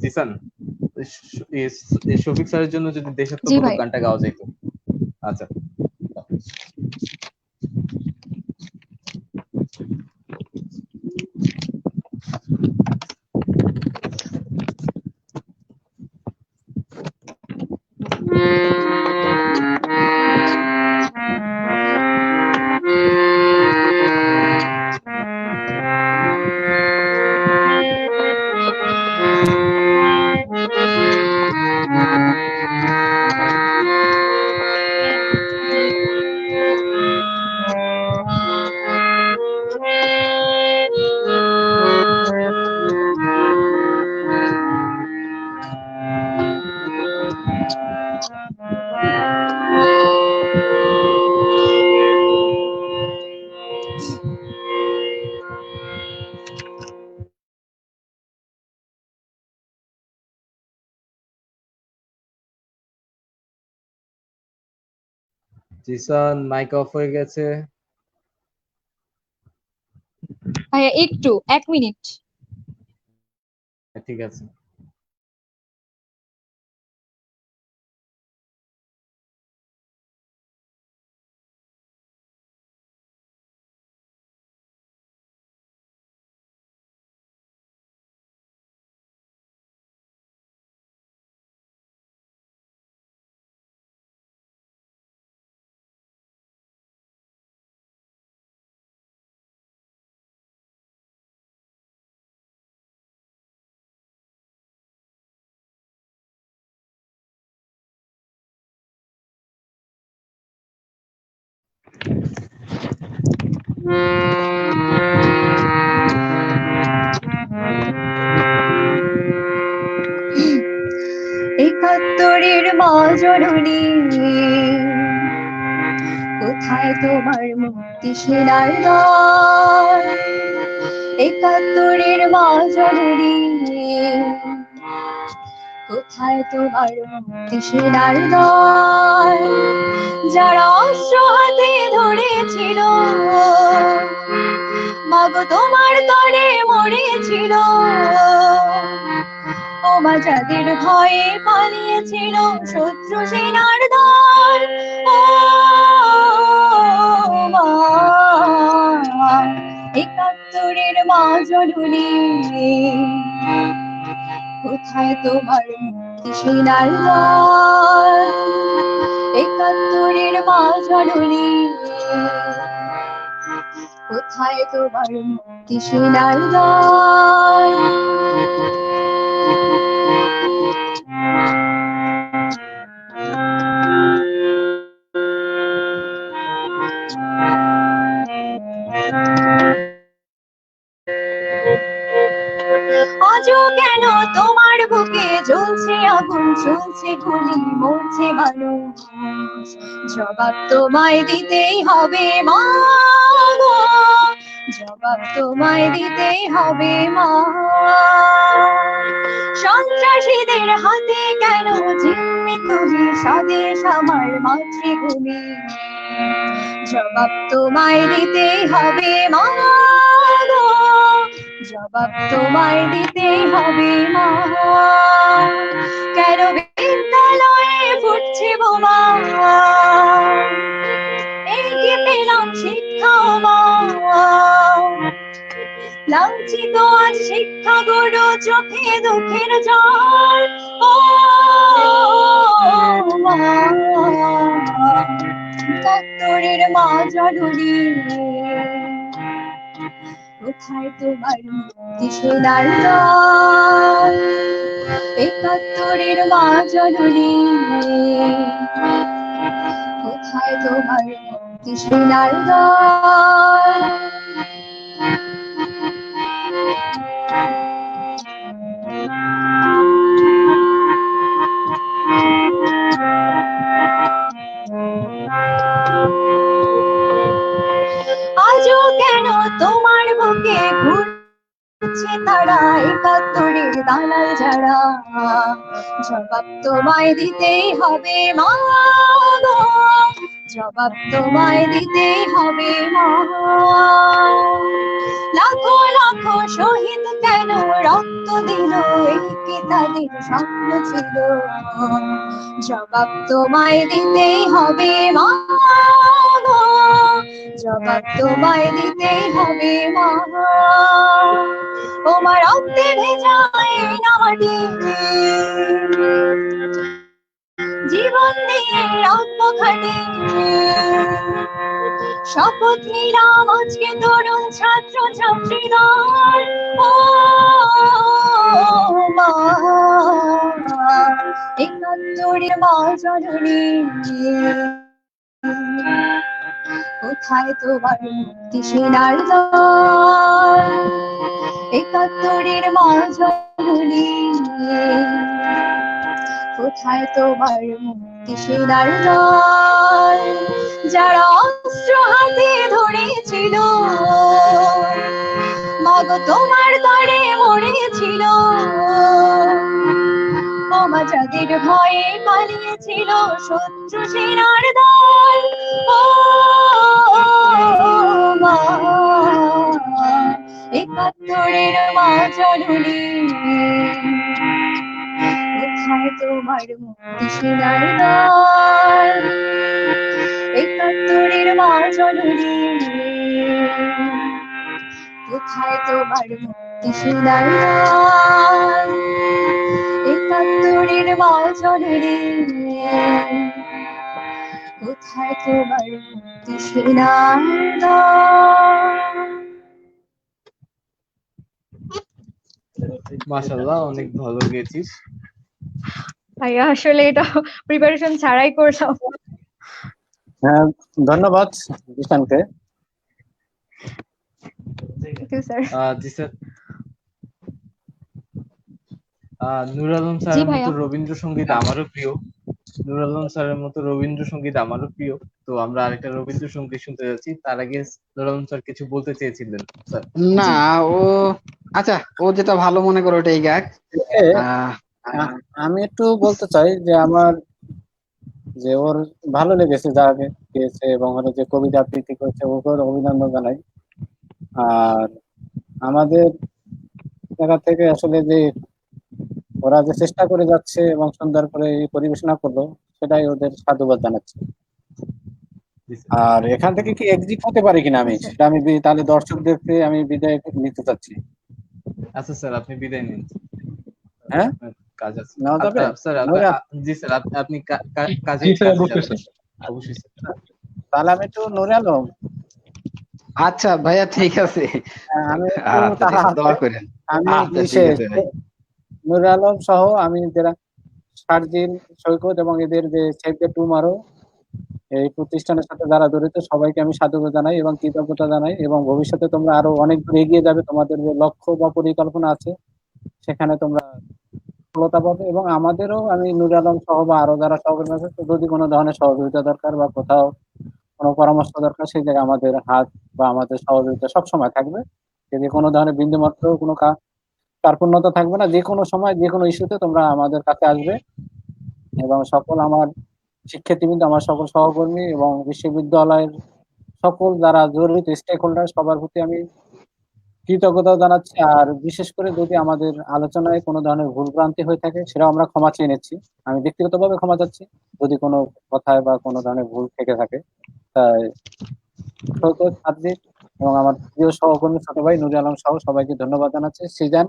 জিসান, শফিক স্যারের জন্য যদি জি দেশাত্মবোধক ভাই গানটা গাওয়া যেত। আচ্ছা। জিসান মাইক অফ হয়ে গেছে। ভাইয়া একটু 1 মিনিট ঠিক আছে। একাত্তরের মা জননী, কোথায় তোমার মুক্তি সেনার দল? একাত্তরের মা জননী, কোথায় তোমার মুক্তি সেনার দল? যারা অস্ত্র হাতে ধরেছিল, মাগো তোমার তরে মরেছিল, ও মা যাদের ভয়ে পালিয়েছিল শত্রু সেনার দল। ও মা, একাত্তরের মা জননী, কোথায় তোমার মুক্তি সেনার দল? একাত্তরের মা জননী, কোথায় তোমার মুক্তি সেনার দল? আজও কেন তোমার বুকে জ্বলছে আগুন, চলছে গুলি, মরছে মানুষ? জবাব তোমায় দিতেই হবে মা গো, জবাব তোমায় দিতেই হবে মা। সন্ত্রাসীদের হাতে কেন জিম্মি তুমি, স্বদেশ আমার মাতৃভূমি? জবাব তোমায় দিতেই হবে মা গো, জবাব তোমায় দিতেই হবে মা। কেন বিদ্যালয়ে ফুটছে বোমা, এই কি পেলাম শিক্ষা মা? লাঞ্ছিত আজ শিক্ষা গুরু, চোখে দুঃখের জল। ও মা, একাত্তরের মা জননী, কোথায় তোমার মুক্তি সেনার দল? একাত্তরের মা জননী, কোথায় তোমার মুক্তি সেনার দল? আজও কেন তোমার বুকে ঘুরছে তারা, একাত্তরের দালাল যারা? জবাব তোমায় দিতেই হবে মা গো, জবাব তোমায় দিতেই হবে মা। লাখো লাখো শহীদ কেন রক্ত দিল, এই কি তাদের স্বপ্ন ছিল? জবাব তোমায় দিতেই হবে মা গো, জবাব তোমায় দিতেই হবে মা। ও মা, রক্তে ভেজা এই না মাটি, জীবন দিয়ে রাখবো খাটি। শপথ নিলাম আজকে তরুণ ছাত্র ছাত্রীগণ। ও মা, একাত্তরের মা জননী, কোথায় তোমার মুক্তি সেনার দল? একাত্তরের মা জননী, কোথায় তোমার মুক্তি সেনার দল? যারা অস্ত্র হাতে ধরেছিল, মাগো তোমার তরে মরেছিল, ও মা যাদের ভয়ে পালিয়েছিল শত্রু সেনার দল। ও মা, একাত্তরের মা জননী, কোথায় তোমার মুক্তি সেনার দল? একাত্তরের মা জননী, কোথায় তোমার মুক্তি সেনার দল? একাত্তরের মা জননী, কোথায় তোমার মুক্তি সেনার দল? মাশাআল্লাহ, অনেক ভালো গেয়েছিস ভাইয়া। আসলে এটা প্রিপারেশন ছাড়াই করলাম। হ্যাঁ, ধন্যবাদ জিসানকে। Thank you sir. জি স্যার। নূর আলম জি স্যারের মতো ভাইয়া। রবীন্দ্রসঙ্গীত আমারও প্রিয়। নূর আলম স্যারের মতো রবীন্দ্রসঙ্গীত আমারও প্রিয়। তো আমরা আরেকটা রবীন্দ্রসঙ্গীত শুনতে যাচ্ছি, তার আগে নূর আলম স্যার কিছু বলতে চেয়েছিলেন স্যার। না, জি ও আচ্ছা, ও যেটা ভালো মনে করে ওটাই গাক। এ, আহ আমি একটু বলতে চাই যে আমার যে ওর ভালো লেগেছে যা গেয়েছে এবং হলো যে কবিতা আবৃত্তি করেছে ওকে অভিনন্দন জানাই। আর আমাদের জায়গা থেকে আসলে যে ওরা যে চেষ্টা করে যাচ্ছে এবং সুন্দর করে এই পরিবেশনা করলো, সেটাই ওদের সাধুবাদ জানাচ্ছি। জি স্যার। আর এখান থেকে কি এক্সিট হতে পারি কিনা আমি আচ্ছা। সেটা আমি তাহলে দর্শকদেরকে আমি বিদায় নিতে চাচ্ছি। আচ্ছা স্যার, আপনি বিদায় নিন, হ্যাঁ, আপনার কাজ আছে। নেওয়া যাবে? স্যার নৈরাত, জি স্যার, আপনি কাজে জি স্যার, কাজে অবশ্যই যাবেন। স্যার। অবশ্যই স্যার। তাহলে আমি একটু নূরে আলম, আচ্ছা ভাইয়া, ঠিক আছে। আমি একটু আচ্ছা, ঠিক তারা আছে, আছে, দোয়া করেন। আমি আচ্ছা, ঠিক বিশেষ আছে ভাই। নূরে আলম সহ আমি যারা শারজিল, সৈকত এবং এদের যে সেভ দ্য টুমারো এই প্রতিষ্ঠানের সাথে যারা জড়িত সবাইকে আমি সাধুবাদ জানাই এবং কৃতজ্ঞতা জানাই এবং ভবিষ্যতে তোমরা আরো অনেক দূর এগিয়ে যাবে, তোমাদের যে লক্ষ্য বা পরিকল্পনা আছে সেখানে তোমরা সফলতা পাবে। এবং আমাদেরও আমি নুর আলম সহ বা আরো যারা সহকর্মী আছে, তো যদি কোনো ধরনের সহযোগিতা দরকার বা কোথাও কোনো পরামর্শ দরকার, সেই জায়গায় আমাদের হাত বা আমাদের সহযোগিতা সবসময় থাকবে। যদি কোনো ধরনের বিন্দুমাত্র কোনো কার্পণ্যতা থাকবে না, যে কোনো সময় যে কোনো ইস্যুতে তোমরা আমাদের কাছে আসবে। এবং সকল আমার শিক্ষার্থীবৃন্দ, আমার সকল সহকর্মী এবং বিশ্ববিদ্যালয়ের সকল যারা জড়িত স্টেক হোল্ডার সবার প্রতি আমি কৃতজ্ঞতা জানাচ্ছি। আর বিশেষ করে যদি আমাদের আলোচনায় কোনো ধরনের ভুল ভ্রান্তি হয়ে থাকে সেটাও আমরা ক্ষমা চেয়ে নিচ্ছি। আমি ব্যক্তিগতভাবে ক্ষমা চাচ্ছি যদি কোনো কথায় বা কোনো ধরনের ভুল থেকে থাকে। তাই সৈকত, সাদ্দিক এবং আমার প্রিয় সহকর্মী ছোট ভাই নুরি আলম সহ সবাইকে ধন্যবাদ জানাচ্ছি। সিজান,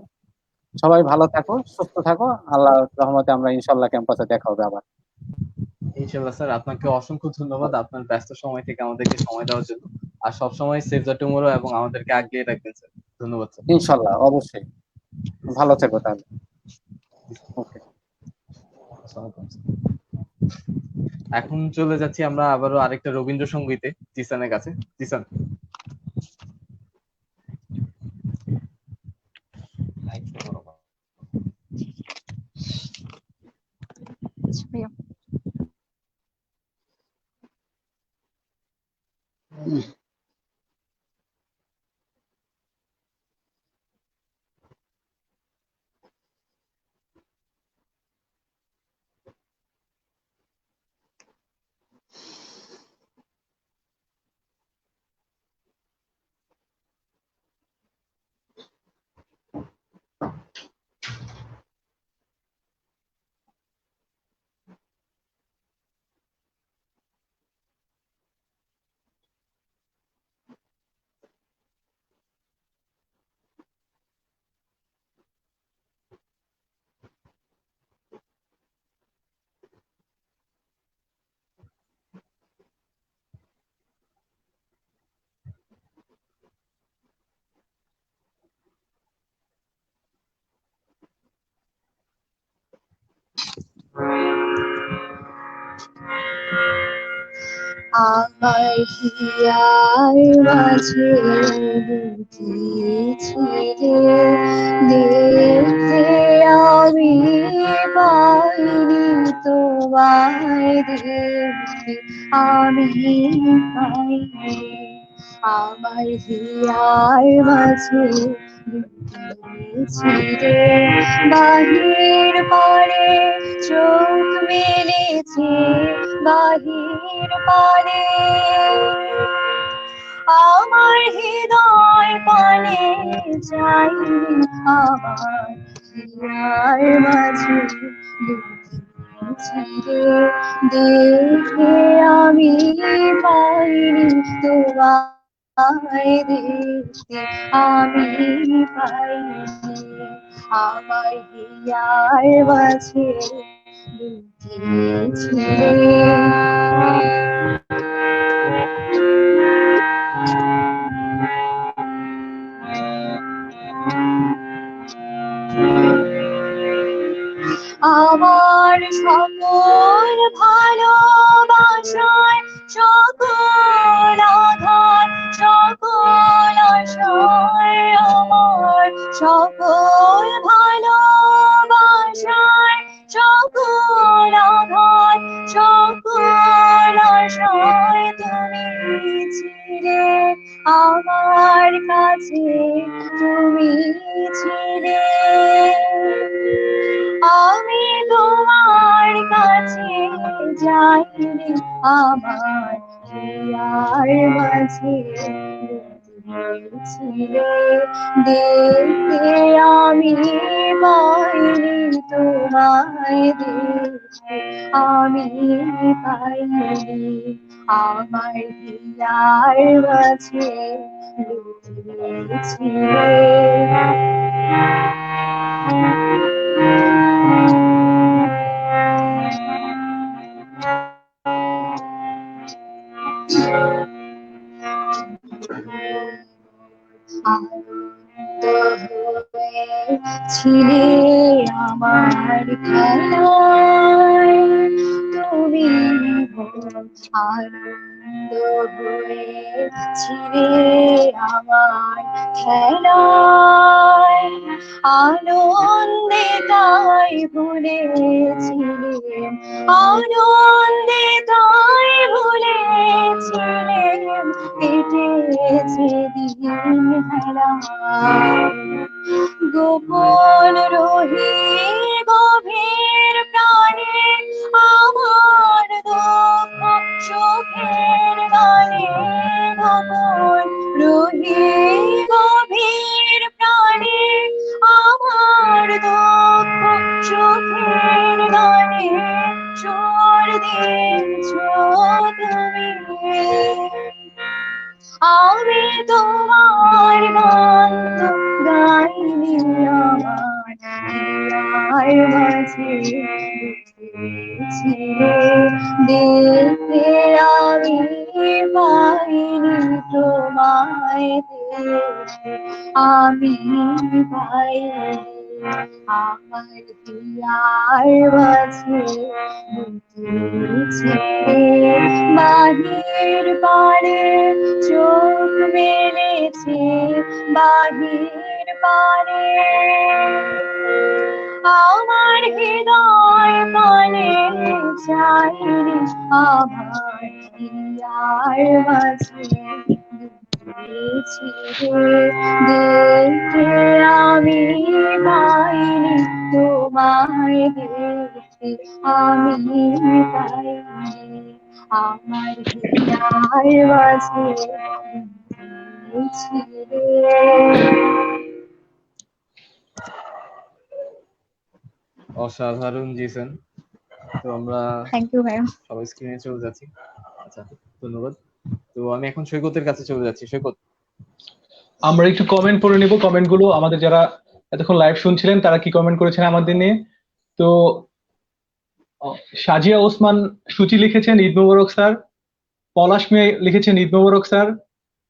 সবাই ভালো থাকো, সুস্থ থাকো। আল্লাহ রহমতে আমরা ইনশাল্লাহ ক্যাম্পাসে দেখা হবে আবার। ইনশাল্লাহ স্যার, আপনাকে অসংখ্য ধন্যবাদ আপনার ব্যস্ত সময় থেকে আমাদেরকে সময় দেওয়ার জন্য। আর সবসময় সেভ দ্য টুমোরো এবং আমাদেরকে আগলিয়ে রাখবেন স্যার। ধন্যবাদ স্যার। ইনশাল্লাহ, অবশ্যই। ভালো থেকো তাহলে। ওকে। আসসালামু আলাইকুম স্যার। এখন চলে যাচ্ছি আমরা আবারও আরেকটা রবীন্দ্রসঙ্গীতে, জিসানের কাছে। জিসান। আচ্ছা ভাইয়া। আমার হিয়ার মাঝে ছিলে দেখতে আমি পাইনি তোমায় দেখতে আমি পাইনি আমার হিয়ার মাঝে ছিলে বাহির পারে চোখ মেলেছে বাহির পানে আমার হৃদয় পানে যাই আমার হিয়ার মাঝে লুকিয়েছিলে দেখে আমি পাইনি তোমায় দেখতে আমি পাইনি আমার হিয়ার মাঝে লুকিয়েছিলে। আমার সকল ভালোবাসার সকল আধার সকল আশার আমার সকল ভালোবাসা মাঝে তুমি ছিলে, আমি তোমার কাছে যাইনি, আমার হিয়ার মাঝে ছিলে, দেখতে আমি পাইনি তোমায়, দেখতে আমি পাইনি, আমার হিয়ার মাঝে লুকিয়েছিলে। আনন্দ হয়েছিলে আমার খেলায়, তুমি আনন্দ হয়েছিলে আমার খেলায়, আনন্দে তাই ভুলেছিলে, আনন্দে তাই ভুলেছিলেন, কেটেছে দিন হেলায়, গোপন রহি গভীর প্রাণে আমার দুঃখ সুখের গানে, গোপন রহি গভীর প্রাণে আমার দুঃখ সুখের গানে, সুর দিয়েছ তুমি, আমি তোমার গান তো গাইনি, আমার হিয়ার মাঝে লুকিয়েছিলে, দেখতে আমি পাইনি তোমায়, দেখতে আমি পাইনি, আমার হিয়ার মাঝে লুকিয়েছিলে, বাহির পারে চোখ মেলেছে, বাহির পারে আমার হৃদয় পানে চাইনি, আমার হিয়ার মাঝে লুকিয়েছিলে, দেখতে আমি পাইনি তোমায়, দেখতে আমি পাইনি, আমার হিয়ার মাঝে লুকিয়েছিলে। অসাধারণ জিসেন। তো আমরা থ্যাংক ইউ ভাইয়া। সবাই স্ক্রিনে চলে যাচ্ছি। আচ্ছা, ধন্যবাদ। তো আমি এখন সৈকতের কাছে চলে যাচ্ছি। সৈকত, আমরা একটু কমেন্ট পড়ে নিব, কমেন্ট গুলো আমাদের যারা এতক্ষণ লাইভ শুনছিলেন তারা কি কমেন্ট করেছেন আমাদের নিয়ে। তো সাজিয়া ওসমান সূচি লিখেছেন ঈদ মোবারক স্যার, পলাশ মিয়া লিখেছেন ঈদ মোবারক স্যার,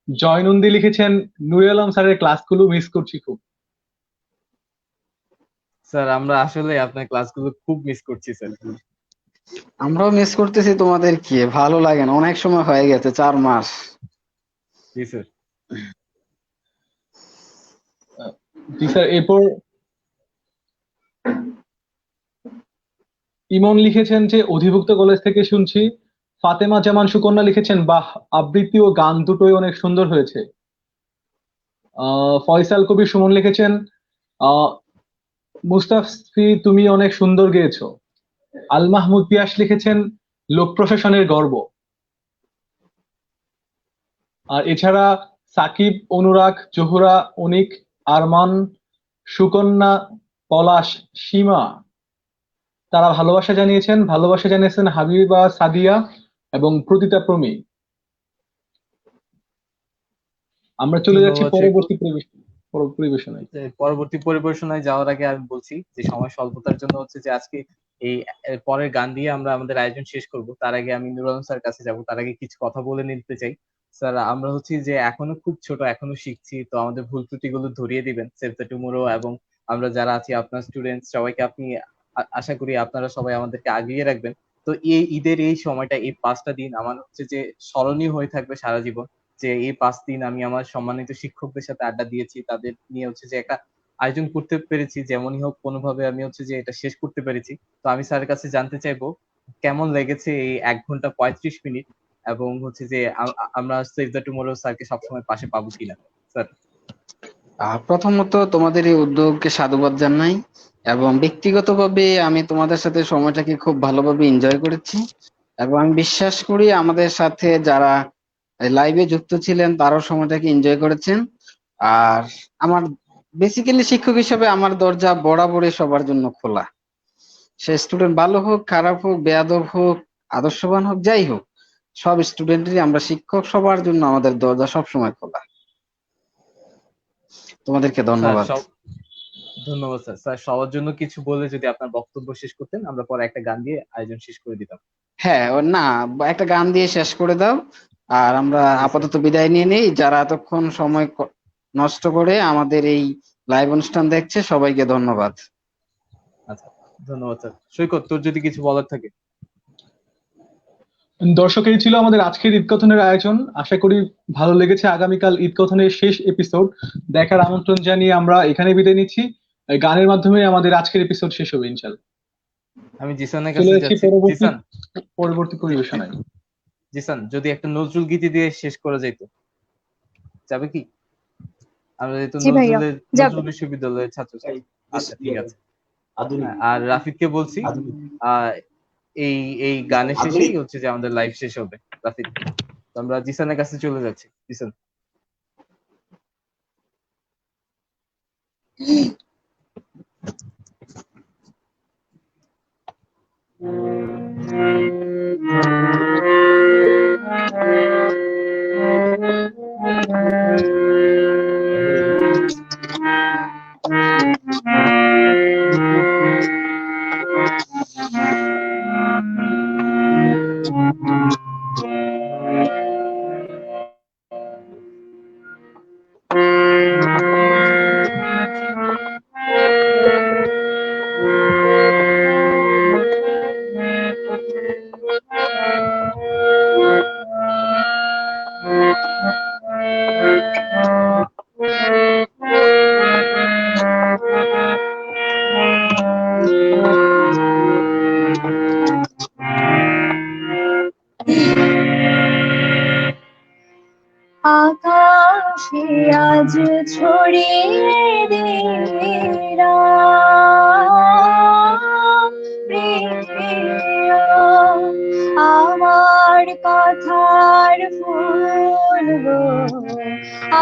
জয়নন্দী লিখেছেন নুরুল আলম স্যারের ক্লাসগুলো মিস করছি খুব। স্যার আমরা আসলে আপনার ক্লাসগুলো খুব মিস করছি স্যার। আমরাও মিস করতেছি তোমাদের, কি ভালো লাগে না, অনেক সময় হয়ে গেছে, 4 মাস। জি স্যার। জি স্যার। এরপর ইমন লিখেছেন যে অধিভুক্ত কলেজ থেকে শুনছি। ফাতেমা জামান সুকন্যা লিখেছেন বাহ, আবৃত্তি ও গান দুটোই অনেক সুন্দর হয়েছে। ফয়সাল কবির সুমন লিখেছেন মুস্তাফি তুমি অনেক সুন্দর গেয়েছো। আল মাহমুদ পিয়াস লিখেছেন লোক প্রশাসনের গর্ব। আর এছাড়া সাকিব, অনুরাগ, জোহরা, অনিক, আরমান, সুকন্যা, পলাশ, সীমা তারা ভালোবাসা জানিয়েছেন হাবিবা, সাদিয়া এবং প্রতিটা প্রমি। আমরা চলে যাচ্ছি ধন্যবাদ পরবর্তী পরিবেশনায়। পরবর্তী পরিবেশনায় যাওয়ার আগে আমি বলছি যে সময় স্বল্পতার জন্য হচ্ছে যে আজকে এই পরের গান দিয়ে আমরা আমাদের আয়োজন শেষ করব। তার আগে আমি নুরুল আলম স্যার কাছে যাব, তার আগে কিছু কথা বলে নিতে চাই। স্যার আমরা হচ্ছে যে এখনো খুব ছোট, এখনো শিখছি, তো আমাদের ভুল ত্রুটিগুলো ধরিয়ে দিবেন সেভ দ্য টুমরো, এবং আমরা যারা আছি আপনার স্টুডেন্টস সবাইকে আপনি আশা করি আপনারা সবাই আমাদেরকে আগিয়ে রাখবেন। তো এই ঈদের এই সময়টা, এই 5টা দিন আমার হচ্ছে যে স্মরণীয় হয়ে থাকবে সারা জীবন। যে এই 5 দিন আমি আমার সম্মানিত শিক্ষকদের সাথে আড্ডা দিয়েছি, তাদের নিয়ে হচ্ছে যে একটা আয়োজন করতে পেরেছি, যেমনই হোক কোনোভাবে আমি হচ্ছে যে এটা শেষ করতে পেরেছি। তো আমি স্যারের কাছে জানতে চাইবো কেমন লেগেছে এই 1 ঘন্টা 35 মিনিট, এবং হচ্ছে যে আমরা সেভ দ্য টুমরো স্যারকে সবসময় পাশে পাবো কিনা স্যার। প্রথমত তোমাদের এই উদ্যোগকে সাধুবাদ জানাই, এবং ব্যক্তিগতভাবে আমি তোমাদের সাথে সময়টাকে খুব ভালোভাবে এনজয় করেছি, এবং আমি বিশ্বাস করি আমাদের সাথে যারা লাইভে যুক্ত ছিলেন তারাও সময়টাকে এনজয় করেছেন। আর আমার বেসিক্যালি শিক্ষক হিসেবে আমার দরজা বরাবরই সবার জন্য খোলা। সে স্টুডেন্ট ভালো হোক, খারাপ হোক, বেয়াদব হোক, আদর্শবান হোক, যাই হোক, সব স্টুডেন্টেরই আমরা শিক্ষক, সবার জন্য আমাদের দরজা সবসময় খোলা। তোমাদেরকে স্যার ধন্যবাদ। ধন্যবাদ স্যার। স্যার সবার জন্য কিছু বলে যদি আপনার বক্তব্য শেষ করতেন, আমরা পরে একটা গান দিয়ে আয়োজন শেষ করে দিতাম। হ্যাঁ, না, একটা গান দিয়ে শেষ করে দাও, আর আমরা জি স্যার। আপাতত বিদায় নিয়ে নেই। যারা এতক্ষণ সময় নষ্ট করে আমাদের এই লাইভ অনুষ্ঠান দেখছে, সবাইকে ধন্যবাদ। আচ্ছা, ধন্যবাদ স্যার। সৈকত, তোর যদি কিছু বলার থাকে। দর্শক, এই ছিল আমাদের আজকের ঈদ কথনের আয়োজন। আশা করি ভালো লেগেছে। আগামীকাল ঈদ কথনের শেষ এপিসোড দেখার আমন্ত্রণ জানিয়ে আমরা এখানে বিদায় নিচ্ছি। এই গানের মাধ্যমে আমাদের আজকের এপিসোড শেষ হবে ইনশাল্লাহ। আমি জিসানের চলে কাছে যাচ্ছি যাচ্ছি। জিসান, পরবর্তী পরিবেশনায়। জিসান, যদি একটা নজরুল গীতি দিয়ে শেষ করা যেত, যাবে কি? আমরা যেহেতু জি ভাইয়া, যাবে। নজরুল বিশ্ববিদ্যালয়ের ছাত্র। আচ্ছা, ঠিক আছে। আর রাফিদকে বলছি এই এই গানের শেষেই হচ্ছে যে আমাদের লাইভ শেষ হবে। রাফিদ, তো আমরা জিসানের কাছে চলে যাচ্ছি। জিসান। আকাশে আজ ছড়িয়ে দে আমার কথার ফুল গো,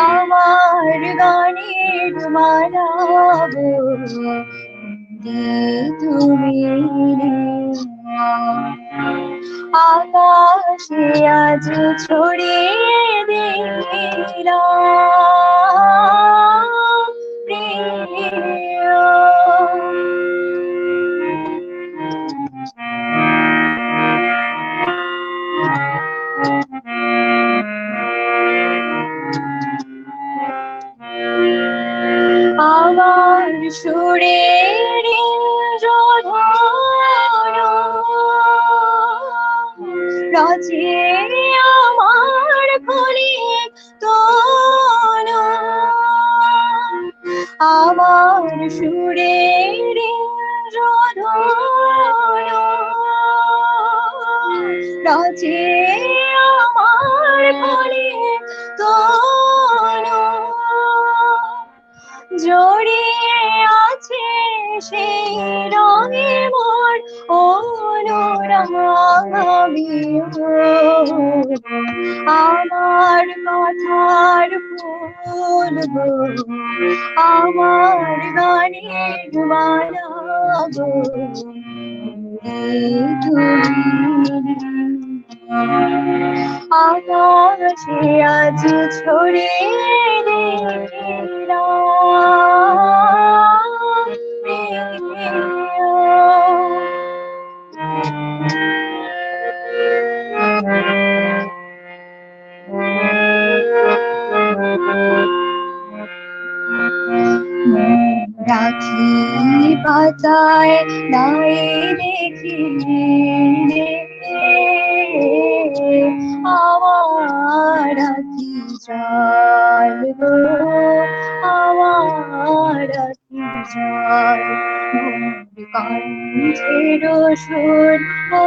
আমার গানের মালা গো, তুমি আকাশে আজ ছড়িয়ে দিলাম প্রিয়। আমার সুরের রাজে আমার খনি তোলো, আমার সুরের রাজে আমার খনি তোলো, জড়িয়ে আছে সেই রঙে মোর অনুরাগ। আমার কথার ফুল গো, আমার গানের মালা গো, আকাশে আজ ছড়িয়ে দিলাম প্রিয়। রাখি পাতায় নাই দেখি আমার রাখি জল গো, আমার রাখি জল, কণ্ঠের সুর ও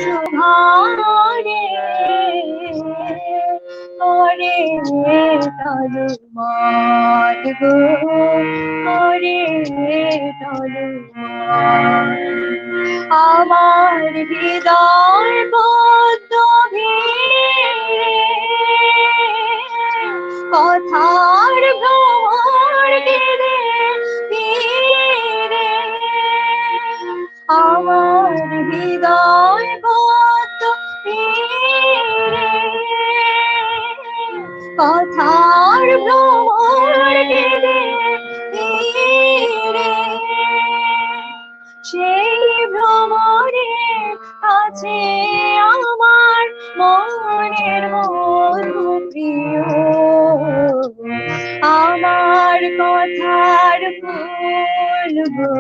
সুভারে ও করে টলমল গো করে টলমল আমার হৃদয় বদ্ধ ভিড়ে কথার ভ্রমর কেঁদে ফিরে আমার হৃদয় বদ্ধ ভিড়ে কথার ভ্রমর কেঁদে ফিরে সেই ভ্রমরে আছে আমার মনের মধু প্রিয় আমার কথার ফুল গো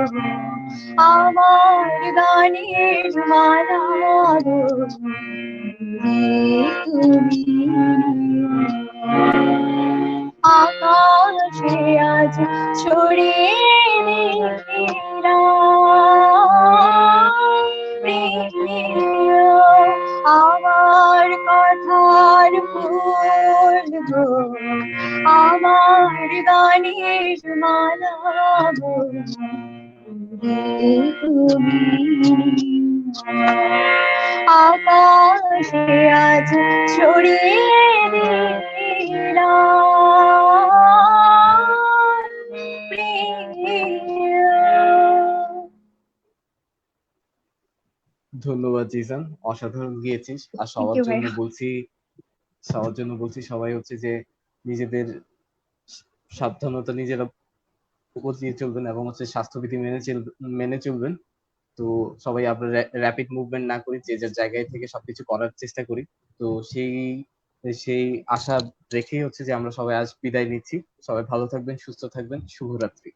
আমার গানের মালা গো তুমি আকাশে আজ ছড়িয়ে প্রিয় আমার কথার ফুল গো আমার গানের মালা গো তুমি আকাশে আজ ছড়িয়ে ধন্যবাদ জিসান, অসাধারণ গিয়েছিস। আর থ্যাংক ইউ ভাইয়া। সবার জন্য বলছি সবাই হচ্ছে যে নিজেদের সাবধানতা নিজেরা বজিয়ে চলবেন এবং হচ্ছে স্বাস্থ্যবিধি মেনে চলবেন। তো সবাই আমরা র্যাপিড মুভমেন্ট না করি, যে যার জায়গায় থেকে সবকিছু করার চেষ্টা করি। তো সেই আশা রেখেই হচ্ছে যে আমরা সবাই আজ বিদায় নিচ্ছি। সবাই ভালো থাকবেন, সুস্থ থাকবেন, শুভরাত্রি।